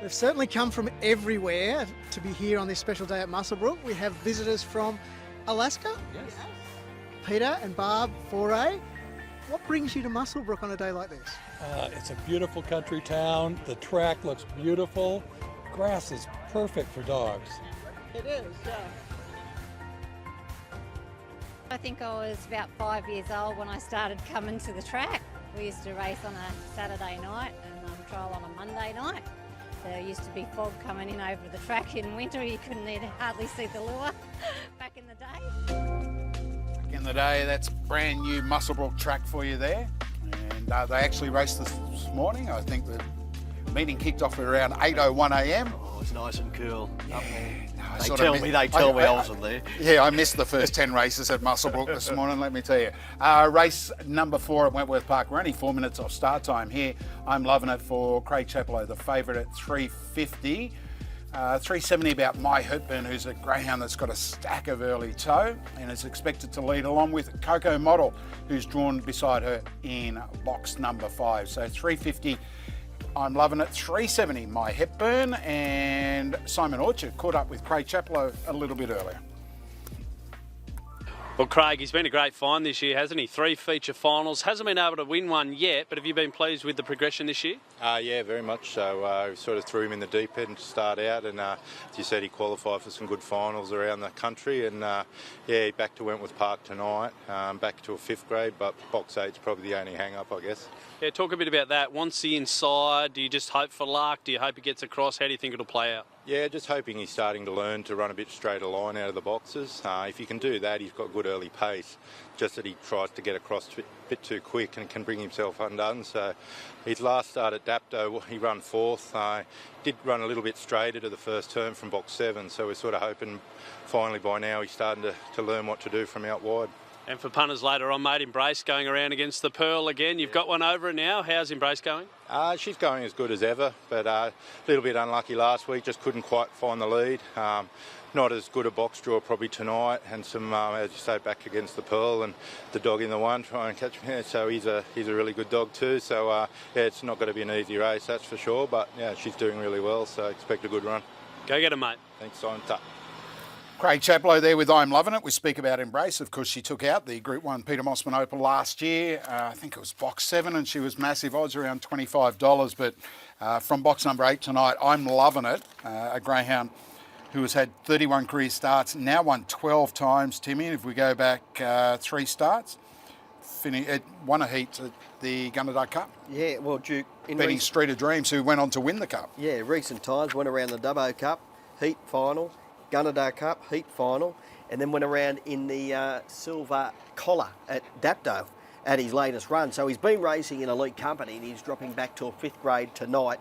They've certainly come from everywhere to be here on this special day at Muswellbrook. We have visitors from Alaska. Yes. Peter and Barb Foray. What brings you to Muswellbrook on a day like this? It's a beautiful country town. The track looks beautiful. Grass is perfect for dogs. It is, yeah. I think I was about 5 years old when I started coming to the track. We used to race on a Saturday night and trial on a Monday night. There used to be fog coming in over the track in winter. You couldn't hardly see the lure back in the day. Back in the day, that's brand new Muswellbrook track for you there. And they actually raced this morning. I think the meeting kicked off at around 8:01 a.m. Oh, it's nice and cool up there. They tell me I wasn't there. Yeah, I missed the first 10 races at Muswellbrook this morning, let me tell you. Race number 4 at Wentworth Park. We're only 4 minutes off start time here. I'm loving it for Craig Chaplow, the favourite at 350. 370 about My Hutburn, who's a greyhound that's got a stack of early toe and is expected to lead along with Coco Model, who's drawn beside her in box number 5. So 350. I'm loving it. 370, My Hepburn, and Simon Orchard caught up with Craig Chaplow a little bit earlier. Well, Craig, he's been a great find this year, hasn't he? 3 feature finals. Hasn't been able to win one yet, but have you been pleased with the progression this year? Yeah, very much so. We sort of threw him in the deep end to start out, and as you said, he qualified for some good finals around the country, and yeah, back to Wentworth Park tonight, back to a 5th grade, but box 8's probably the only hang-up, I guess. Yeah, talk a bit about that. Once the inside, do you just hope for luck? Do you hope he gets across? How do you think it'll play out? Yeah, just hoping he's starting to learn to run a bit straighter line out of the boxes. If he can do that, he's got good early pace. Just that he tries to get across a bit too quick and can bring himself undone. So his last start at Dapto, he ran 4th. Did run a little bit straighter to the first turn from box 7. So we're sort of hoping finally by now he's starting to learn what to do from out wide. And for punters later on, mate, Embrace going around against the Pearl again. You've got one over it now. How's Embrace going? She's going as good as ever, but a little bit unlucky last week. Just couldn't quite find the lead. Not as good a box draw probably tonight, and some, as you say, back against the Pearl and the dog in the one trying to catch me. So he's a really good dog too. So yeah, it's not going to be an easy race, that's for sure. But yeah, she's doing really well, so expect a good run. Go get her, mate. Thanks, Simon. Ta. Craig Chaplow there with I'm Loving It. We speak about Embrace. Of course, she took out the Group 1 Peter Mosman Opal last year. I think it was box 7, and she was massive odds, around $25. But from box number 8 tonight, I'm Loving It, a greyhound who has had 31 career starts, now won 12 times, Timmy. If we go back 3 starts, won a heat at the Gunnedah Cup. Yeah, well, Duke... beating Street of Dreams, who went on to win the Cup. Yeah, recent times, went around the Dubbo Cup, heat final, Gunnedah Cup, heat final, and then went around in the silver collar at Dapto at his latest run. So he's been racing in elite company, and he's dropping back to a 5th grade tonight.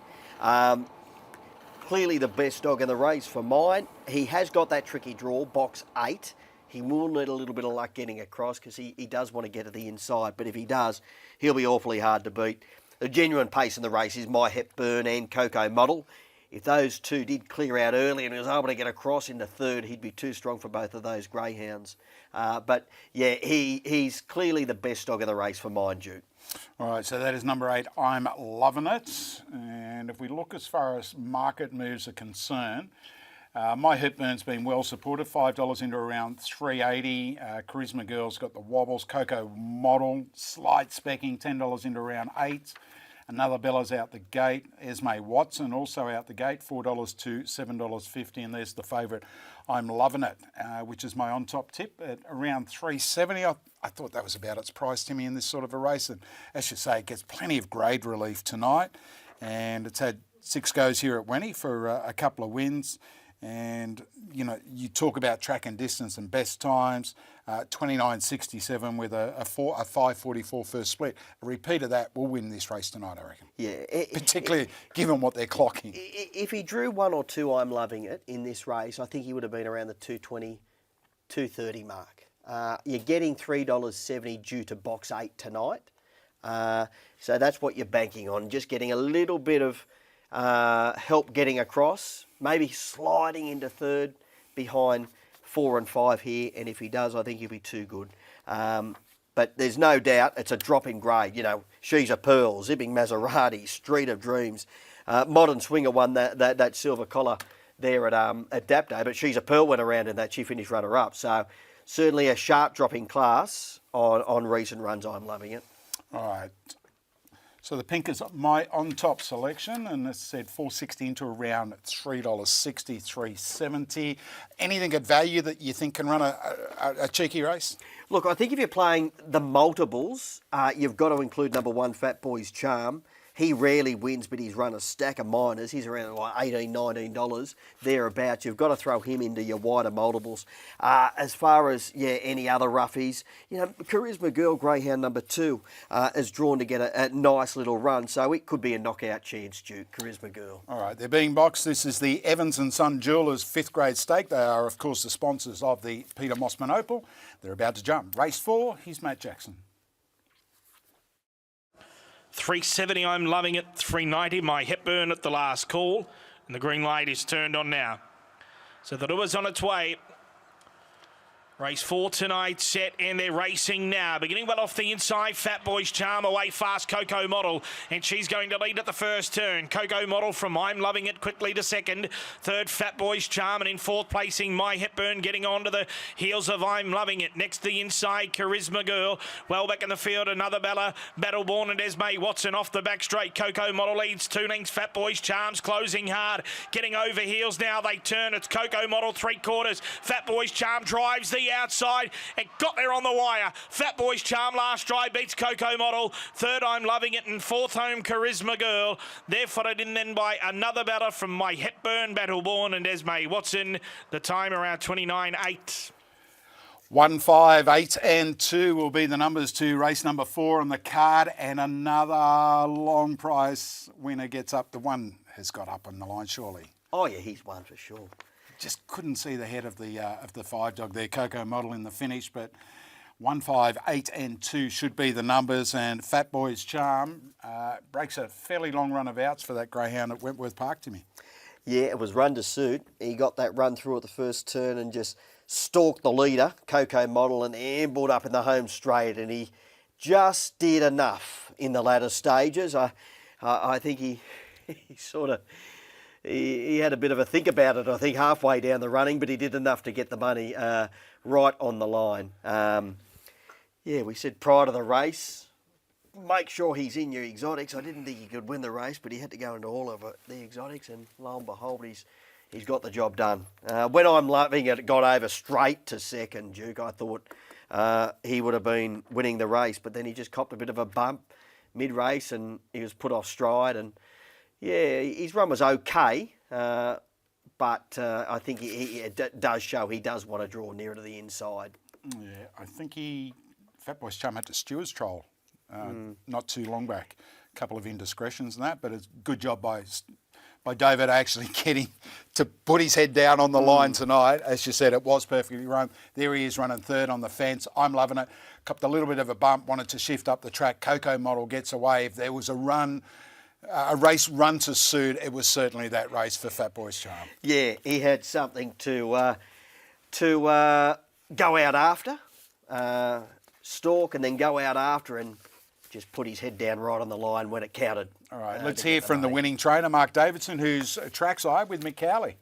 Clearly the best dog in the race for mine. He has got that tricky draw, box 8. He will need a little bit of luck getting across because he does want to get to the inside, but if he does, he'll be awfully hard to beat. The genuine pace in the race is My Hepburn and Coco Model. If those two did clear out early and he was able to get across into 3rd, he'd be too strong for both of those greyhounds. But yeah, he's clearly the best dog in the race for mine, Duke. All right, so that is number 8, I'm Loving It. And if we look as far as market moves are concerned, My Hepburn's been well supported, $5 into around $3.80. Charisma Girl's got the wobbles. Coco Model, slight specking, $10 into around $8. Another Bella's out the gate. Esme Watson also out the gate, $4 to $7.50. And there's the favourite, I'm Loving It, which is my on-top tip at around $3.70. I thought that was about its price, Timmy, in this sort of a race. And as you say, it gets plenty of grade relief tonight. And it's had 6 goes here at Wenny for a couple of wins. And, you know, you talk about track and distance and best times, 29.67 with a 5.44 first split. A repeat of that will win this race tonight, I reckon. Yeah. Particularly given what they're clocking. If he drew 1 or 2 I'm Loving It in this race, I think he would have been around the 220, 230 mark. You're getting $3.70 due to box 8 tonight. So that's what you're banking on, just getting a little bit of help getting across, maybe sliding into third behind 4 and 5 here, and if he does, I think he'll be too good. But there's no doubt it's a drop in grade. You know, She's a Pearl, Zipping Maserati, Street of Dreams. Modern Swinger won that silver collar there at Dap Day, but She's a Pearl went around in that. She finished runner-up. So certainly a sharp drop in class on recent runs. I'm loving it. All right. So the pink is my on-top selection, and it said 460 into around $3.60, $3.70. Anything at value that you think can run a cheeky race? Look, I think if you're playing the multiples, you've got to include number 1, Fat Boy's Charm. He rarely wins, but he's run a stack of minors. He's around like $18, $19 thereabouts. You've got to throw him into your wider multiples. As far as, any other roughies, Charisma Girl, greyhound number 2, is drawn to get a nice little run. So it could be a knockout chance, Duke, Charisma Girl. All right, they're being boxed. This is the Evans & Son Jewelers 5th grade stake. They are, of course, the sponsors of the Peter Mosman Opal. They're about to jump. Race 4, here's Matt Jackson. 370, I'm loving it. 390, my Hepburn at the last call. And the green light is turned on now. So the Rua's on its way. Race 4 tonight set, and they're racing now. Beginning well off the inside, Fat Boy's Charm, away fast, Coco Model, and she's going to lead at the first turn. Coco Model from I'm Loving It quickly to second. Third, Fat Boy's Charm, and in fourth placing, My Hepburn getting on to the heels of I'm Loving It. Next the inside, Charisma Girl. Well back in the field, another Battleborn and Esme Watson off the back straight. Coco Model leads 2 lengths, Fat Boy's Charm's closing hard. Getting over heels now, they turn. It's Coco Model 3/4. Fat Boy's Charm drives the outside and got there on the wire. Fat Boy's Charm last try beats Coco Model. Third, I'm Loving It, and fourth home, Charisma Girl. They're followed in then by another batter from My Hepburn, Battleborn and Esme Watson. The time around 29.8. 1, 5, 8 and 2 will be the numbers to race number 4 on the card, and another long price winner gets up. The 1 has got up on the line, surely. Oh yeah, he's won for sure. Just couldn't see the head of the 5 dog there, Coco Model in the finish, but 1, 5, 8 and 2 should be the numbers, and Fat Boy's Charm breaks a fairly long run of outs for that greyhound at Wentworth Park, Timmy. Yeah, it was run to suit. He got that run through at the first turn and just stalked the leader, Coco Model, and ambled up in the home straight, and he just did enough in the latter stages. I think he sort of... He had a bit of a think about it, I think, halfway down the running, but he did enough to get the money right on the line. We said prior to the race, make sure he's in your exotics. I didn't think he could win the race, but he had to go into all of the exotics, and lo and behold, he's got the job done. When I'm Loving It, got over straight to second, Duke. I thought he would have been winning the race, but then he just copped a bit of a bump mid-race, and he was put off stride, and yeah, his run was okay, but I think it does show he does want to draw nearer to the inside. Yeah, I think Fat Boy's Charm had to Stewart's trial not too long back. A couple of indiscretions and that, but it's a good job by David actually getting to put his head down on the line tonight. As you said, it was perfectly run. There he is running third on the fence. I'm loving it. Copped a little bit of a bump, wanted to shift up the track. Coco Model gets away. If there was a race run to suit, it was certainly that race for Fat Boy's Charm. Yeah, he had something to go out after, stalk, and then go out after, and just put his head down right on the line when it counted. All right, let's hear from the winning trainer, Mark Davidson, who's trackside with Mick Cowley.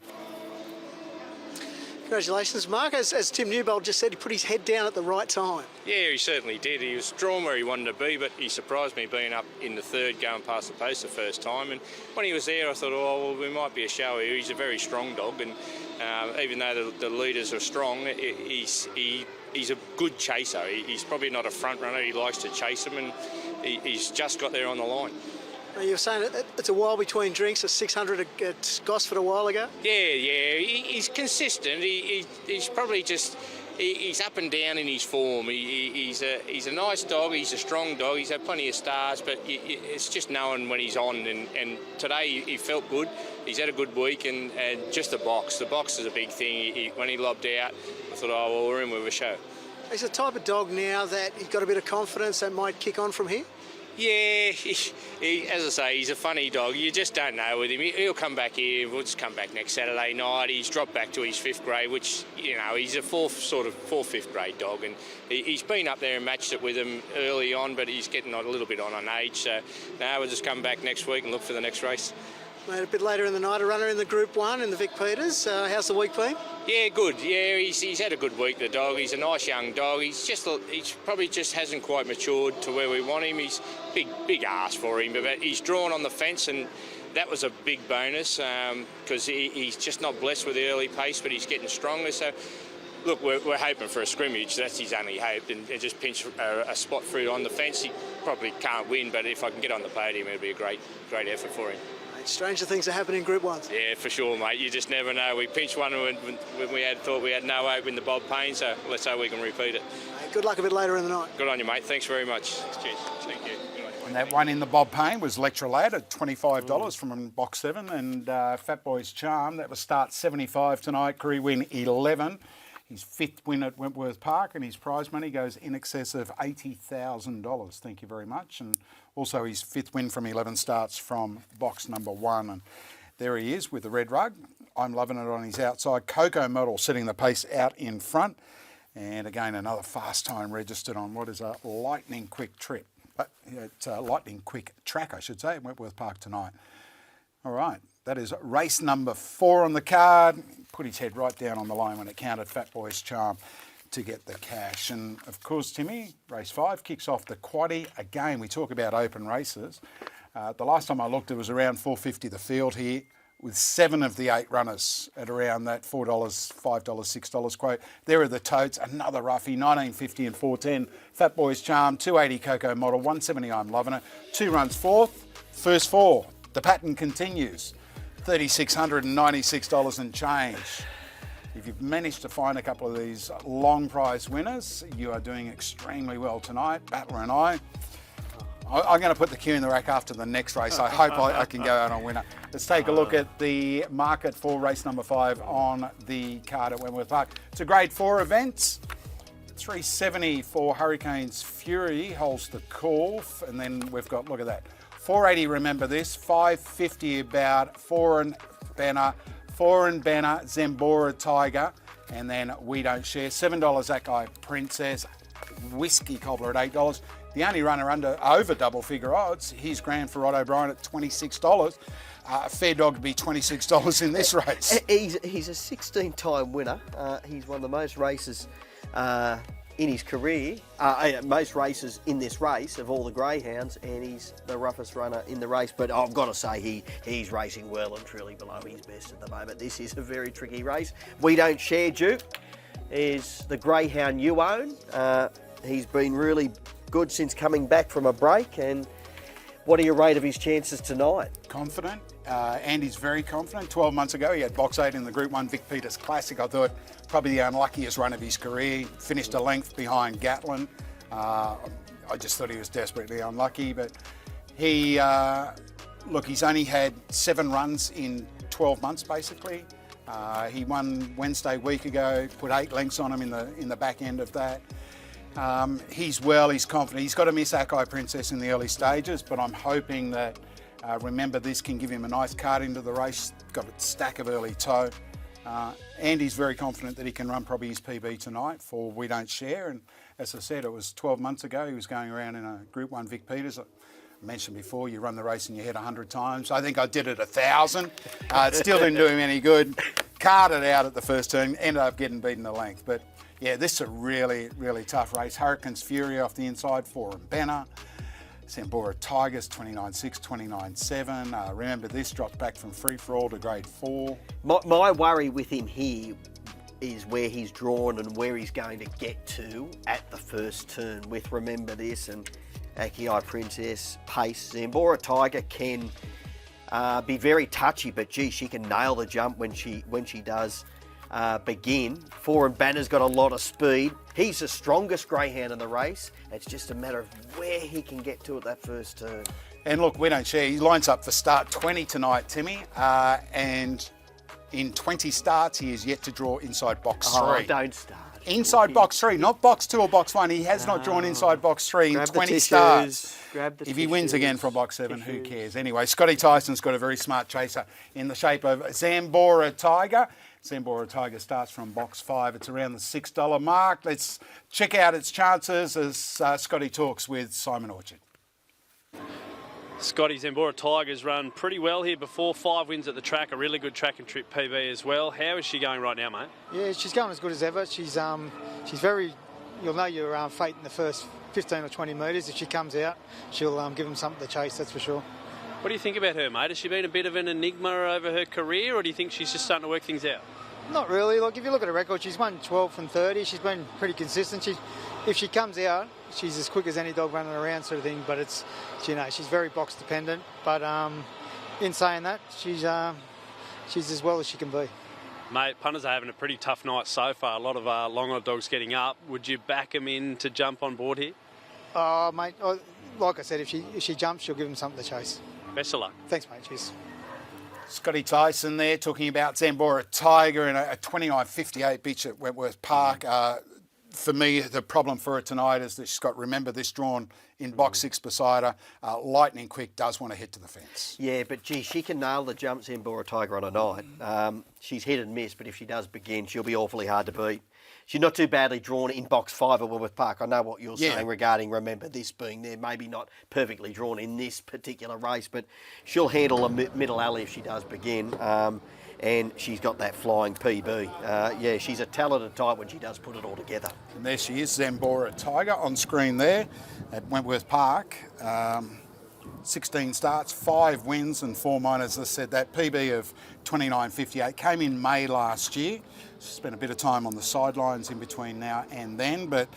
Congratulations, Mark. As Tim Newbold just said, he put his head down at the right time. Yeah, he certainly did. He was drawn where he wanted to be, but he surprised me being up in the third, going past the post the first time. And when he was there, I thought, oh, well, we might be a show here. He's a very strong dog, and even though the leaders are strong, he's a good chaser. He's probably not a front runner. He likes to chase them, and he's just got there on the line. You were saying it's a while between drinks, a 600 at Gosford a while ago? Yeah, he's consistent. He's probably just... He's up and down in his form. He's a nice dog. He's a strong dog. He's had plenty of stars, but it's just knowing when he's on. And today he felt good. He's had a good week, and just the box. The box is a big thing. When he lobbed out, I thought, oh, well, we're in with a show. He's the type of dog now that he's got a bit of confidence that might kick on from here. Yeah, as I say, he's a funny dog. You just don't know with him. He'll come back here. We'll just come back next Saturday night. He's dropped back to his 5th grade, which, you know, he's a 5th grade dog, and he's been up there and matched it with him early on, but he's getting a little bit on age. So now we'll just come back next week and look for the next race. Mate, a bit later in the night, a runner in the Group 1 in the Vic Peters. How's the week been? Yeah, good. Yeah, he's had a good week, the dog. He's a nice young dog. He's probably just hasn't quite matured to where we want him. He's big ask for him, but he's drawn on the fence, and that was a big bonus because he's just not blessed with the early pace, but he's getting stronger. So, look, we're hoping for a scrimmage. That's his only hope, and just pinch a spot through on the fence. He probably can't win, but if I can get on the podium, it'll be a great effort for him. Stranger things are happening in Group 1s. Yeah, for sure, mate. You just never know. We pinched one when we thought we had no hope in the Bob Payne, so let's hope we can repeat it. Good luck a bit later in the night. Good on you, mate. Thanks very much. Cheers. Thank you. And that one in the Bob Payne was Lecture Lad at $25 from box 7, and Fat Boy's Charm, that was start 75 tonight, career win 11. His 5th win at Wentworth Park, and his prize money goes in excess of $80,000. Thank you very much. And also his 5th win from 11 starts from box number 1. And there he is with the red rug. I'm loving it on his outside. Coco Model setting the pace out in front. And again, another fast time registered on what is a lightning quick trip. It's a lightning quick track, I should say, at Wentworth Park tonight. All right. That is race number 4 on the card. Put his head right down on the line when it counted, Fat Boy's Charm, to get the cash. And of course, Timmy, race 5 kicks off the quaddie. Again, we talk about open races. The last time I looked, it was around $4.50 the field here, with 7 of the 8 runners at around that $4, $5, $6 quote. There are the totes, another roughie, $19.50 and $4.10. Fat Boy's Charm, $2.80 Coco Model, $1.70 I'm Loving It. 2 runs 4th, first 4. The pattern continues. $3,696 and change. If you've managed to find a couple of these long prize winners, you are doing extremely well tonight. Battler and I'm going to put the cue in the rack after the next race. I hope I can go out on winner. Let's take a look at the market for race number 5 on the card at Wentworth Park. It's a grade 4 event. $3.70 for Hurricanes Fury holds the call, and then we've got, look at that, $4.80, remember this, $5.50 about Foreign Banner, Zambora Tiger, and then We Don't Share, $7 That Guy Princess, Whiskey Cobbler at $8. The only runner over double figure odds, here's Grand for Rod O'Brien at $26. Fair dog to be $26 in this race. He's a 16-time winner. He's won the most races in his career, most races in this race of all the greyhounds, and he's the roughest runner in the race. But I've got to say he's racing well and truly below his best at the moment. This is a very tricky race. We Don't Share, Duke, is the greyhound you own. He's been really good since coming back from a break. And what are your rate of his chances tonight? Confident. Andy's very confident. 12 months ago, he had box 8 in the Group 1 Vic Peters Classic. I thought probably the unluckiest run of his career. Finished a length behind Gatlin. I just thought he was desperately unlucky, but he's only had 7 runs in 12 months, basically. He won Wednesday week ago, put 8 lengths on him in the back end of that. He's confident. He's got to miss Akai Princess in the early stages, but I'm hoping that remember this can give him a nice card into the race. Got a stack of early toe. Andy's very confident that he can run probably his PB tonight for We Don't Share. And as I said, it was 12 months ago. He was going around in a Group 1 Vic Peters. I mentioned before, you run the race in your head 100 times. I think I did it 1,000. It still didn't do him any good. Carded out at the first turn, ended up getting beaten a length. But yeah, this is a really, really tough race. Hurricanes Fury off the inside, Foreign Banner. Zambora Tigers, 29.6, 29.7. Remember this, dropped back from free for all to grade 4. My worry with him here is where he's drawn and where he's going to get to at the first turn with Remember This and Akai Princess, pace. Zambora Tiger can be very touchy, but gee, she can nail the jump when she does begin. Foreign Banner's got a lot of speed. He's the strongest greyhound in the race. It's just a matter of where he can get to at that first turn. And look, We Don't Share. He lines up for start 20 tonight, Timmy. And in 20 starts, he is yet to draw inside box 3. Oh, don't start. inside box 3, not box 2 or box 1. He has not drawn inside box 3 in Grab the 20 tissues, starts. grab the If he wins again tissues, from box 7, who cares? Anyway, Scotty Tyson's got a very smart chaser in the shape of Zambora Tiger. Zambora Tiger starts from box 5. It's around the $6 mark. Let's check out its chances as Scotty talks with Simon Orchard. Scotty, Zambora Tiger's run pretty well here before. 5 wins at the track, a really good track and trip PB as well. How is she going right now, mate? Yeah, she's going as good as ever. She's very, you'll know your fate in the first 15 or 20 metres. If she comes out, she'll give them something to chase, that's for sure. What do you think about her, mate? Has she been a bit of an enigma over her career, or do you think she's just starting to work things out? Not really. Like, if you look at her record, she's won 12 from 30. She's been pretty consistent. If she comes out, she's as quick as any dog running around, sort of thing. But it's, she's very box dependent. But in saying that, she's as well as she can be. Mate, punters are having a pretty tough night so far. A lot of long odd dogs getting up. Would you back them in to jump on board here? Mate, like I said, if she jumps, she'll give them something to chase. Best of luck. Thanks, mate. Cheers. Scotty Tyson there talking about Zambora Tiger and a 29.58 bitch at Wentworth Park. For me, the problem for her tonight is that she's got, remember, this drawn in box 6 beside her. Lightning Quick does want to hit to the fence. Yeah, but gee, she can nail the jumps in Zambora Tiger on a night. She's hit and miss, but if she does begin, she'll be awfully hard to beat. She's not too badly drawn in box 5 at Wentworth Park. I know what you're saying regarding, remember, this being there, maybe not perfectly drawn in this particular race, but she'll handle a middle alley if she does begin. And she's got that flying PB. Yeah, she's a talented type when she does put it all together. And there she is, Zambora Tiger on screen there at Wentworth Park. 16 starts, 5 wins and 4 minors. As I said, that PB of 29.58 came in May last year. Spent a bit of time on the sidelines in between now and then, but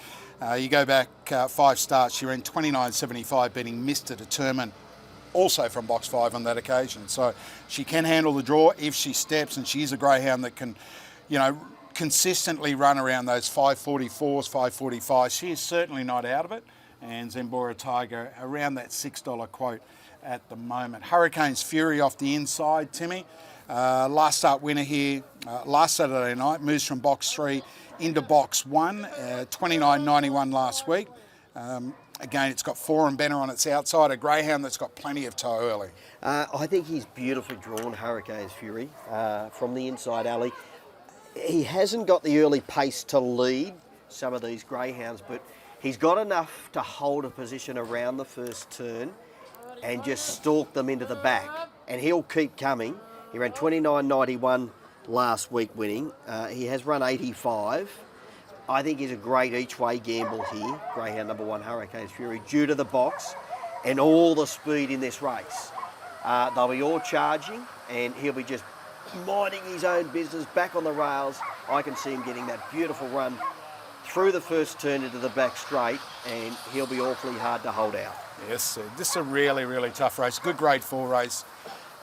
you go back 5 starts, she ran 29.75, beating Mr. Determined, also from box 5 on that occasion. So she can handle the draw if she steps, and she's a greyhound that can, consistently run around those 544s, 545s. She is certainly not out of it. And Zambora Tiger around that $6 quote at the moment. Hurricane's Fury off the inside, Timmy. Last start winner here last Saturday night, moves from box 3 into box 1, 29.91 last week. Again, it's got 4 and Benner on its outside, a greyhound that's got plenty of toe early. I think he's beautifully drawn, Hurricane's Fury, from the inside alley. He hasn't got the early pace to lead some of these greyhounds, but he's got enough to hold a position around the first turn and just stalk them into the back. And he'll keep coming. He ran 29.91 last week winning. He has run 85. I think he's a great each-way gamble here, greyhound number 1, Hurricane's Fury, due to the box and all the speed in this race. They'll be all charging, and he'll be just minding his own business back on the rails. I can see him getting that beautiful run through the first turn into the back straight, and he'll be awfully hard to hold out. Yes, this is a really, really tough race. Good grade 4 race.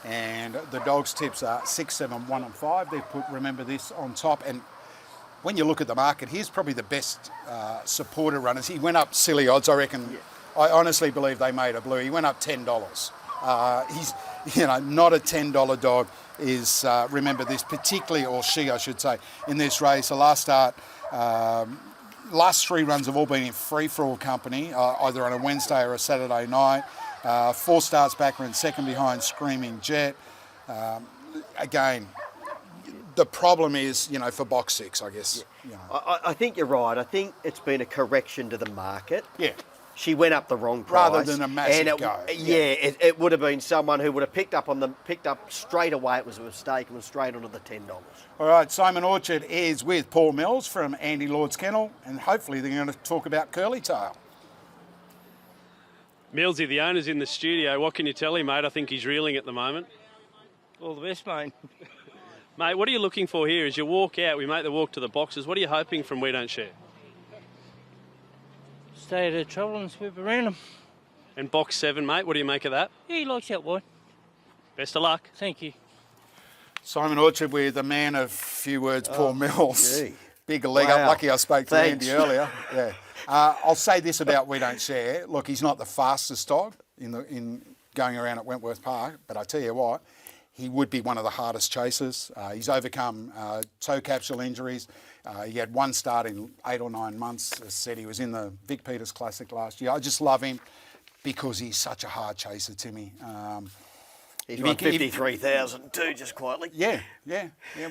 And the dogs' tips are 6, 7, 1 and 5. They've put, remember this, on top. And when you look at the market, he's probably the best supporter runners. He went up silly odds, I reckon. Yeah. I honestly believe they made a blue. He went up $10. He's, not a $10 dog is, remember this, particularly, or she, I should say, in this race. The last start, last 3 runs have all been in free-for-all company, either on a Wednesday or a Saturday night. 4 starts back, ran second behind Screaming Jet. Again, the problem is, for box 6, I guess. Yeah. I think you're right. I think it's been a correction to the market. Yeah. She went up the wrong price. Rather than a massive go. It would have been someone who would have picked up straight away. It was a mistake and was straight onto the $10. All right, Simon Orchard is with Paul Mills from Andy Lord's Kennel, and hopefully they're going to talk about Curly Tail. Millsy, the owner's in the studio. What can you tell him, mate? I think he's reeling at the moment. All the best, mate. Mate, what are you looking for here? As you walk out, we make the walk to the boxes. What are you hoping from We Don't Share? Stay out of trouble and sweep around them. And box 7, mate, what do you make of that? Yeah, he likes out wide. Best of luck. Thank you. Simon Orchard with a man of few words, Paul Mills. Gee. Big leg up. Lucky I spoke to Andy earlier. Yeah. I'll say this about We Don't Share. Look, he's not the fastest dog in going around at Wentworth Park, but I tell you what, he would be one of the hardest chasers. He's overcome toe capsule injuries. He had one start in 8 or 9 months. As I said, he was in the Vic Peters Classic last year. I just love him because he's such a hard chaser, Timmy. He's won 53,000 too, just quietly. Yeah.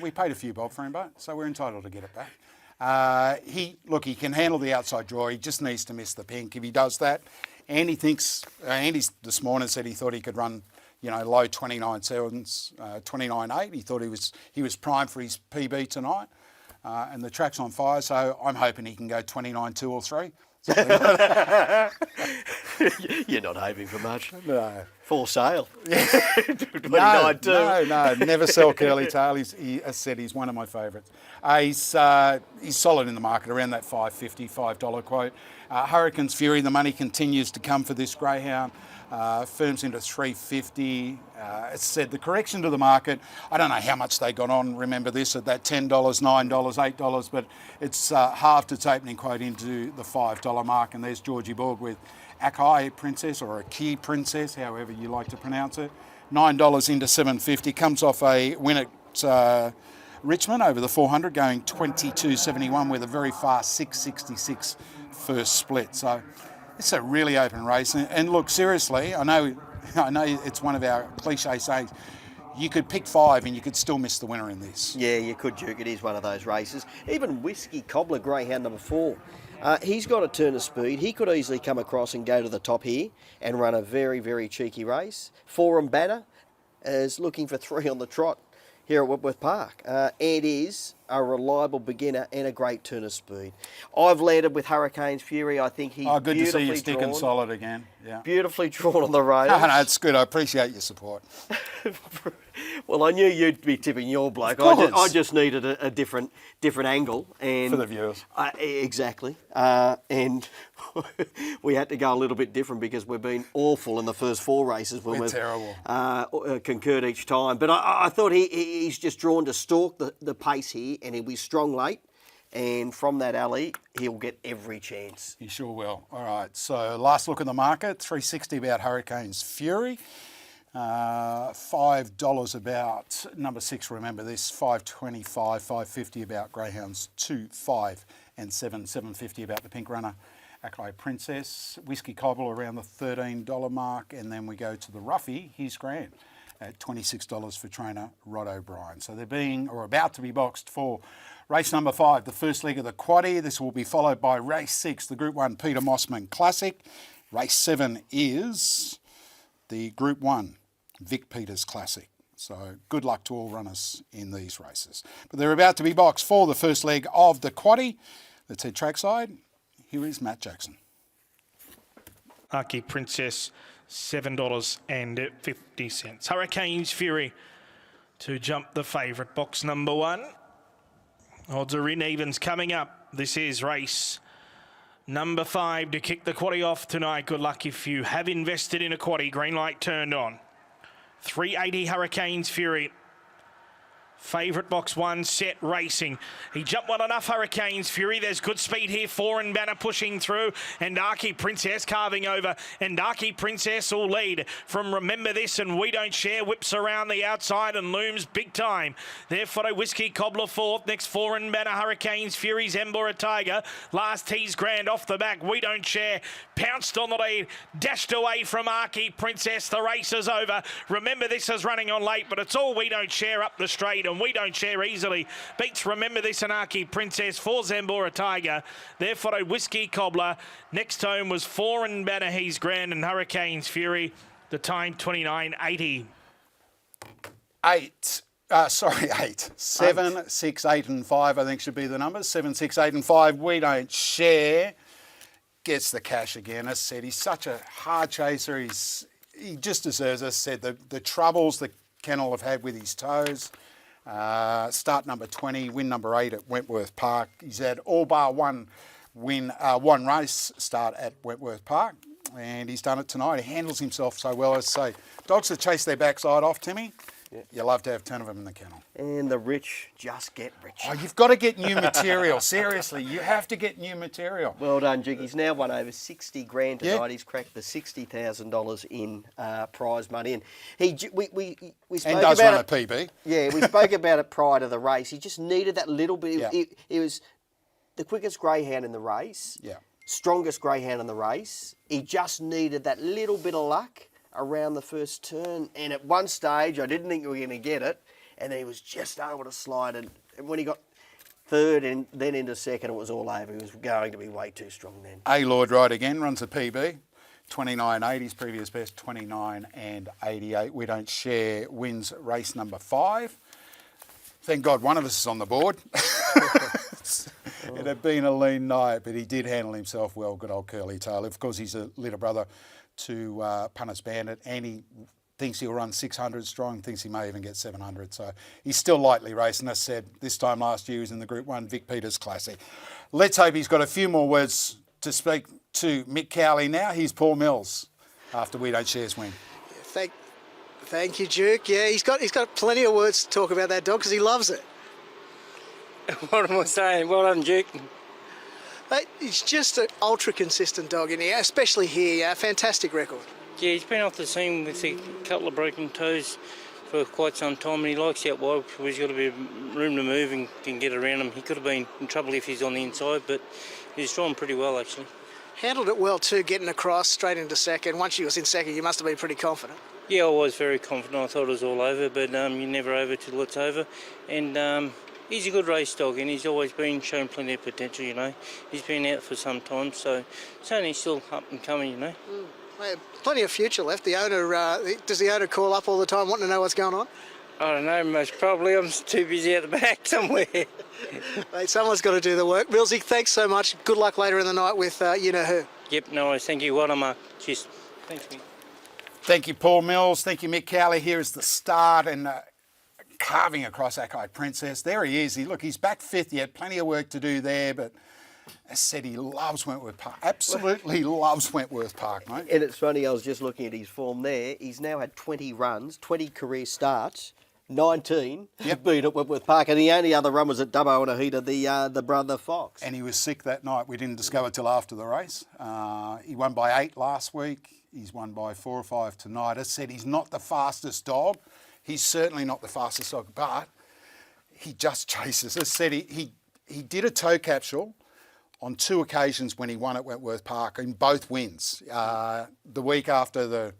We paid a few bob for him, but so we're entitled to get it back. He can handle the outside draw. He just needs to miss the pink. If he does that, Andy thinks. Andy this morning said he thought he could run, low 29.7s, 29.8. He thought he was primed for his PB tonight, and the track's on fire. So I'm hoping he can go 29.2 or 3. You're not hoping for much. No. For sale. No, never sell curly tail. He, as said, he's one of my favourites. He's solid in the market, around that $5.50, $5 quote. Hurricane's Fury, the money continues to come for this greyhound. Firms into $3.50. As said, the correction to the market, I don't know how much they got on, remember this, at that $10, $9, $8, but it's halved its opening quote into the $5 mark, and there's Georgie Borg with Akai Princess, or Aki Princess, however you like to pronounce it. $9 into $7.50, comes off a win at Richmond over the 400, going 22.71 with a very fast 6.66 first split. So it's a really open race. And look, seriously, I know it's one of our cliche sayings. You could pick 5 and you could still miss the winner in this. Yeah, you could, Duke. It is one of those races. Even Whiskey Cobbler, greyhound number 4. He's got a turn of speed. He could easily come across and go to the top here and run a very, very cheeky race. Forum Banner is looking for 3 on the trot here at Whitworth Park. Ed is a reliable beginner and a great turn of speed. I've landed with Hurricane's Fury. I think he's good to see you beautifully sticking drawn. solid again. Yeah. Beautifully drawn on the rails. No, it's good. I appreciate your support. Well, I knew you'd be tipping your bloke. I just needed a different angle. And for the viewers. Exactly. And we had to go a little bit different because we've been awful in the first 4 races when we're terrible. Concurred each time. But I thought he's just drawn to stalk the pace here, and he'll be strong late. And from that alley, he'll get every chance. He sure will. All right, so last look at the market, $3.60 about Hurricane's Fury. $5 about number 6, remember this, $5.25, $5.50 about Greyhounds 2, 5 and 7, $7.50 about the Pink Runner, Akai Princess, Whiskey Cobbler around the $13 mark, and then we go to the Roughie, he's grand, at $26 for trainer Rod O'Brien. So they're being, or about to be boxed for race number 5, the first leg of the quaddie. This will be followed by race 6, the Group 1 Peter Mosman Classic. Race 7 is the Group 1 Vic Peters Classic. So good luck to all runners in these races. But they're about to be boxed for the first leg of the quaddie. Let's head trackside. Here is Matt Jackson. Aki Princess, $7.50. Hurricane's Fury to jump the favourite. Box number 1. Odds are in, evens coming up. This is race number 5 to kick the quaddie off tonight. Good luck if you have invested in a quaddie. Green light turned on. 380 Hurricane's Fury. Favourite box 1 set racing. He jumped well enough, Hurricane's Fury. There's good speed here. Foreign Banner pushing through. And Aki Princess carving over. And Aki Princess will lead from Remember This and We Don't Share. Whips around the outside and looms big time. There photo Whiskey Cobbler 4th. Next Foreign Banner, Hurricane's Fury, Zembora Tiger. Last Tease Grand off the back. We Don't Share. Pounced on the lead. Dashed away from Aki Princess. The race is over. Remember This is running on late, but it's all We Don't Share up the straight. And We Don't Share easily beats Remember This and Aki Princess for Zembora Tiger. There followed Whiskey Cobbler. Next home was Foreign Banner, He's Grand, and Hurricane's Fury. The time 29.80. 8. 7, 6, 8 and 5 I think should be the numbers. 7, 6, 8 and 5. We Don't Share gets the cash again. As I said, he's such a hard chaser. He just deserves, as I said, the troubles the kennel have had with his toes. Start number 20, win number 8 at Wentworth Park. He's had all bar one race start at Wentworth Park, and he's done it tonight. He handles himself so well. As I say, dogs that chase their backside off, Timmy, You love to have 10 of them in the kennel. And the rich just get rich. Oh, you've got to get new material. Seriously, you have to get new material. Well done, Jig. He's now won over 60 grand tonight. He's cracked the $60,000 in prize money. And we spoke and does about run it, a PB. Yeah, we spoke about it prior to the race. He just needed that little bit. Yeah. It was the quickest greyhound in the race. Yeah. Strongest greyhound in the race. He just needed that little bit of luck around the first turn, and at one stage I didn't think we were going to get it, and then he was just able to slide it. And when he got third and then into second, it was all over. He was going to be way too strong then. A Lord Ride again runs a PB, 29.80, previous best 29 and 88. We don't share, wins race number 5. Thank God one of us is on the board. It had been a lean night, but he did handle himself well, good old Curly Tail. Of course, he's a little brother to Punters Bandit, and he thinks he'll run 600 strong, thinks he may even get 700. So he's still lightly racing. As I said, this time last year he was in the Group 1 Vic Peters Classic. Let's hope he's got a few more words to speak to Mick Cowley now. Here's Paul Mills after We Don't Share's win. Thank you, Duke. Yeah, he's got plenty of words to talk about that dog because he loves it. What am I saying? Well done, Duke. He's just an ultra consistent dog in here, especially here. Yeah, fantastic record. Yeah, he's been off the scene with a couple of broken toes for quite some time, and he likes out wide because he's got a bit of room to move and can get around him. He could have been in trouble if he's on the inside, but he's drawn pretty well actually. Handled it well too, getting across straight into second. Once he was in second, you must have been pretty confident. Yeah, I was very confident. I thought it was all over, but you're never over till it's over. And he's a good race dog, and he's always been shown plenty of potential, you know. He's been out for some time, so it's only still up and coming, you know. Well, plenty of future left. The owner, does the owner call up all the time wanting to know what's going on? I don't know, most probably. I'm too busy at the back somewhere. Mate, someone's got to do the work. Millsy, thanks so much. Good luck later in the night with you-know-who. Yep, no worries. Thank you. Well done, Mark. Cheers. Thanks, Mick. Thank you, Paul Mills. Thank you, Mick Cowley. Here is the start and carving across Ackeye Princess. There he is. He's back fifth. He had plenty of work to do there, but as I said, he loves Wentworth Park. Absolutely loves Wentworth Park, mate. And it's funny, I was just looking at his form there. He's now had 20 runs, 20 career starts, 19 beat at Wentworth Park, and the only other run was at Dubbo and a heater, the brother Fox. And he was sick that night. We didn't discover till after the race. He won by 8 last week. He's won by 4 or 5 tonight. As I said, he's not the fastest dog. He's certainly not the fastest dog, but he just chases. As I said, he did a toe capsule on 2 occasions when he won at Wentworth Park in both wins. The week after the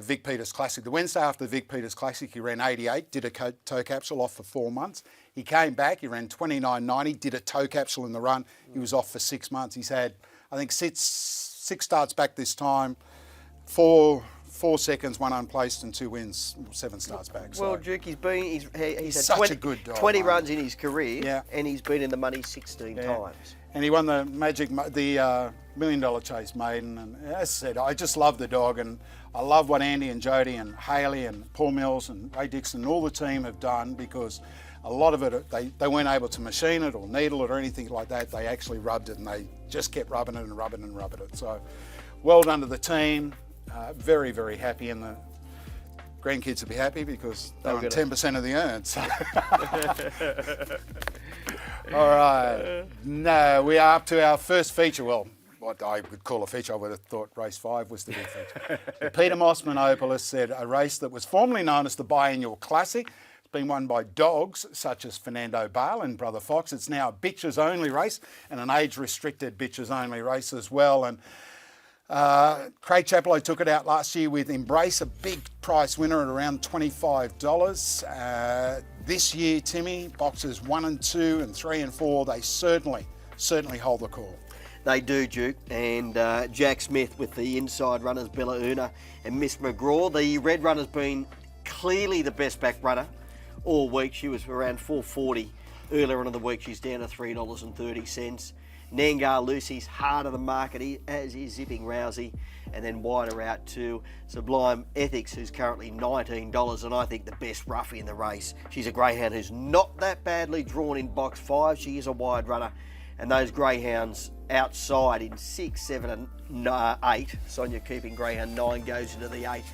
Vic Peters Classic, the Wednesday after the Vic Peters Classic, he ran 88, did a toe capsule, off for 4 months. He came back, he ran 29.90, did a toe capsule in the run. He was off for 6 months. He's had, I think, six starts back this time, 4 seconds, 1 unplaced and 2 wins, 7 starts back. Well, so Duke, he's had such 20, a good dog, 20 mate. Runs in his career, and he's been in the money 16 times. And he won the $1 million Chase Maiden. And as I said, I just love the dog, and I love what Andy and Jody and Haley and Paul Mills and Ray Dixon and all the team have done, because a lot of it, they weren't able to machine it or needle it or anything like that. They actually rubbed it, and they just kept rubbing it and rubbing it and rubbing it. So well done to the team. Very, very happy, and the grandkids will be happy because they won 10% of the earned. So. All right. No, we are up to our first feature. Well, what I would call a feature, I would have thought race 5 was the big feature. The Peter Mosman Opal has said a race that was formerly known as the Biennial Classic. It's been won by dogs such as Fernando Bale and Brother Fox. It's now a bitches only race and an age-restricted bitches only race as well. And Craig Chapello took it out last year with Embrace, a big price winner at around $25. This year, Timmy, boxes 1 and 2 and 3 and 4, they certainly hold the call. They do, Duke, and Jack Smith with the inside runners, Bella Una and Miss McGraw. The red runner's been clearly the best back runner all week. She was around $4.40 earlier on in the week. She's down to $3.30. Nangar Lucy's heart of the market, as is Zipping Rousey, and then wider out to Sublime Ethics, who's currently $19, and I think the best roughie in the race. She's a greyhound who's not that badly drawn in box 5. She is a wide runner, and those greyhounds outside in 6, 7 and 8, Sonia keeping greyhound 9 goes into the 8.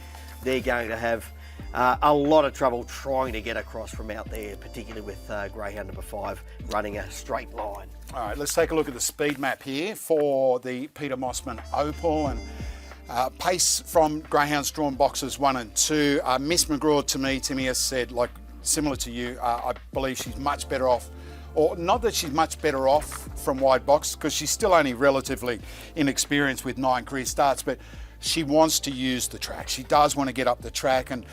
They're going to have a lot of trouble trying to get across from out there, particularly with greyhound number 5 running a straight line. All right, let's take a look at the speed map here for the Peter Mosman Opal. And pace from greyhounds drawn boxes 1 and 2. Miss McGraw, to me, Timmy has said, like similar to you, I believe she's much better off, or not that she's much better off from wide box, because she's still only relatively inexperienced with 9 career starts, but she wants to use the track. She does want to get up the track. And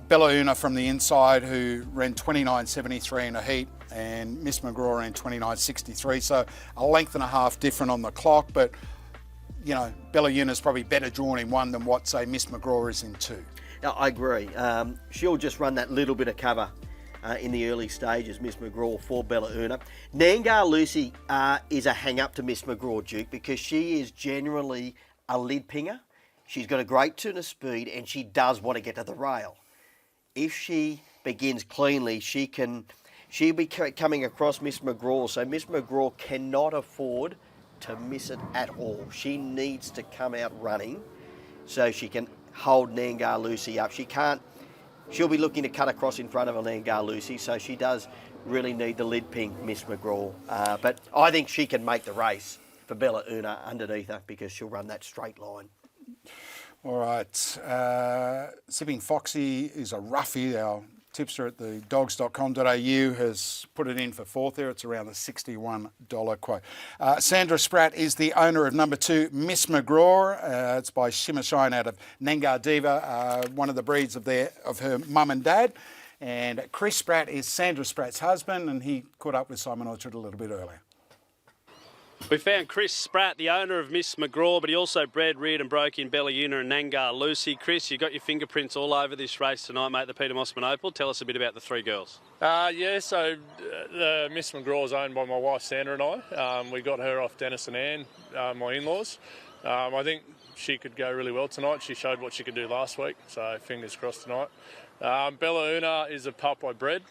Bella Una from the inside, who ran 29.73 in a heat, and Miss McGraw ran 29.63. So a length and a half different on the clock. But, you know, Bella Una's probably better drawn in 1 than what, say, Miss McGraw is in 2. No, I agree. She'll just run that little bit of cover in the early stages, Miss McGraw, for Bella Una. Nangar Lucy is a hang-up to Miss McGraw, Duke, because she is generally a lid pinger. She's got a great turn of speed, and she does want to get to the rail. If she begins cleanly, she'll be coming across Miss McGraw, so Miss McGraw cannot afford to miss it at all. She needs to come out running so she can hold Nangar Lucy up. She'll be looking to cut across in front of a Nangar Lucy, so she does really need the lid ping, Miss McGraw. But I think she can make the race for Bella Una underneath her, because she'll run that straight line. All right, Sipping Foxy is a roughie. Our tipster at the dogs.com.au has put it in for 4th there. It's around the $61 quote. Sandra Spratt is the owner of number 2, Miss McGraw. It's by Shimmer Shine out of Nangar Diva, one of the breeds of her mum and dad. And Chris Spratt is Sandra Spratt's husband, and he caught up with Simon Orchard a little bit earlier. We found Chris Spratt, the owner of Miss McGraw, but he also bred, reared and broke in Bella Una and Nangar Lucy. Chris, you got your fingerprints all over this race tonight, mate, the Peter Mosman Opal. Tell us a bit about the 3 girls. So the Miss McGraw is owned by my wife Sandra and I. We got her off Dennis and Ann, my in-laws. I think she could go really well tonight. She showed what she could do last week, so fingers crossed tonight. Bella Una is a pup I bred.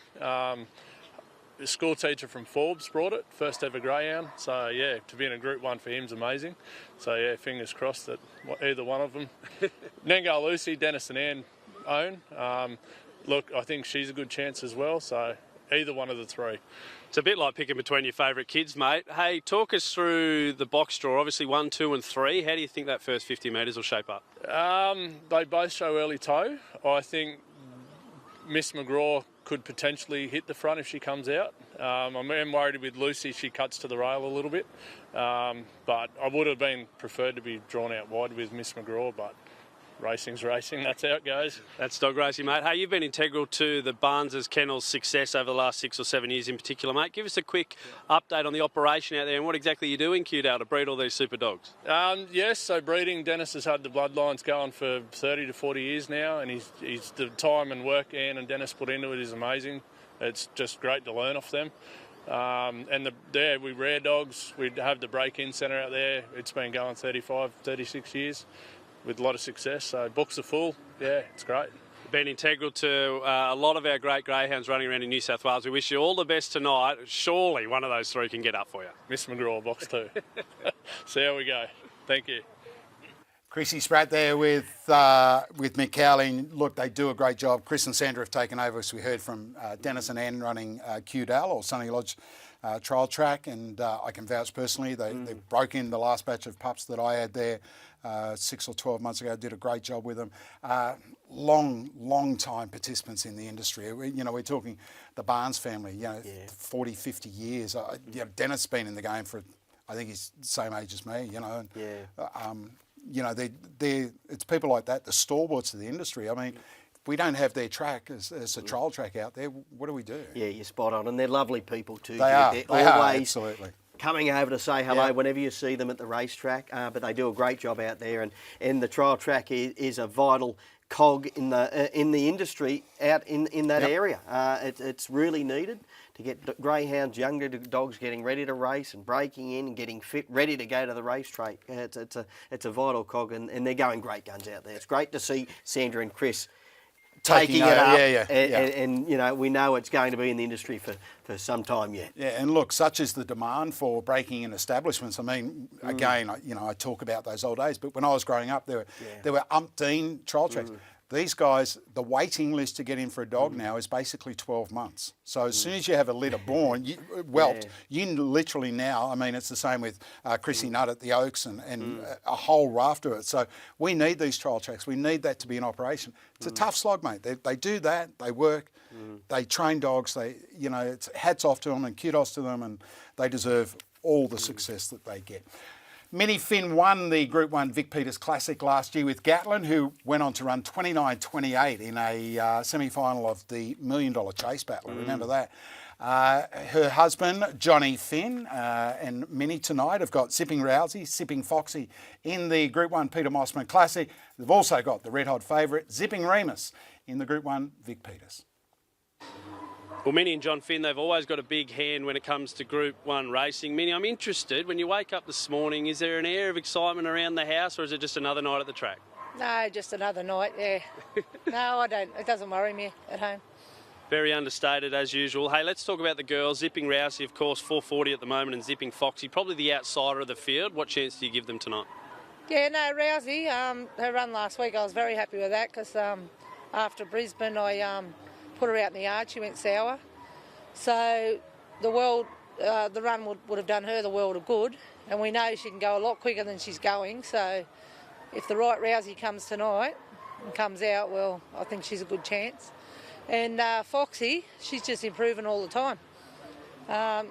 The school teacher from Forbes brought it, first ever greyhound. So yeah, to be in a Group 1 for him is amazing. So yeah, fingers crossed that either one of them. Nangar Lucy, Dennis and Ann own. Look, I think she's a good chance as well. So either one of the 3. It's a bit like picking between your favourite kids, mate. Hey, talk us through the box draw. Obviously 1, 2 and 3. How do you think that first 50 metres will shape up? They both show early toe. I think Miss McGraw could potentially hit the front if she comes out. I'm worried with Lucy, she cuts to the rail a little bit. But I would have been preferred to be drawn out wide with Miss McGraw, but racing's racing, that's how it goes. That's dog racing, mate. Hey, you've been integral to the Barnes' Kennels' success over the last 6 or 7 years in particular, mate. Give us a quick update on the operation out there and what exactly you do in Cudale to breed all these super dogs. Yes, so breeding, Dennis has had the bloodlines going for 30 to 40 years now, and he's the time and work Anne and Dennis put into it is amazing. It's just great to learn off them. We rear dogs. We have the break-in centre out there. It's been going 35, 36 years. With a lot of success, so books are full. Yeah, it's great. Been integral to a lot of our great greyhounds running around in New South Wales. We wish you all the best tonight. Surely one of those 3 can get up for you. Miss McGraw, box 2. See how we go. Thank you. Chrissy Spratt there with Mick Cowley. Look, they do a great job. Chris and Sandra have taken over, as we heard from Dennis and Ann running Cudale or Sunny Lodge trial track, and I can vouch personally they broke in the last batch of pups that I had there 6 or 12 months ago. Did a great job with them. Long time participants in the industry. We're talking the Barnes family, 40, 50 years. Dennis been in the game for, I think he's the same age as me, it's people like that, the stalwarts of the industry. I mean, if we don't have their track as a trial track out there, what do we do? Yeah, you're spot on. And they're lovely people too. They are. They're always absolutely. Coming over to say hello whenever you see them at the racetrack, but they do a great job out there, and the trial track is a vital cog in the industry out in that area. It's really needed to get greyhounds, younger dogs getting ready to race and breaking in and getting fit, ready to go to the racetrack. It's a vital cog, and they're going great guns out there. It's great to see Sandra and Chris taking it up, and we know it's going to be in the industry for some time yet. Yeah, and look, such is the demand for breaking in establishments. I mean, again, I talk about those old days, but when I was growing up, there were umpteen trial tracks. These guys, the waiting list to get in for a dog now is basically 12 months. So as soon as you have a litter born, you literally now, I mean, it's the same with Chrissy Nutt at the Oaks and a whole raft of it. So we need these trial tracks. We need that to be in operation. It's a tough slog, mate. They do that. They work. They train dogs. It's hats off to them and kudos to them, and they deserve all the success that they get. Mini Finn won the Group 1 Vic Peters Classic last year with Gatlin, who went on to run 29.28 in a semi-final of the $1 Million Chase Battle. Remember that. Her husband, Johnny Finn, and Minnie tonight have got Zipping Rousey, Sipping Foxy in the Group 1 Peter Mosman Classic. They've also got the red hot favourite, Zipping Remus, in the Group 1 Vic Peters. Well, Minnie and John Finn, they've always got a big hand when it comes to Group 1 racing. Minnie, I'm interested, when you wake up this morning, is there an air of excitement around the house, or is it just another night at the track? No, just another night, yeah. No, I don't. It doesn't worry me at home. Very understated, as usual. Hey, let's talk about the girls. Zipping Rousey, of course, 440 at the moment, and Zipping Foxy, probably the outsider of the field. What chance do you give them tonight? Yeah, no, Rousey, her run last week, I was very happy with that because after Brisbane, I put her out in the yard. She went sour. So the run would have done her the world of good, and we know she can go a lot quicker than she's going. So if the right Rousey comes tonight and comes out, well, I think she's a good chance. And Foxy, she's just improving all the time.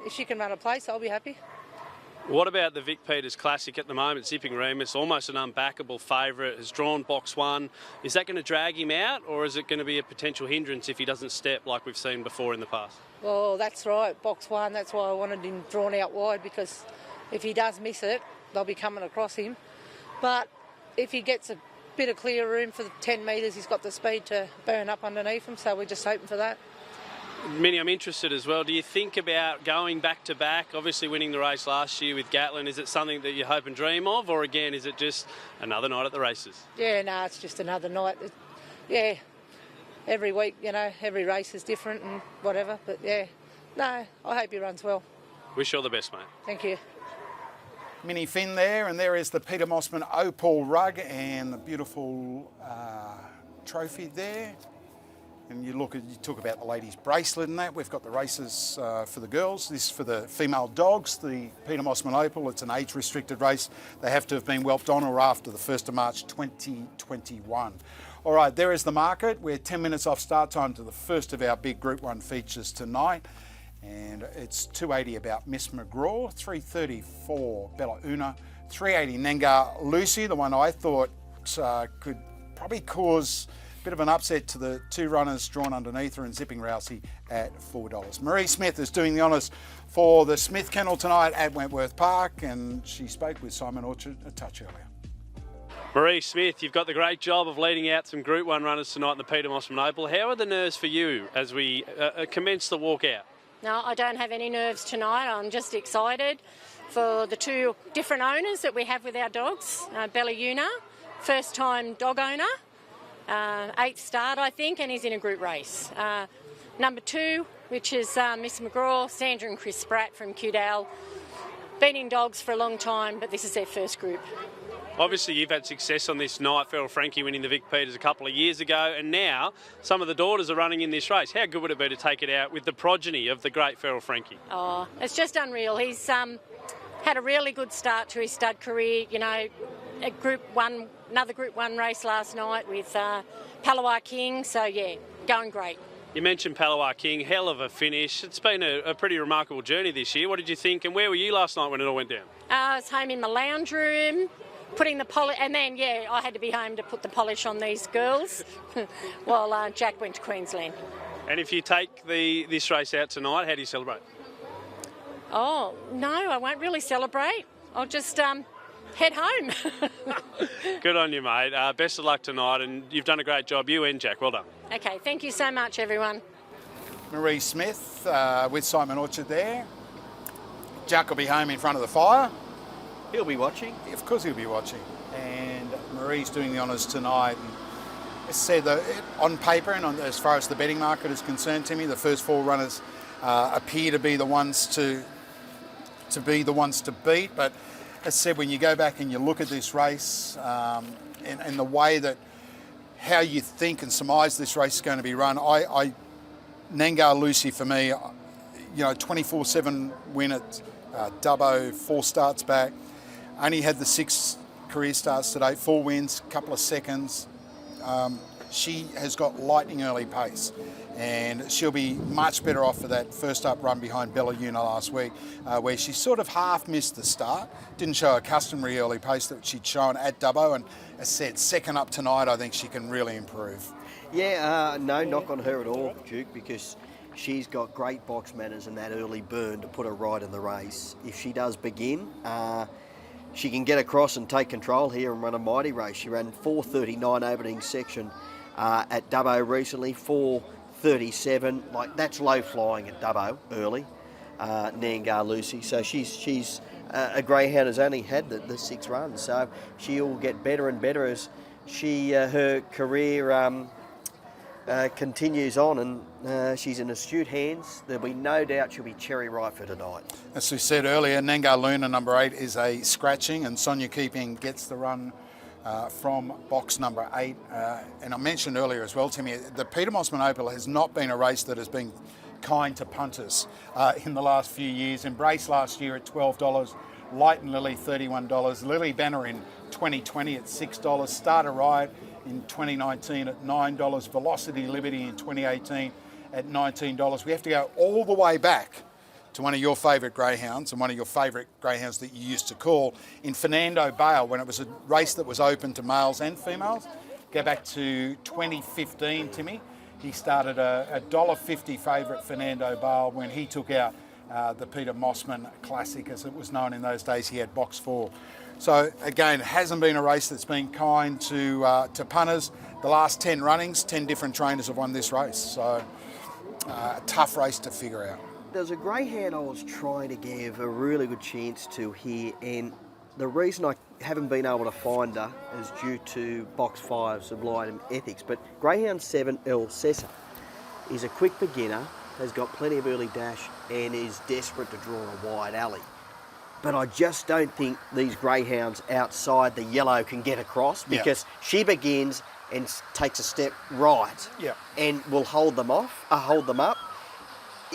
If she can run a place, I'll be happy. What about the Vic Peters Classic at the moment? Zipping Remus, almost an unbackable favourite, has drawn box 1. Is that going to drag him out, or is it going to be a potential hindrance if he doesn't step like we've seen before in the past? Well, that's right, box 1. That's why I wanted him drawn out wide, because if he does miss it, they'll be coming across him. But if he gets a bit of clear room for the 10 metres, he's got the speed to burn up underneath him, so we're just hoping for that. Minnie, I'm interested as well. Do you think about going back-to-back, obviously winning the race last year with Gatlin? Is it something that you hope and dream of, or again, is it just another night at the races? Yeah, no, it's just another night. Yeah, every week, every race is different and whatever, but yeah, no, I hope he runs well. Wish you all the best, mate. Thank you. Mini Finn there, and there is the Peter Mosman Opal rug and the beautiful trophy there. And you talk about the ladies' bracelet and that. We've got the races for the girls. This for the female dogs, the Peter Mosman Opal. It's an age-restricted race. They have to have been whelped on or after the 1st of March 2021. All right, there is the market. We're 10 minutes off start time to the first of our big Group 1 features tonight. And it's 280 about Miss McGraw, 334 Bella Una, 380 Nengar Lucy, the one I thought could probably cause bit of an upset to the two runners drawn underneath her, and Zipping Rousey at $4. Marie Smith is doing the honours for the Smith Kennel tonight at Wentworth Park, and she spoke with Simon Orchard a touch earlier. Marie Smith, you've got the great job of leading out some Group 1 runners tonight in the Peter Mosman Opal. How are the nerves for you as we commence the walkout? No, I don't have any nerves tonight. I'm just excited for the two different owners that we have with our dogs. Bella Una, first time dog owner. 8th start, I think, and he's in a group race. Number 2, which is Miss McGraw, Sandra and Chris Spratt from Cudale. Been in dogs for a long time, but this is their first group. Obviously, you've had success on this night, Feral Frankie winning the Vic Peters a couple of years ago, and now some of the daughters are running in this race. How good would it be to take it out with the progeny of the great Feral Frankie? Oh, it's just unreal. He's had a really good start to his stud career, another Group 1 race last night with Palawa King, so yeah, going great. You mentioned Palawa King, hell of a finish. It's been a pretty remarkable journey this year. What did you think, and where were you last night when it all went down? I was home in my lounge room, putting the polish, and then, I had to be home to put the polish on these girls while Jack went to Queensland. And if you take this race out tonight, how do you celebrate? Oh, no, I won't really celebrate. I'll just head home. Good on you, mate. Best of luck tonight, and you've done a great job. You and Jack, well done. Okay, thank you so much, everyone. Marie Smith with Simon Orchard there. Jack will be home in front of the fire. He'll be watching. Of course he'll be watching. And Marie's doing the honours tonight. And as I said, on paper and as far as the betting market is concerned, Timmy, the first 4 runners appear to be the ones to beat. But as I said, when you go back and you look at this race and the way that how you think and surmise this race is going to be run, Nangar Lucy for me, 24/7 win at Dubbo, 4 starts back. Only had the 6 career starts today, 4 wins, couple of seconds. She has got lightning early pace, and she'll be much better off for that first up run behind Bella Una last week, where she sort of half missed the start, didn't show a customary early pace that she'd shown at Dubbo, and as said, second up tonight, I think she can really improve. Yeah, no knock on her at all, Duke, because she's got great box manners and that early burn to put her right in the race. If she does begin, she can get across and take control here and run a mighty race. She ran 4:39 opening section at Dubbo recently, 4:37. Like, that's low flying at Dubbo early, Nangar Lucy. So she's a greyhound has only had the 6 runs, so she'll get better and better as her career continues on, and she's in astute hands. There'll be no doubt she'll be cherry ripe for tonight. As we said earlier, Nangar Luna, number 8, is a scratching, and Sonia Keeping gets the run from box number 8. And I mentioned earlier as well, Timmy, the Peter Mosman Opal has not been a race that has been kind to punters in the last few years. Embrace last year at $12, Light and Lily $31, Lily Banner in 2020 at $6, Starter Ride in 2019 at $9, Velocity Liberty in 2018 at $19. We have to go all the way back to one of your favourite greyhounds, and one of your favourite greyhounds that you used to call, in Fernando Bale, when it was a race that was open to males and females. Go back to 2015, Timmy. He started a $1.50 favourite, Fernando Bale, when he took out the Peter Mosman Classic, as it was known in those days. He had box 4. So again, it hasn't been a race that's been kind to punters. The last 10 runnings, 10 different trainers have won this race. So a tough race to figure out. There's a greyhound I was trying to give a really good chance to here, and the reason I haven't been able to find her is due to box 5, Sublime Ethics. But greyhound 7, El Cesar, is a quick beginner, has got plenty of early dash, and is desperate to draw a wide alley. But I just don't think these greyhounds outside the yellow can get across, because she begins and takes a step right and will hold them up.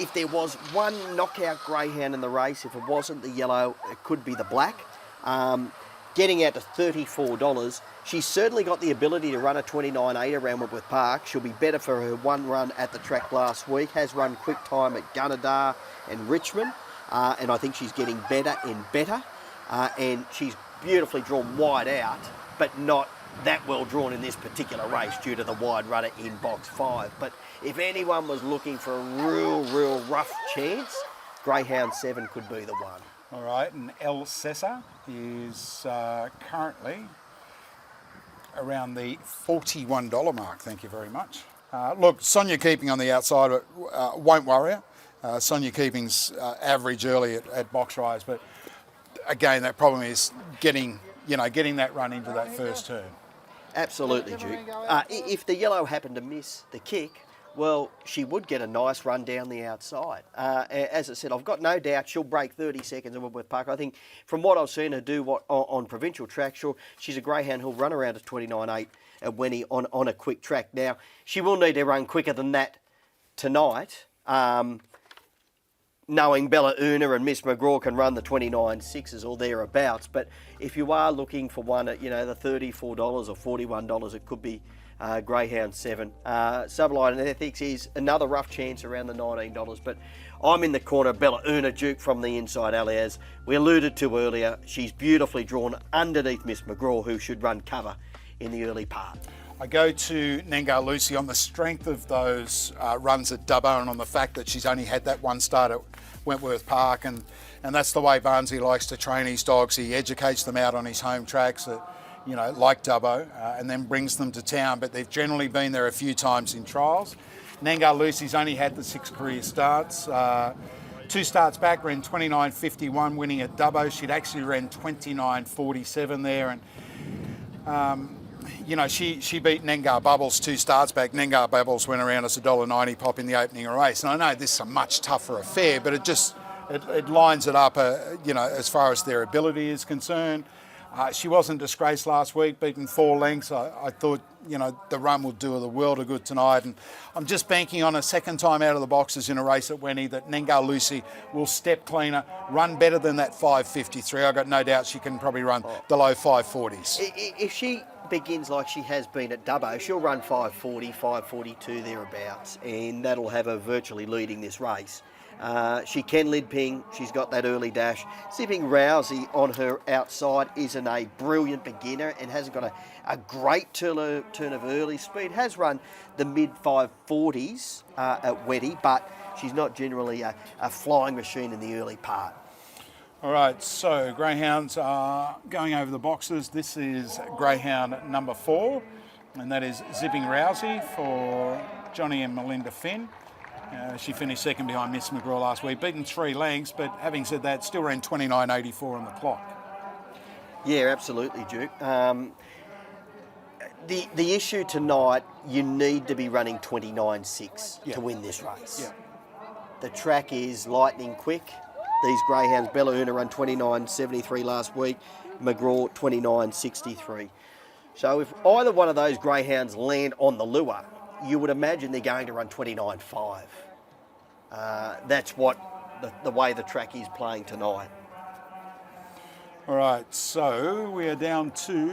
If there was one knockout greyhound in the race, if it wasn't the yellow, it could be the black. Getting out to $34, she's certainly got the ability to run a 29.8 around Whitworth Park. She'll be better for her one run at the track last week. Has run quick time at Gunnedah and Richmond. And I think she's getting better and better. And she's beautifully drawn wide out, but not that well drawn in this particular race due to the wide runner in box 5. But if anyone was looking for a real rough chance, greyhound 7 could be the one. All right, and El Cesar is currently around the $41 mark. Thank you very much. Look, Sonia Keeping on the outside won't worry her. Sonia Keeping's average early at box rise, but again, that problem is getting that run into that first turn. Absolutely, Duke. If the yellow happened to miss the kick, well, she would get a nice run down the outside. As I said, I've got no doubt she'll break 30 seconds at Whitworth Park. I think from what I've seen her do on provincial track, sure, she's a greyhound who'll run around a 29.8 at Wenny on a quick track. Now, she will need to run quicker than that tonight, knowing Bella Una and Miss McGraw can run the 29.6s or thereabouts. But if you are looking for one at, the $34 or $41, it could be greyhound 7. Sublime Ethics is another rough chance around the $19. But I'm in the corner of Bella Una, Duke, from the inside alley. As we alluded to earlier, she's beautifully drawn underneath Miss McGraw, who should run cover in the early part. I go to Nangar Lucy on the strength of those runs at Dubbo, and on the fact that she's only had that one start at Wentworth Park, and that's the way Barnsley likes to train his dogs. He educates them out on his home tracks, like Dubbo, and then brings them to town, but they've generally been there a few times in trials. Nangar Lucy's only had the 6 career starts. 2 starts back, ran 29.51, winning at Dubbo. She'd actually ran 29.47 there, and she beat Nangar Bubbles 2 starts back. Nangar Bubbles went around as a $1.90 pop in the opening race. And I know this is a much tougher affair, but it lines it up, as far as their ability is concerned. She wasn't disgraced last week, beaten 4 lengths. I thought, the run will do her the world of good tonight. And I'm just banking on a second time out of the boxes in a race at Wenny that Nengar Lucy will step cleaner, run better than that 5.53. I've got no doubt she can probably run the low 5.40s. If she begins like she has been at Dubbo, she'll run 5.40, 5.42 thereabouts, and that'll have her virtually leading this race. She can lead ping. She's got that early dash. Zipping Rousey on her outside isn't a brilliant beginner and hasn't got a great turn of early speed. Has run the mid 5.40s at Weddy, but she's not generally a flying machine in the early part. All right, so greyhounds are going over the boxes. This is greyhound number 4, and that is Zipping Rousey for Johnny and Melinda Finn. She finished second behind Miss McGraw last week, beaten 3 lengths, but having said that, still ran 29.84 on the clock. Yeah, absolutely, Duke. The issue tonight, you need to be running 29.6 to win this race. Yeah. The track is lightning quick. These greyhounds, Bella Una run 29.73 last week, McGraw 29.63. So if either one of those greyhounds land on the lure, you would imagine they're going to run 29.5. That's what the way the track is playing tonight. All right, so we are down to,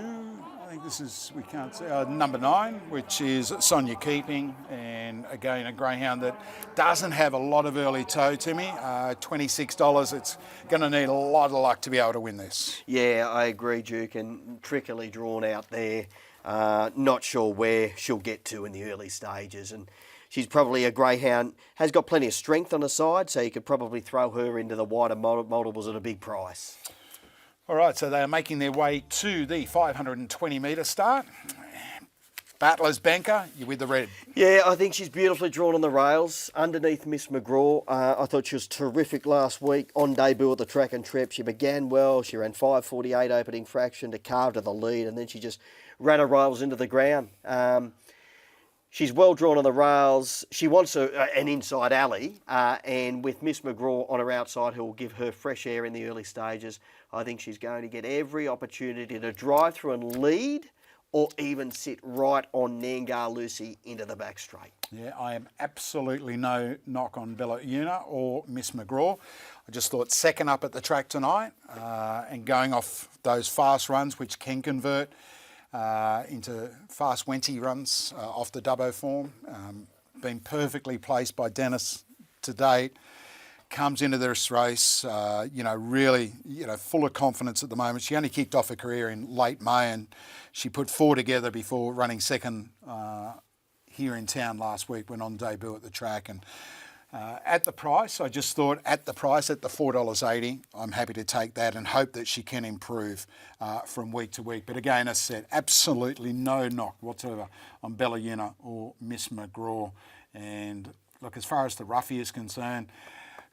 I think this is, we can't see, number 9, which is Sonia Keeping, and again a greyhound that doesn't have a lot of early toe, Timmy. $26, it's going to need a lot of luck to be able to win this. Yeah, I agree, Duke, and trickily drawn out there. Not sure where she'll get to in the early stages, and she's probably a greyhound, has got plenty of strength on the side, so you could probably throw her into the wider multiples at a big price. All right, so they are making their way to the 520 metre start. Battler's Banker, you're with the red. Yeah, I think she's beautifully drawn on the rails. Underneath Miss McGraw, I thought she was terrific last week on debut at the track and trip. She began well. She ran 5.48 opening fraction to carve to the lead, and then she just ran her rails into the ground. She's well drawn on the rails. She wants an inside alley, and with Miss McGraw on her outside, who will give her fresh air in the early stages, I think she's going to get every opportunity to drive through and lead, or even sit right on Nengar Lucy into the back straight. Yeah, I am absolutely no knock on Bella Una or Miss McGraw. I just thought second up at the track tonight and going off those fast runs, which can convert into fast Wenty runs off the Dubbo form. Been perfectly placed by Dennis to date. Comes into this race, really, full of confidence at the moment. She only kicked off her career in late May, and she put 4 together before running second here in town last week when on debut at the track. And at the price, I just thought at the $4.80, I'm happy to take that and hope that she can improve from week to week. But again, as I said, absolutely no knock whatsoever on Bella Una or Miss McGraw. And look, as far as the roughie is concerned,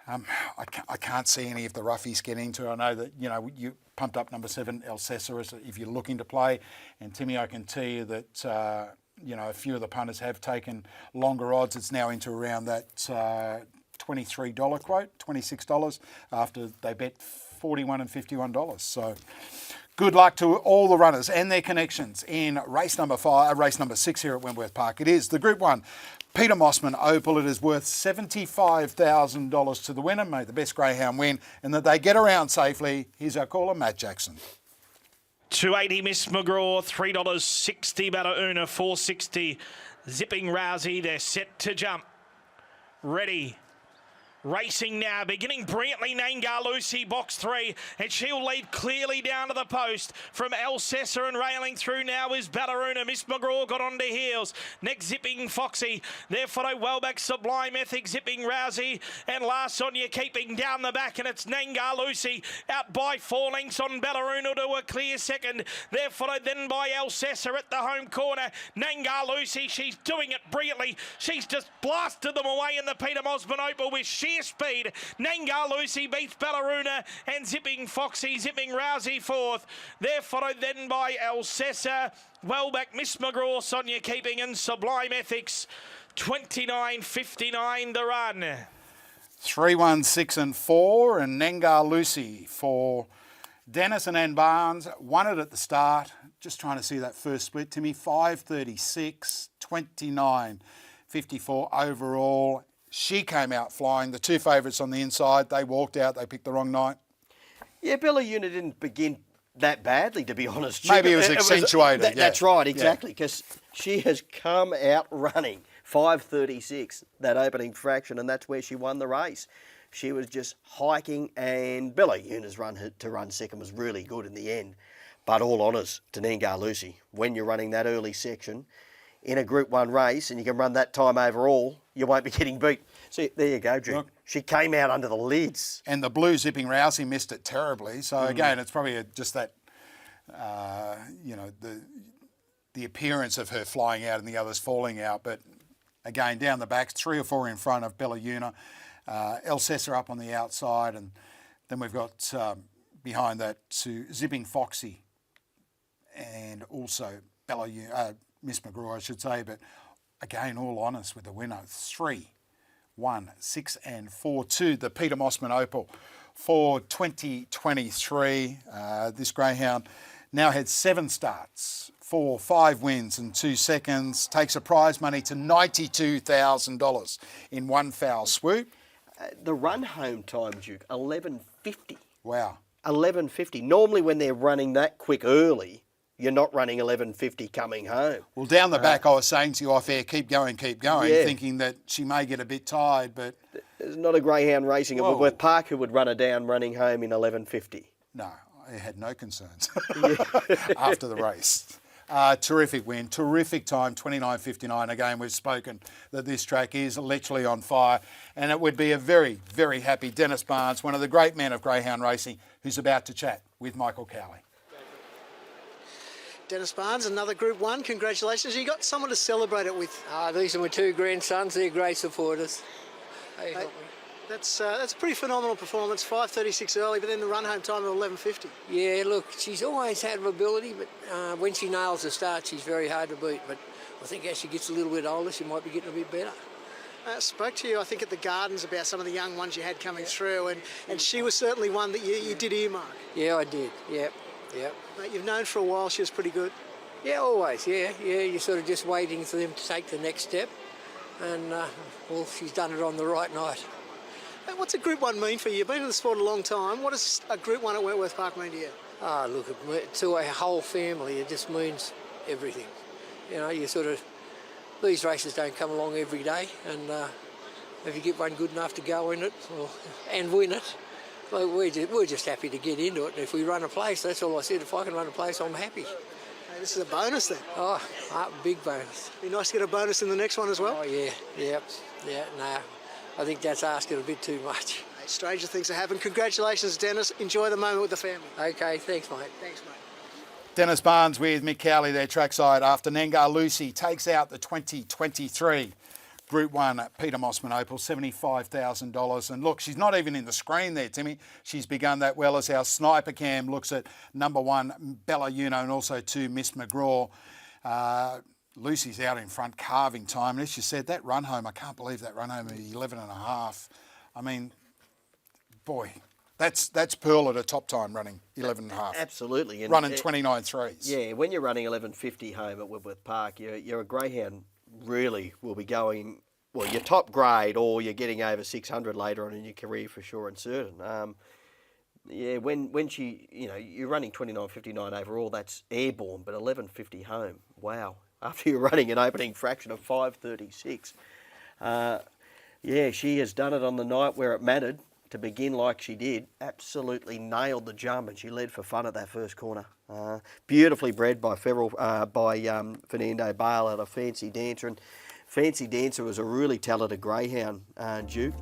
I can't see any of the roughies getting into it. I know that, you pumped up number 7, El Cesar, if you're looking to play. And Timmy, I can tell you that, a few of the punters have taken longer odds. It's now into around that $23 quote, $26 after they bet $41 and $51. So good luck to all the runners and their connections in race number 6 here at Wentworth Park. It is the Group 1 Peter Mosman Opal. It is worth $75,000 to the winner. May the best greyhound win and that they get around safely. Here's our caller, Matt Jackson. $2.80 Miss McGraw, $3.60 Bella Una, $4.60 Zipping Rousey. They're set to jump. Ready. Racing now, beginning brilliantly, Nengar Lucy, box 3, and she'll lead clearly down to the post from El Cesar, and railing through now is Balleruna. Miss McGraw got onto heels. Next, Zipping Foxy. There followed well back Sublime Ethic, Zipping Rousey, and last Sonia Keeping down the back, and it's Nengar Lucy out by 4 lengths on Balleruna to a clear second. There followed then by El Cesar at the home corner. Nengar Lucy, she's doing it brilliantly. She's just blasted them away in the Peter Mosman Opal with sheer speed. Nengar Lucy beats Balleruna and Zipping Foxy, Zipping Rousey fourth. They're followed then by El Cesar, Wellback, Miss McGraw, Sonia Keeping and Sublime Ethics. 29.59 the run. 3, 1, 6 and 4 and Nengar Lucy for Dennis and Ann Barnes won it at the start. Just trying to see that first split, Timmy. 5:36, 29:54 overall. She came out flying. The two favourites on the inside, they walked out. They picked the wrong night. Yeah, Bella Una didn't begin that badly, to be honest. Maybe it was accentuated. That's right, exactly, because she has come out running 5:36, that opening fraction, and that's where she won the race. She was just hiking, and Bella Una's run to run second was really good in the end. But all honours to Nengar Lucy. When you're running that early section in a Group 1 race and you can run that time overall, you won't be getting beat. See, there you go, Drew. She came out under the lids. And the blue Zipping Rousey missed it terribly. So again, it's probably just that, the appearance of her flying out and the others falling out. But again, down the back, 3 or 4 in front of Bella Una. El Cesar up on the outside, and then we've got behind that Zipping Foxy and also Bella Una, Miss McGraw, I should say. But again, all honest with the winner. 3, 1, 6 and 4, 2. The Peter Mosman Opal for 2023. This greyhound now had 7 starts, 5 wins and 2 seconds. Takes a prize money to $92,000 in one foul swoop. The run home time, Duke, 11:50. Wow. 11:50. Normally when they're running that quick early, you're not running 11:50 coming home. Well, down the back, I was saying to you off air, keep going, thinking that she may get a bit tired, but... There's not a greyhound racing at Woodworth Park who would run her down running home in 11:50. No, I had no concerns after the race. Terrific win, terrific time, 29:59. Again, we've spoken that this track is literally on fire, and it would be a very, very happy Dennis Barnes, one of the great men of greyhound racing, who's about to chat with Michael Cowley. Dennis Barnes, another Group 1. Congratulations. You got someone to celebrate it with. These are my 2 grandsons. They're great supporters. That's a pretty phenomenal performance. 5:36 early, but then the run home time of 11:50. Yeah, look, she's always had ability, but when she nails the start, she's very hard to beat. But I think as she gets a little bit older, she might be getting a bit better. I spoke to you, I think, at the Gardens about some of the young ones you had coming through, and she was certainly one that you did earmark. Yeah, I did. Yep. But you've known for a while she was pretty good. Yeah, always. Yeah. You're sort of just waiting for them to take the next step, and well, she's done it on the right night. What's a Group 1 mean for you? You've been in the sport a long time. What does a Group 1 at Wentworth Park mean to you? Look, to our whole family, it just means everything. You know, these races don't come along every day, and if you get one good enough to go in it and win it, well, we're just happy to get into it. And if we run a place, that's all I said. If I can run a place, I'm happy. Hey, this is a bonus then. Big bonus. Be nice to get a bonus in the next one as well. Oh yeah. No. I think that's asking a bit too much. Hey, stranger things have happened. Congratulations, Dennis. Enjoy the moment with the family. Okay, thanks, mate. Dennis Barnes with Mick Cowley there trackside after Nengar Lucy takes out the 2023 Group 1 at Peter Mosman Opal, $75,000. And look, she's not even in the screen there, Timmy. She's begun that well as our sniper cam looks at number 1, Bella Una, and also 2, Miss McGraw. Lucy's out in front carving time. And as you said, that run home, I can't believe that run home at 11.5. I mean, boy, that's Pearl at a top time running 11.5. Absolutely. And running 29.3s. Yeah, when you're running 11.50 home at Woodworth Park, you're a greyhound really will be going, well, you're top grade or you're getting over 600 later on in your career for sure and certain. When she, you're running 29.59 overall, that's airborne, but 11.50 home, wow. After you're running an opening fraction of 5.36. She has done it on the night where it mattered to begin like she did. Absolutely nailed the jump, and she led for fun at that first corner. Beautifully bred by Fernando Bale out of Fancy Dancer. And Fancy Dancer was a really talented greyhound, Duke.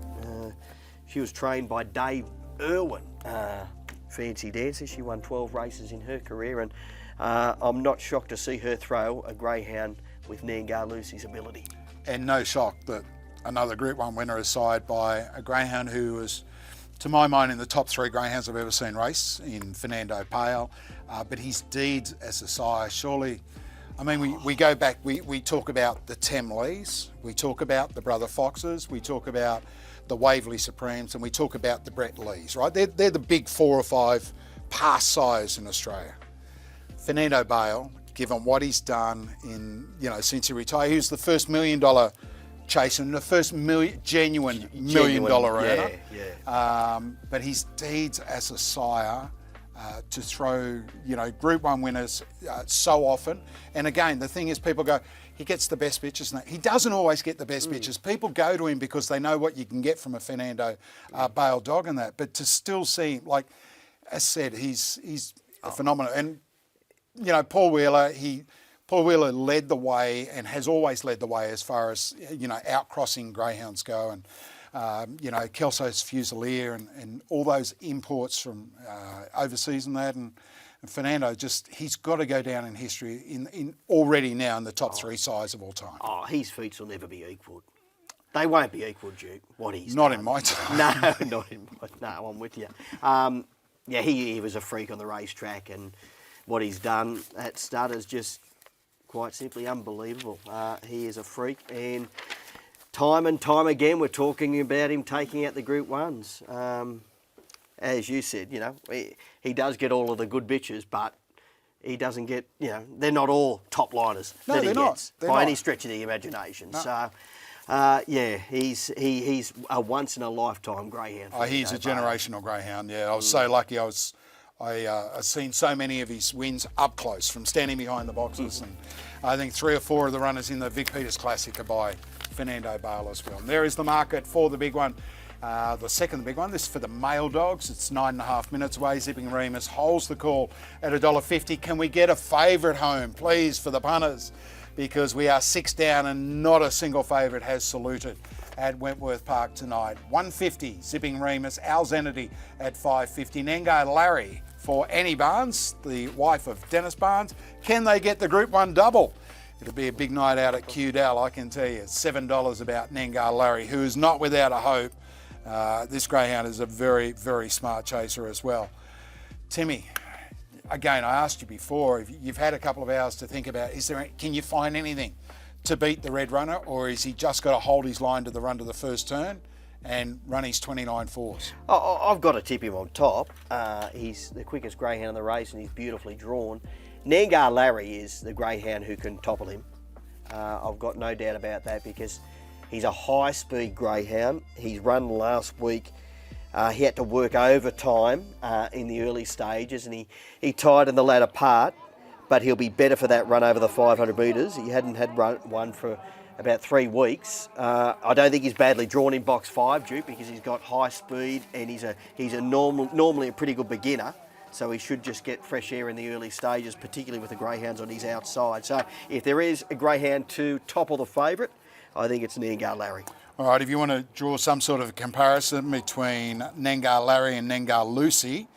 She was trained by Dave Irwin. Fancy Dancer, she won 12 races in her career, and I'm not shocked to see her throw a greyhound with Nengar Lucy's ability. And no shock that another Group 1 winner is side by a greyhound who was, to my mind, in the top 3 greyhounds I've ever seen race in Fernando Pale. But his deeds as a sire, surely, I mean, we go back, we talk about the Tem Lees, we talk about the Brother Foxes, we talk about the Waverley Supremes, and we talk about the Brett Lees, right? They're the big 4 or 5 past sires in Australia. Fernando Bale, given what he's done in, since he retired, he was the first $1 million chaser and the first genuine $1 million earner. But his deeds as a sire to throw, Group 1 winners so often. And again, the thing is, people go, he gets the best bitches. No, he doesn't always get the best bitches. People go to him because they know what you can get from a Fernando Bale dog and that. But to still see, like, as said, he's a phenomenon. And, Paul Wheeler led the way and has always led the way as far as, outcrossing greyhounds go. And, Kelso's Fusilier and all those imports from overseas and that. And Fernando, he's got to go down in history in already now in the top 3 sires of all time. Oh, his feats will never be equalled. They won't be equalled, Duke, what he's Not done. in my time. No, not in my No, I'm with you. He was a freak on the racetrack, and what he's done at stud is just quite simply unbelievable. He is a freak, and time and time again we're talking about him taking out the Group 1s. As you said, he does get all of the good bitches, but he doesn't get, they're not all top liners that he gets by any stretch of the imagination. No. So, he's a once in a lifetime greyhound. Oh, he's a generational greyhound. Yeah, I was so lucky. I've seen so many of his wins up close from standing behind the boxes, and I think 3 or 4 of the runners in the Vic Peters Classic are by Fernando Bale as well. And there is the market for the big one. The second big one, this is for the male dogs. It's 9.5 minutes away. Zipping Remus holds the call at $1.50. Can we get a favourite home, please, for the punters? Because we are 6 down and not a single favourite has saluted at Wentworth Park tonight. $1.50, Zipping Remus. Al Zenity at $5.50. Nengar Larry for Annie Barnes, the wife of Dennis Barnes. Can they get the Group 1 double? It'll be a big night out at Cudell, I can tell you. $7 about Nengar Larry, who is not without a hope. This greyhound is a very, very smart chaser as well. Timmy, again, I asked you before, if you've had a couple of hours to think about, can you find anything to beat the red runner, or is he just got to hold his line to the run to the first turn and run his 29.4s? I've got to tip him on top. He's the quickest greyhound in the race, and he's beautifully drawn. Nengar Larry is the greyhound who can topple him. I've got no doubt about that, because he's a high-speed greyhound. He's run last week. He had to work overtime in the early stages, and he tied in the latter part, but he'll be better for that run over the 500 metres. He hadn't had one for about 3 weeks. I don't think he's badly drawn in box 5, Duke, because he's got high speed, and he's normally a pretty good beginner. So he should just get fresh air in the early stages, particularly with the greyhounds on his outside. So if there is a greyhound to topple the favourite, I think it's Nengar Larry. All right, if you want to draw some sort of comparison between Nengar Larry and Nengar Lucy,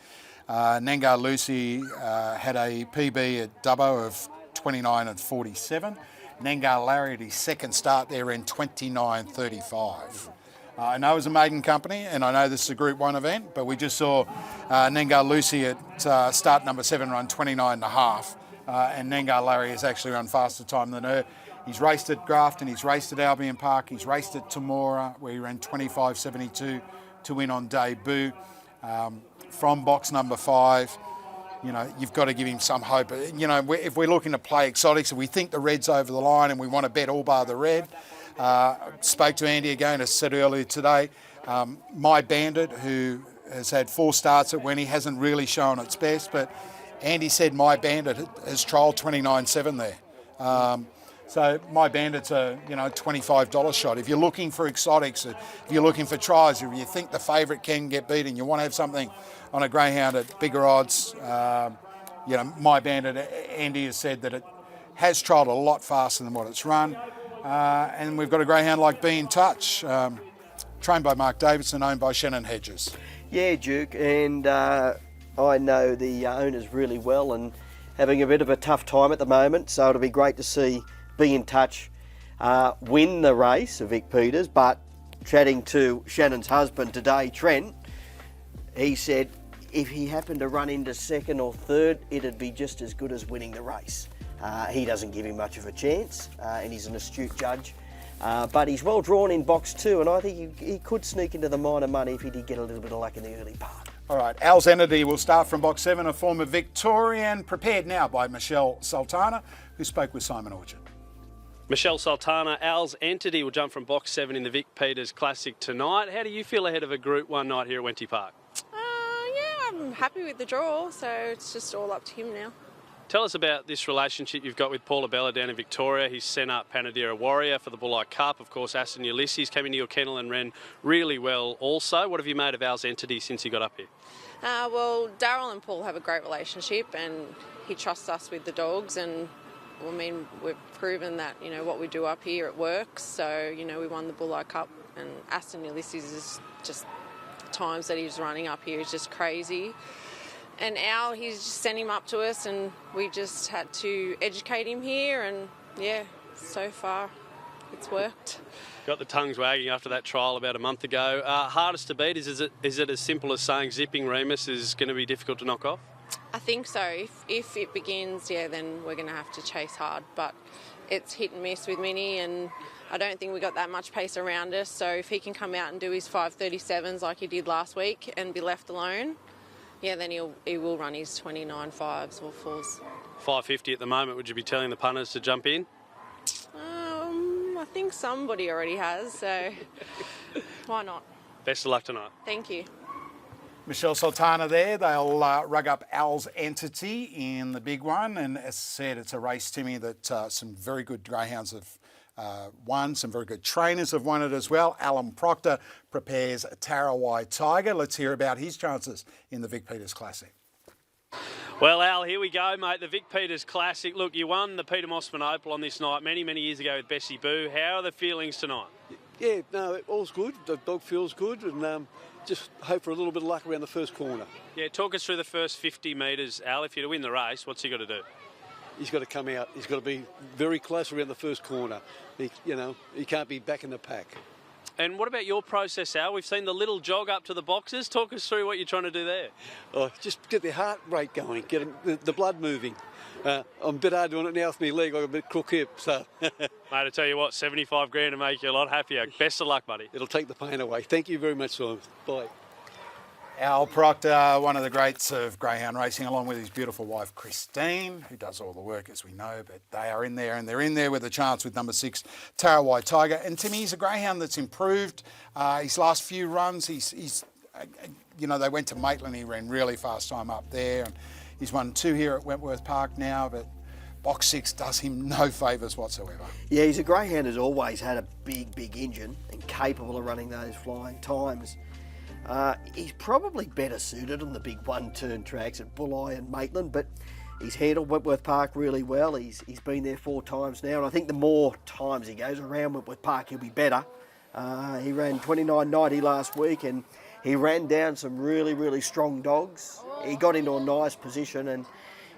Nengar Lucy had a PB at Dubbo of 29.47. Nengar Larry at his second start there in 29.35. I know it was a maiden company, and I know this is a Group 1 event, but we just saw Nengar Lucy at start number 7 run 29.5, and Nengar Larry has actually run faster time than her. He's raced at Grafton, he's raced at Albion Park, he's raced at Temora, where he ran 25.72 to win on debut. From box number 5, you've got to give him some hope. If we're looking to play exotics and we think the red's over the line and we want to bet all bar the red, spoke to Andy again, as said earlier today. My Bandit, who has had 4 starts at Wenny, hasn't really shown its best, but Andy said My Bandit has trialled 29.7 there. So My Bandit's a $25 shot. If you're looking for exotics, if you're looking for tries, if you think the favourite can get beaten, you want to have something on a greyhound at bigger odds, My Bandit, Andy has said that it has trialled a lot faster than what it's run. And we've got a greyhound like Be in Touch, trained by Mark Davidson, owned by Shannon Hedges. Yeah, Duke, and I know the owners really well and having a bit of a tough time at the moment, so it'll be great to see Be in Touch win the race of Vic Peters. But chatting to Shannon's husband today, Trent, he said if he happened to run into second or third, it'd be just as good as winning the race. He doesn't give him much of a chance, and he's an astute judge. But he's well drawn in box 2, and I think he could sneak into the minor money if he did get a little bit of luck in the early part. All right, Al's Entity will start from box 7, a former Victorian, prepared now by Michelle Sultana, who spoke with Simon Orchard. Michelle Sultana, Al's Entity will jump from box 7 in the Vic Peters Classic tonight. How do you feel ahead of a Group 1 night here at Wenty Park? Yeah, I'm happy with the draw, so it's just all up to him now. Tell us about this relationship you've got with Paula Bella down in Victoria. He's sent up Panadera Warrior for the Bulleye Cup. Of course, Aston Ulysses came into your kennel and ran really well also. What have you made of Al's Entity since he got up here? Well, Daryl and Paul have a great relationship, and he trusts us with the dogs, and I mean, we've proven that, you know, what we do up here, it works. So, you know, we won the Bulleye Cup, and Aston Ulysses is just, the times that he's running up here is just crazy. And Al, he's just sent him up to us, and we just had to educate him here, and yeah, so far it's worked. Got the tongues wagging after that trial about a month ago. Hardest to beat, is it as simple as saying Zipping Remus is going to be difficult to knock off? I think so. If it begins, yeah, then we're going to have to chase hard. But it's hit and miss with Minnie, and I don't think we got that much pace around us. So if he can come out and do his 5:37s like he did last week and be left alone, yeah, then he will run his 29 5s or 4s. 5:50 at the moment. Would you be telling the punters to jump in? I think somebody already has, so why not? Best of luck tonight. Thank you. Michelle Sultana there. They'll rug up Al's Entity in the big one. And as I said, it's a race, Timmy, that some very good greyhounds have won. Some very good trainers have won it as well. Alan Proctor prepares Tarawai Tiger. Let's hear about his chances in the Vic Peters Classic. Well, Al, here we go, mate. The Vic Peters Classic. Look, you won the Peter Mosman Opal on this night many, many years ago with Bessie Boo. How are the feelings tonight? Yeah, no, all's good. The dog feels good, and just hope for a little bit of luck around the first corner. Yeah, talk us through the first 50 metres, Al. If you're to win the race, what's he got to do? He's got to come out. He's got to be very close around the first corner. He can't be back in the pack. And what about your process, Al? We've seen the little jog up to the boxes. Talk us through what you're trying to do there. Oh, just get the heart rate going, get the blood moving. I'm a bit hard doing it now with my leg. I've got a bit crook hip, so... Mate, I tell you what, 75 grand to make you a lot happier. Best of luck, buddy. It'll take the pain away. Thank you very much, Simon. Bye. Al Proctor, one of the greats of greyhound racing, along with his beautiful wife Christine, who does all the work, as we know, but they are in there, and they're in there with a chance with number 6, Tarawai Tiger. And Timmy, he's a greyhound that's improved. His last few runs, he's they went to Maitland, he ran really fast time up there, and he's won 2 here at Wentworth Park now, but box 6 does him no favours whatsoever. Yeah, he's a greyhound who's always had a big engine and capable of running those flying times. He's probably better suited on the big one-turn tracks at Bulleye and Maitland, but he's handled Wentworth Park really well. He's been there 4 times now, and I think the more times he goes around Wentworth Park, he'll be better. He ran 29.90 last week, and he ran down some really strong dogs. He got into a nice position, and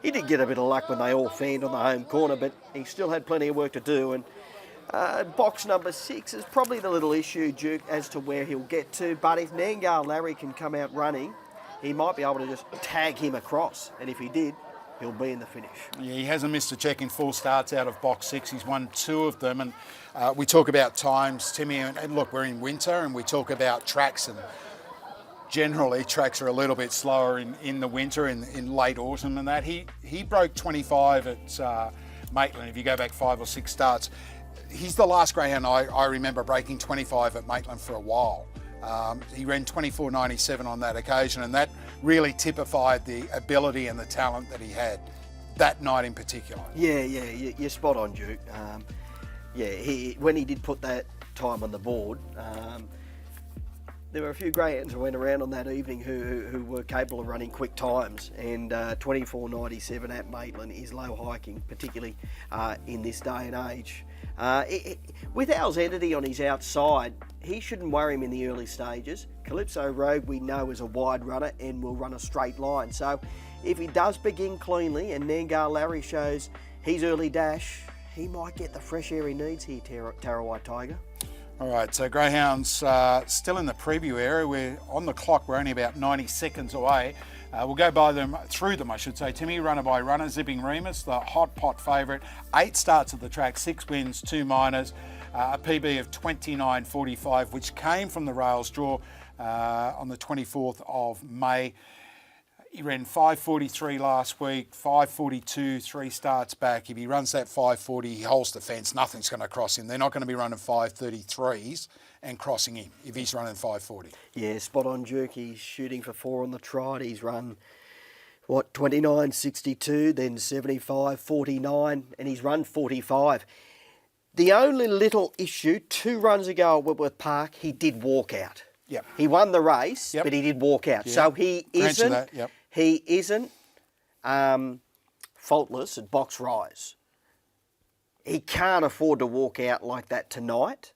he did get a bit of luck when they all fanned on the home corner, but he still had plenty of work to do. And box number 6 is probably the little issue, Duke, as to where he'll get to. But if Nangar Larry can come out running, he might be able to just tag him across. And if he did, he'll be in the finish. Yeah, he hasn't missed a check in 4 starts out of box 6. He's won 2 of them. And we talk about times, Timmy, and look, we're in winter, and we talk about tracks, and generally tracks are a little bit slower in the winter, in late autumn and that. He broke 25 at Maitland, if you go back 5 or 6 starts. He's the last greyhound I remember breaking 25 at Maitland for a while. He ran 24.97 on that occasion, and that really typified the ability and the talent that he had that night in particular. Yeah, you're spot on, Duke. When he did put that time on the board, there were a few greyhounds who went around on that evening who were capable of running quick times, and 24.97 at Maitland is low hiking, particularly in this day and age. With Al's Entity on his outside, he shouldn't worry him in the early stages. Calypso Rogue we know is a wide runner and will run a straight line, so if he does begin cleanly and Nangar Larry shows his early dash, he might get the fresh air he needs here, Tarawai Tiger. All right, so greyhounds still in the preview area. We're on the clock. We're only about 90 seconds away. We'll go through them, I should say. Timmy, runner by runner. Zipping Remus, the hot pot favourite. 8 starts at the track, 6 wins, 2 minors. A PB of 29.45, which came from the rails draw. on the 24th of May. He ran 5:43 last week, 5:42, 3 starts back. If he runs that 5:40, he holds the fence. Nothing's going to cross him. They're not going to be running 5:33s and crossing him if he's running 5:40. Yeah, spot on, Duke. He's shooting for 4 on the trot. He's run, 29.62, then 75.49, and he's run 45. The only little issue, 2 runs ago at Whitworth Park, he did walk out. Yep. He won the race, but he did walk out. Yep. So he Grant you isn't. that, yep. He isn't faultless at box rise. He can't afford to walk out like that tonight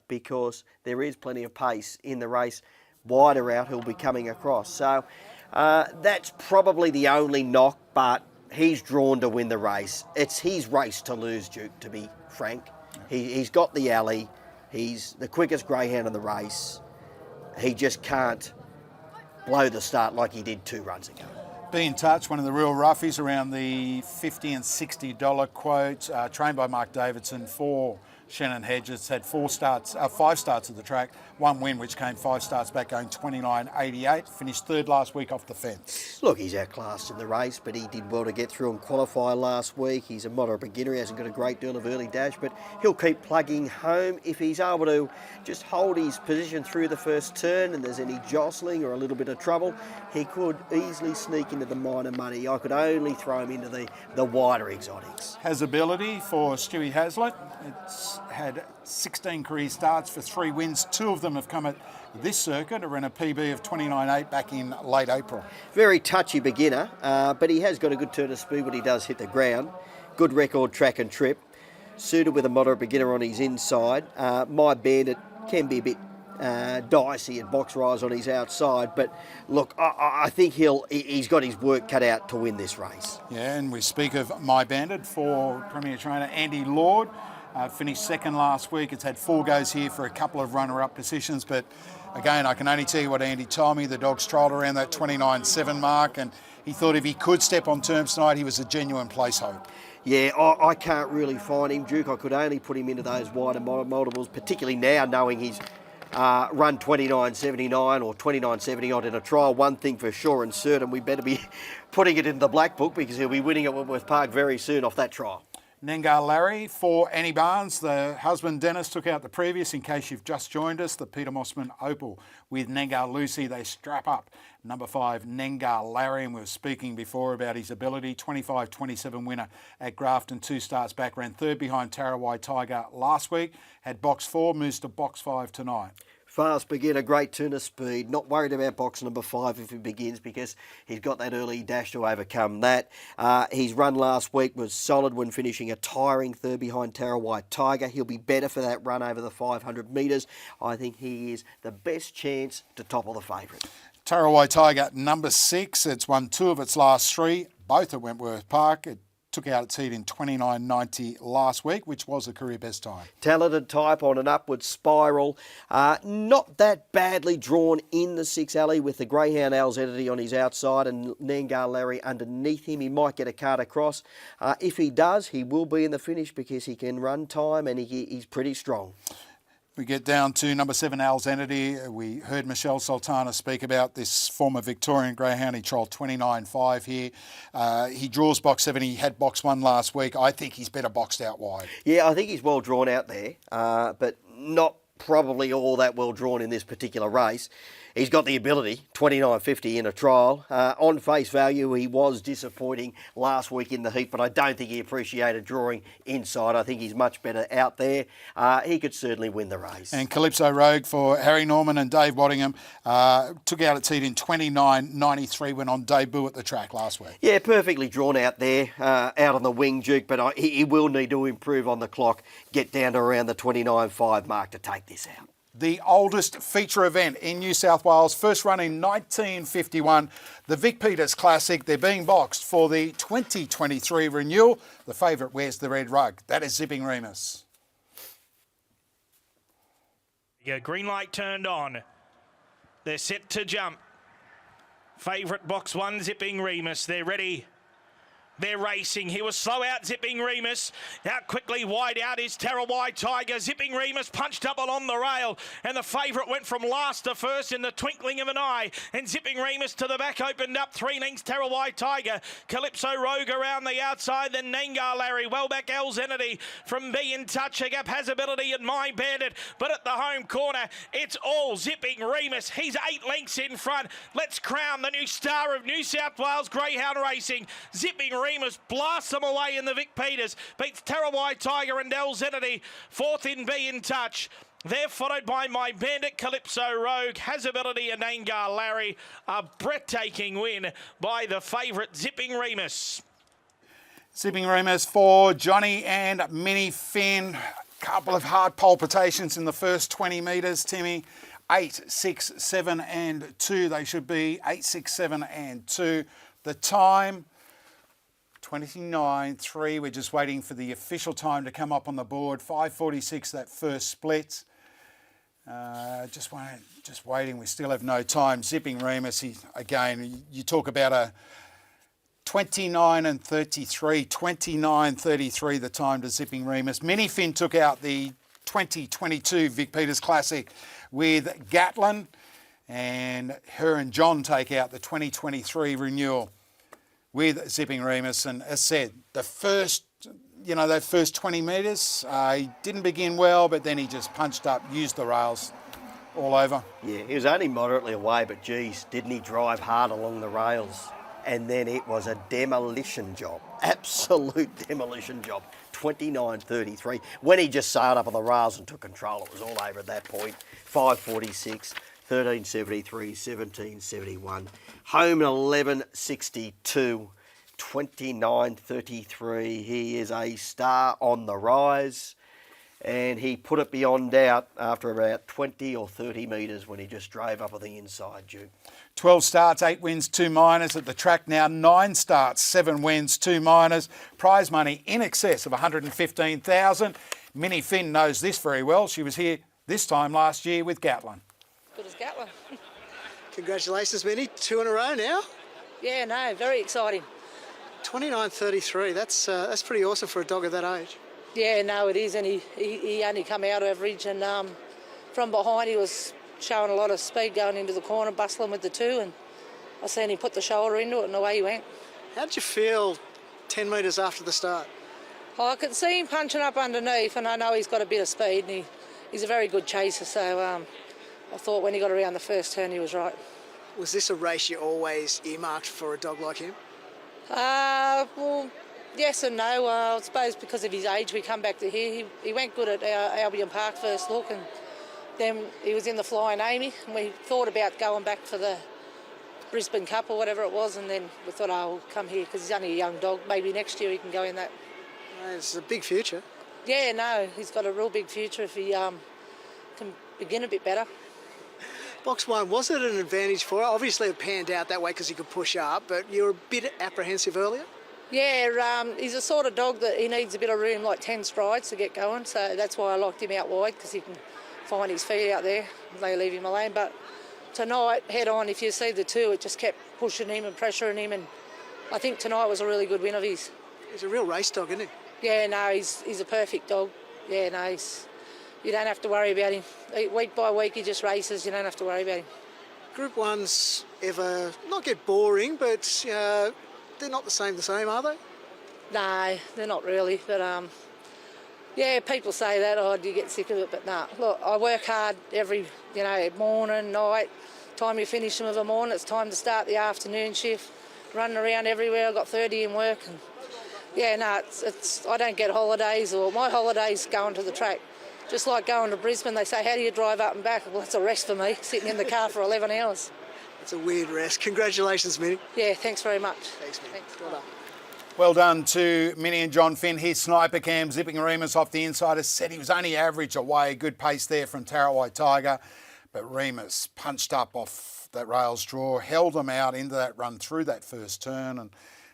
because there is plenty of pace in the race. Wider out, he'll be coming across. So that's probably the only knock, but he's drawn to win the race. It's his race to lose, Duke, to be frank. He's got the alley. He's the quickest greyhound in the race. He just can't blow the start like he did 2 runs ago. Be in touch, one of the real roughies around the $50 and $60 quote, trained by Mark Davidson for Shannon Hedges, had 5 starts at the track, 1 win, which came 5 starts back, going 29.88. Finished 3rd last week off the fence. Look, he's outclassed in the race, but he did well to get through and qualify last week. He's a moderate beginner. He hasn't got a great deal of early dash, but he'll keep plugging home. If he's able to just hold his position through the first turn and there's any jostling or a little bit of trouble, he could easily sneak into the minor money. I could only throw him into the wider exotics. Has ability for Stewie Hazlitt. It's had 16 career starts for 3 wins. 2 of them have come at this circuit. It ran a PB of 29.8 back in late April. Very touchy beginner, but he has got a good turn of speed when he does hit the ground. Good record track and trip. Suited with a moderate beginner on his inside. My Bandit can be a bit dicey at box rise on his outside, but look, I think he's got his work cut out to win this race. Yeah, and we speak of My Bandit for Premier Trainer Andy Lord. Finished 2nd last week. It's had 4 goes here for a couple of runner-up positions, but again, I can only tell you what Andy told me. The dog's trialled around that 29.7 mark, and he thought if he could step on terms tonight, he was a genuine place hope. Yeah, I can't really find him, Duke. I could only put him into those wider multiples, particularly now knowing he's run 29.79 or 29.70 odd in a trial. One thing for sure and certain, we better be putting it in the black book because he'll be winning at Whitworth Park very soon off that trial. Nengar Larry for Annie Barnes. The husband Dennis took out the previous. In case you've just joined us, the Peter Mosman Opal with Nengar Lucy. They strap up number 5 Nengar Larry, and we were speaking before about his ability. 25-27 winner at Grafton, 2 starts back, ran 3rd behind Tarawai Tiger last week. Had box 4, moves to box 5 tonight. Fast beginner, great turn of speed. Not worried about box number 5 if he begins because he's got that early dash to overcome that. His run last week was solid when finishing a tiring 3rd behind Tarawai Tiger. He'll be better for that run over the 500 metres. I think he is the best chance to topple the favourite. Tarawai Tiger, number 6. It's won 2 of its last 3, both at Wentworth Park. It took out its heat in 29.90 last week, which was a career best time. Talented type on an upward spiral. Not that badly drawn in the 6 alley with the Greyhound Al's entity on his outside and Nengar Larry underneath him. He might get a card across. If he does, he will be in the finish because he can run time and he's pretty strong. We get down to number 7, Al's Entity. We heard Michelle Sultana speak about this former Victorian greyhound. He trialled 29.5 here. He draws box 7. He had box 1 last week. I think he's better boxed out wide. Yeah, I think he's well drawn out there, but not probably all that well drawn in this particular race. He's got the ability, 29.50 in a trial. On face value, he was disappointing last week in the heat, but I don't think he appreciated drawing inside. I think he's much better out there. He could certainly win the race. And Calypso Rogue for Harry Norman and Dave Waddingham took out its heat in 29.93 when on debut at the track last week. Yeah, perfectly drawn out there, out on the wing, Duke, but he will need to improve on the clock, get down to around the 29.5 mark to take this out. The oldest feature event in New South Wales, first run in 1951, the Vic Peters Classic. They're being boxed for the 2023 renewal. The favourite wears the red rug. That is Zipping Remus. Yeah, green light turned on. They're set to jump. Favourite box 1, Zipping Remus. They're ready. They're racing. He was slow out, Zipping Remus. Out quickly, wide out is Tarawai Tiger. Zipping Remus punched up along the rail, and the favourite went from last to first in the twinkling of an eye. And Zipping Remus to the back opened up 3 lengths. Tarawai Tiger, Calypso Rogue around the outside, then Nangar Larry. Well back El Zenity from Be in Touch. A Gap Has Ability and My Bandit, but at the home corner, it's all Zipping Remus. He's 8 lengths in front. Let's crown the new star of New South Wales Greyhound Racing. Zipping Remus blasts them away in the Vic Peters. Beats Tarawai Tiger and El Zenity. 4th in Be in Touch. They're followed by My Bandit, Calypso Rogue, Has Ability and Nangar Larry. A breathtaking win by the favourite Zipping Remus. Zipping Remus for Johnny and Minnie Finn. Couple of hard palpitations in the first 20 metres, Timmy. 8, 6, 7 and 2. They should be 8, 6, 7 and 2. The time, 29.3. We're just waiting for the official time to come up on the board. 5:46, that first split. Just waiting. We still have no time. Zipping Remus, again, you talk about a 29 and 33. 29.33 the time to Zipping Remus. Minnie Finn took out the 2022 Vic Peters Classic with Gatlin, and her and John take out the 2023 renewal with Zipping Remus. And as said, the first, that first 20 metres, he didn't begin well, but then he just punched up, used the rails all over. Yeah, he was only moderately away, but geez, didn't he drive hard along the rails? And then it was a demolition job, absolute demolition job. 29.33. When he just sailed up on the rails and took control, it was all over at that point. 5:46, 13.73, 17.71. Home 11.62, 29.33. He is a star on the rise, and he put it beyond doubt after about 20 or 30 metres when he just drove up on the inside, Duke. 12 starts, 8 wins, 2 minors at the track now. 9 starts, 7 wins, 2 minors. Prize money in excess of $115,000. Minnie Finn knows this very well. She was here this time last year with Gatlin. Good as Gatlin. Congratulations, Minnie. 2 in a row now. Yeah, no, very exciting. 29.33. That's pretty awesome for a dog of that age. Yeah, no, it is, and he only come out average, and from behind he was showing a lot of speed going into the corner, bustling with the 2, and I seen him put the shoulder into it, and away he went. How did you feel 10 metres after the start? I could see him punching up underneath, and I know he's got a bit of speed, and he's a very good chaser, so I thought when he got around the first turn he was right. Was this a race you always earmarked for a dog like him? Well, yes and no. I suppose because of his age we come back to here. He went good at Albion Park first look, and then he was in the Flying Amy, and we thought about going back for the Brisbane Cup or whatever it was, and then we thought, we'll come here because he's only a young dog. Maybe next year he can go in that. It's a big future. Yeah, no, he's got a real big future if he can begin a bit better. Box 1, was it an advantage for it? Obviously it panned out that way because he could push up, but you were a bit apprehensive earlier? Yeah, he's a sort of dog that he needs a bit of room, like 10 strides to get going, so that's why I locked him out wide, because he can find his feet out there. They leave him alone, but tonight, head on, if you see the 2, it just kept pushing him and pressuring him, and I think tonight was a really good win of his. He's a real race dog, isn't he? Yeah, no, he's a perfect dog. Yeah, no, you don't have to worry about him. Week by week he just races, you don't have to worry about him. Group 1s ever not get boring, but they're not the same, are they? No, they're not really, but yeah, people say that, do you get sick of it? But no, look, I work hard every, morning, night. Time you finish them of the morning, it's time to start the afternoon shift. Running around everywhere, I've got 30 in work, and yeah, no, it's I don't get holidays, or my holidays going to the track. Just like going to Brisbane, they say, how do you drive up and back? Well, it's a rest for me, sitting in the car for 11 hours. It's a weird rest. Congratulations, Minnie. Yeah, thanks very much. Thanks, Minnie. Thanks. Well done. Well done to Minnie and John Finn. His sniper cam, Zipping Remus off the inside, has said he was only average away. Good pace there from Tarawai Tiger. But Remus punched up off that rails draw, held him out into that run through that first turn, and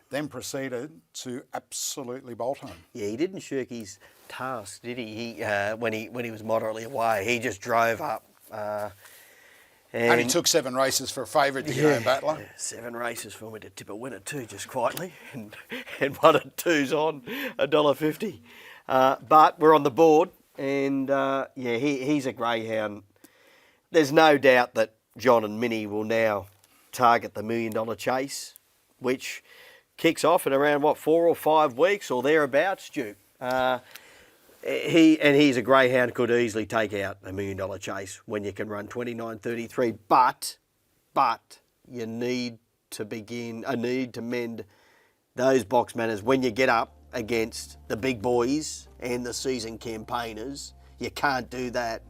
then proceeded to absolutely bolt home. Yeah, he didn't shirk his task, did he? When he was moderately away, he just drove up. And only took 7 races for a favourite to go, Battler. 7 races for me to tip a winner too, just quietly, and 1 and 2's on $1.50. But we're on the board, and he's a greyhound. There's no doubt that John and Minnie will now target the $1 million chase, which kicks off in around 4 or 5 weeks or thereabouts, Duke. He's a greyhound, could easily take out a $1 million chase when you can run 29.33. But you need to mend those box manners when you get up against the big boys and the seasoned campaigners. You can't do that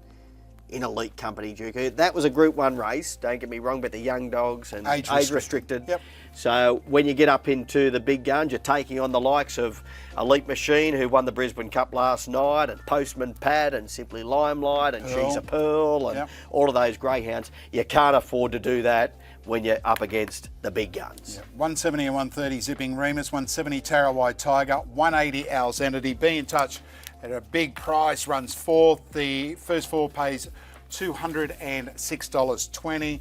in elite company, Duke. That was a Group 1 race, don't get me wrong, but the young dogs and age restricted. Yep. So when you get up into the big guns, you're taking on the likes of Elite Machine, who won the Brisbane Cup last night, and Postman Pat, and Simply Limelight, and She's a Pearl, and all of those greyhounds. You can't afford to do that when you're up against the big guns. 170 and 130 Zipping Remus, 170 Tarawai Tiger, 180 Al's Entity. Be in touch at a big price, runs 4th. The first 4 pays $206.20,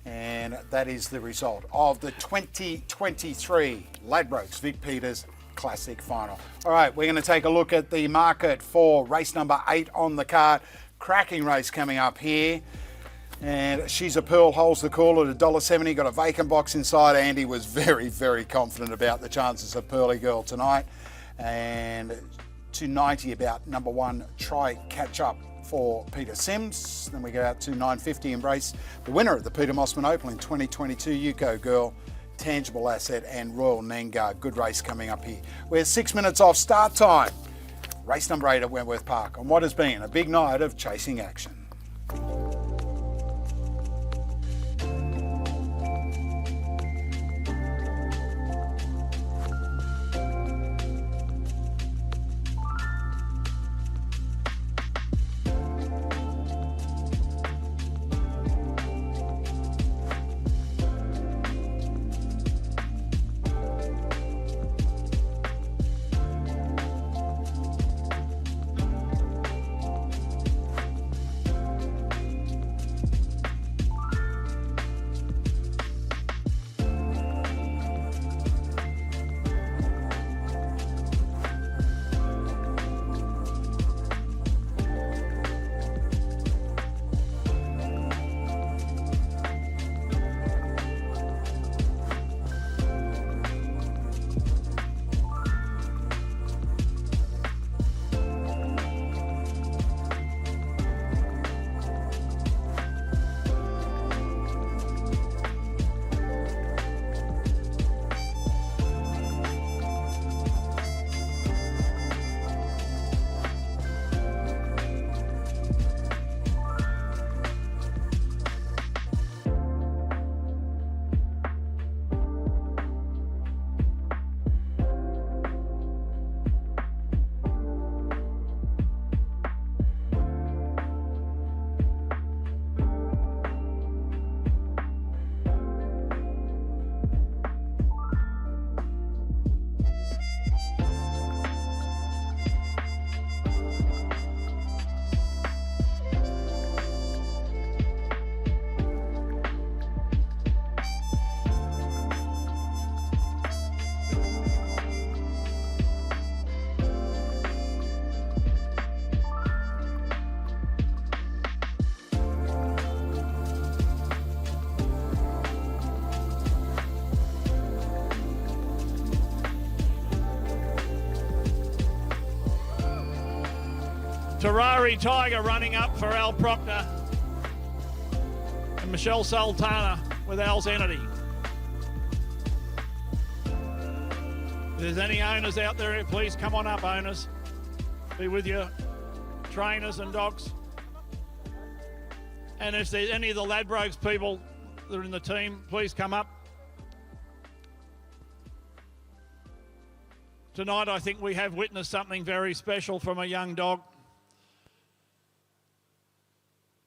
and that is the result of the 2023 Ladbrokes Vic Peters Classic Final. All right, we're going to take a look at the market for race number 8 on the card. Cracking race coming up here. And She's a Pearl holds the call at $1.70. Got a vacant box inside. Andy was very, very confident about the chances of Pearly Girl tonight. And $2.90 about number 1, Try Catch Up for Peter Sims. Then we go out to $9.50, Embrace the winner of the Peter Mosman Opal in 2022, Yuko Girl, Tangible Asset, and Royal Nengar. Good race coming up here. We're 6 minutes off start time. Race number 8 at Wentworth Park on what has been a big night of chasing action. Terrari Tiger running up for Al Proctor and Michelle Sultana with Al's Entity. If there's any owners out there, please come on up, owners. Be with your trainers and dogs. And if there's any of the Ladbrokes people that are in the team, please come up. Tonight, I think we have witnessed something very special from a young dog.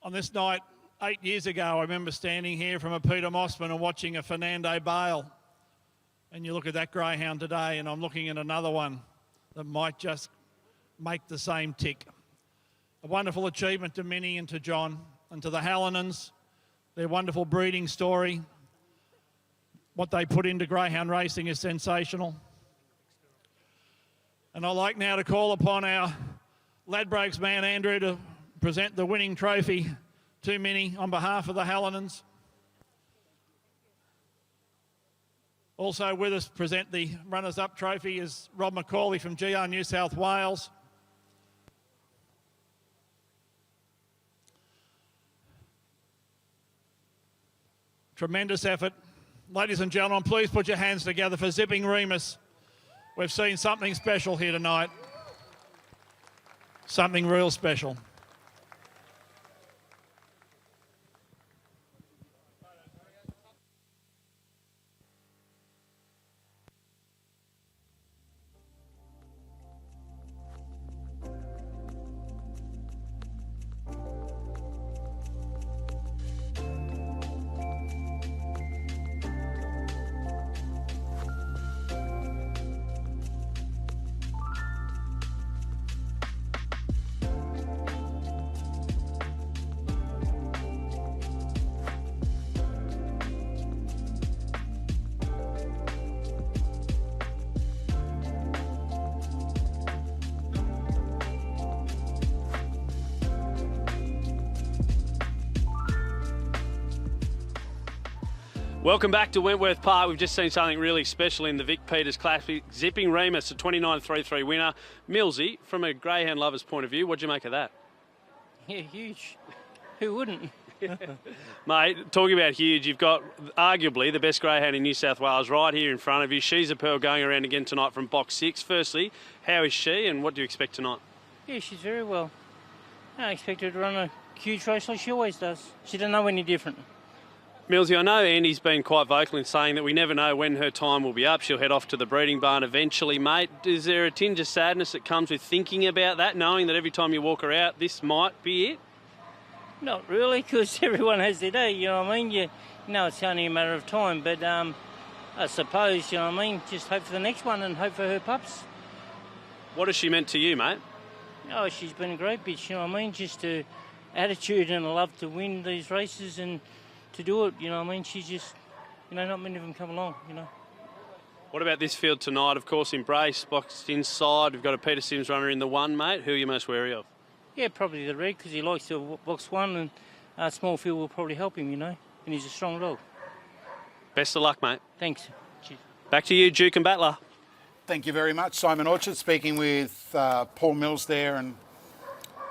On this night, 8 years ago, I remember standing here from a Peter Mosman and watching a Fernando Bale. And you look at that greyhound today, and I'm looking at another one that might just make the same tick. A wonderful achievement to Minnie and to John and to the Hallinans, their wonderful breeding story. What they put into greyhound racing is sensational. And I'd like now to call upon our Ladbrokes man, Andrew, to present the winning trophy to Minnie on behalf of the Hallinans. Also with us present the runners-up trophy is Rob McCauley from GR New South Wales. Tremendous effort. Ladies and gentlemen, please put your hands together for Zipping Remus. We've seen something special here tonight. Something real special. Welcome back to Wentworth Park. We've just seen something really special in the Vic Peters Classic. Zipping Remus, a 29.33 winner. Millsy, from a greyhound lover's point of view, what'd you make of that? Yeah, huge. Who wouldn't? Mate, talking about huge, you've got arguably the best greyhound in New South Wales right here in front of you. She's a Pearl going around again tonight from box 6. Firstly, how is she and what do you expect tonight? Yeah, she's very well. I expect her to run a huge race like she always does. She doesn't know any different. Millsy, I know Andy's been quite vocal in saying that we never know when her time will be up. She'll head off to the breeding barn eventually, mate. Is there a tinge of sadness that comes with thinking about that, knowing that every time you walk her out, this might be it? Not really, because everyone has their day, you know what I mean? You know it's only a matter of time, but I suppose, you know what I mean, just hope for the next one and hope for her pups. What has she meant to you, mate? Oh, she's been a great bitch, you know what I mean? Just her attitude and a love to win these races and to do it, you know what I mean? She's just, you know, not many of them come along, you know. What about this field tonight? Of course, Embrace, boxed inside. We've got a Peter Sims runner in the 1, mate. Who are you most wary of? Yeah, probably the Red, because he likes to box 1 and small field will probably help him, you know, and he's a strong dog. Best of luck, mate. Thanks. Cheers. Back to you, Duke and Battler. Thank you very much. Simon Orchard speaking with Paul Mills there, and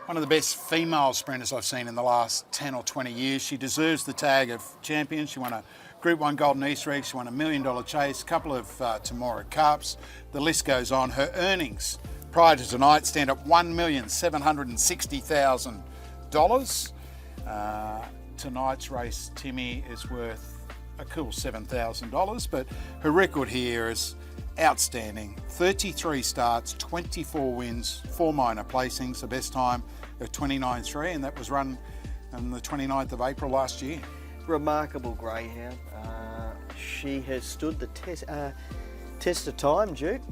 one of the best female sprinters I've seen in the last 10 or 20 years. She deserves the tag of champion. She won a Group 1 Golden Easter egg. She won $1 million chase, a couple of Temora Cups. The list goes on. Her earnings prior to tonight stand at $1,760,000. Tonight's race, Timmy, is worth a cool $7,000, but her record here is outstanding. 33 starts, 24 wins, 4 minor placings, the best time of 29.3, and that was run on the 29th of April last year. Remarkable greyhound. She has stood the test of time, Duke.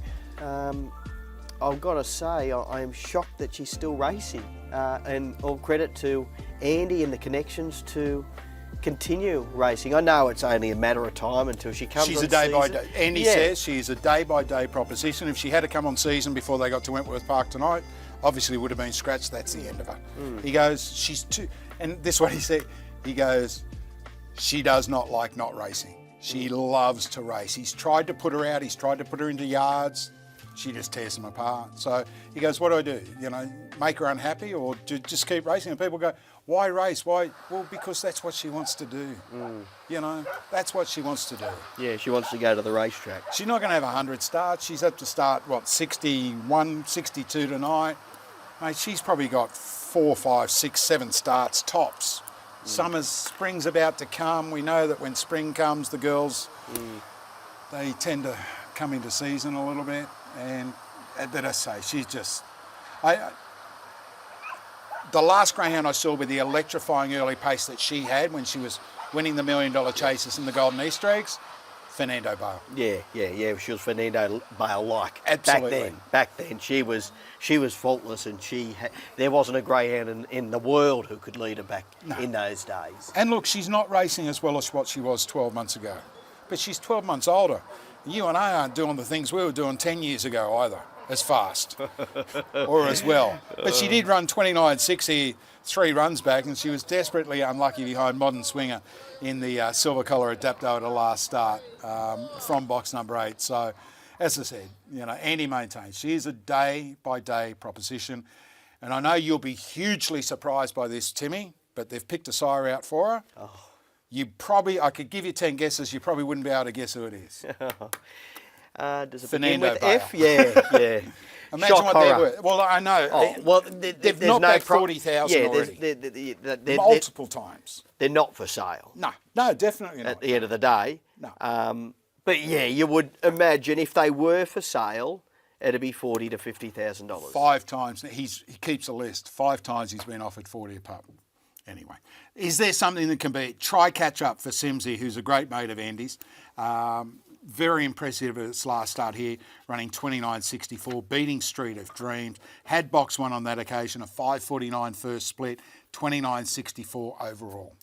I've got to say, I am shocked that she's still racing, and all credit to Andy and the connections to continue racing. I know it's only a matter of time until she comes She's on a day season. by day. Andy says she's a day by day proposition. If she had to come on season before they got to Wentworth Park tonight, obviously would have been scratched. That's the end of her. He goes, she's too, and this is what he said. He goes, she does not like not racing. She loves to race. He's tried to put her out. He's tried to put her into yards. She just tears them apart. So he goes, what do? You know, make her unhappy or just keep racing? And people go, why race? Why? Well, because that's what she wants to do. You know, that's what she wants to do. Yeah, she wants to go to the racetrack. She's not going to have 100 starts. She's up to start, 61, 62 tonight. Mate, she's probably got 4, 5, 6, 7 starts tops. Spring's about to come. We know that when spring comes, the girls, they tend to come into season a little bit. And that I say, she's just... the last greyhound I saw with the electrifying early pace that she had when she was winning the $1 million chases and the Golden Easter eggs, Fernando Bale. Yeah. She was Fernando Bale-like. Absolutely. Back then, she was faultless, and there wasn't a greyhound in the world who could lead her back in those days. And look, she's not racing as well as what she was 12 months ago, but she's 12 months older. You and I aren't doing the things we were doing 10 years ago either, as fast or as well. But she did run 29.6 here, 3 runs back, and she was desperately unlucky behind Modern Swinger in the silver collar Adapto at the last start from box number 8. So, as I said, Andy maintains she is a day-by-day proposition. And I know you'll be hugely surprised by this, Timmy, but they've picked a sire out for her. I could give you 10 guesses, you probably wouldn't be able to guess who it is. Does it Fernando begin with Bale. F? Yeah. Imagine Shock what horror. they're worth. Well, I know. They've knocked back 40,000 already. Multiple times. They're not for sale. No, definitely not. At the end of the day. No. But yeah, you would imagine if they were for sale, it'd be $40,000 to $50,000. 5 times. He keeps a list. 5 times he's been offered 40 a pup. Anyway, is there something that can beat? Try catch up for Simsy, who's a great mate of Andy's. Very impressive at its last start here, running 29.64, beating Street of Dreams. Had box 1 on that occasion, a 5.49 first split, 29.64 overall.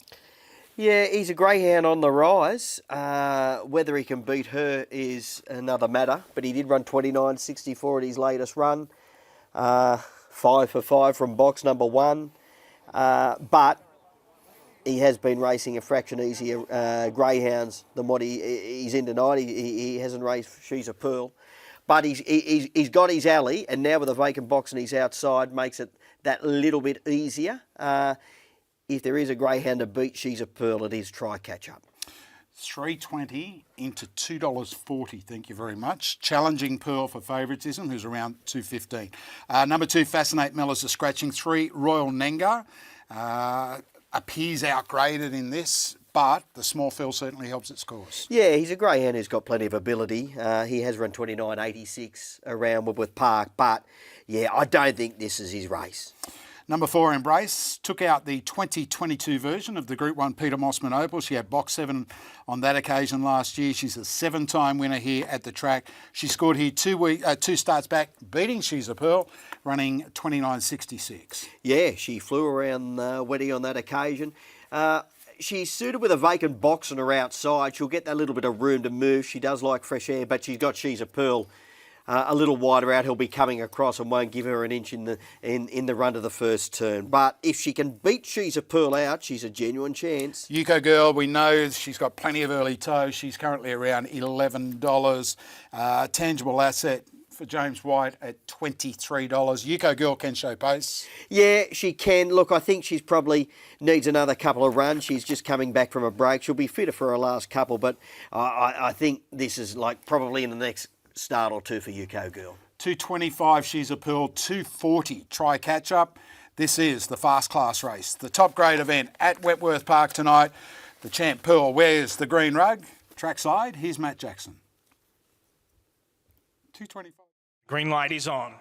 Yeah, he's a greyhound on the rise. Whether he can beat her is another matter, but he did run 29.64 at his latest run. 5 for 5 from box number 1. But he has been racing a fraction easier greyhounds than what he's in tonight. He hasn't raced She's a Pearl. But he's got his alley, and now with a vacant box and he's outside, makes it that little bit easier. If there is a greyhound to beat She's a Pearl, it is Try Catch Up. $3.20 into $2.40, thank you very much. Challenging Pearl for favouritism, who's around $2.15. Number 2, Fascinate Mellors, a scratching. 3, Royal Nenga. Appears outgraded in this, but the small fill certainly helps its cause. Yeah, he's a greyhound who's got plenty of ability. He has run 29.86 around Woodworth Park, but yeah, I don't think this is his race. Number 4, Embrace, took out the 2022 version of the Group 1 Peter Mosman Opal. She had box 7 on that occasion last year. She's a 7-time winner here at the track. She scored here 2 starts back, beating She's a Pearl, running 29.66. Yeah, she flew around Weddy on that occasion. She's suited with a vacant box on her outside. She'll get that little bit of room to move. She does like fresh air, but she's got She's a Pearl a little wider out. He'll be coming across and won't give her an inch in the run to the first turn. But if she can beat She's a Pearl out, she's a genuine chance. Yuko Girl, we know she's got plenty of early toes. She's currently around $11. Tangible asset for James White at $23. Yuko Girl can show pace. Yeah, she can. Look, I think she's probably needs another couple of runs. She's just coming back from a break. She'll be fitter for her last couple, but I think this is like probably in the next start or 2 for Yuko Girl. 225, She's a Pearl. 240, Try Catch Up. This is the fast class race, the top grade event at Wentworth Park tonight. The champ Pearl wears the green rug. Trackside, here's Matt Jackson. 225. Green light is on.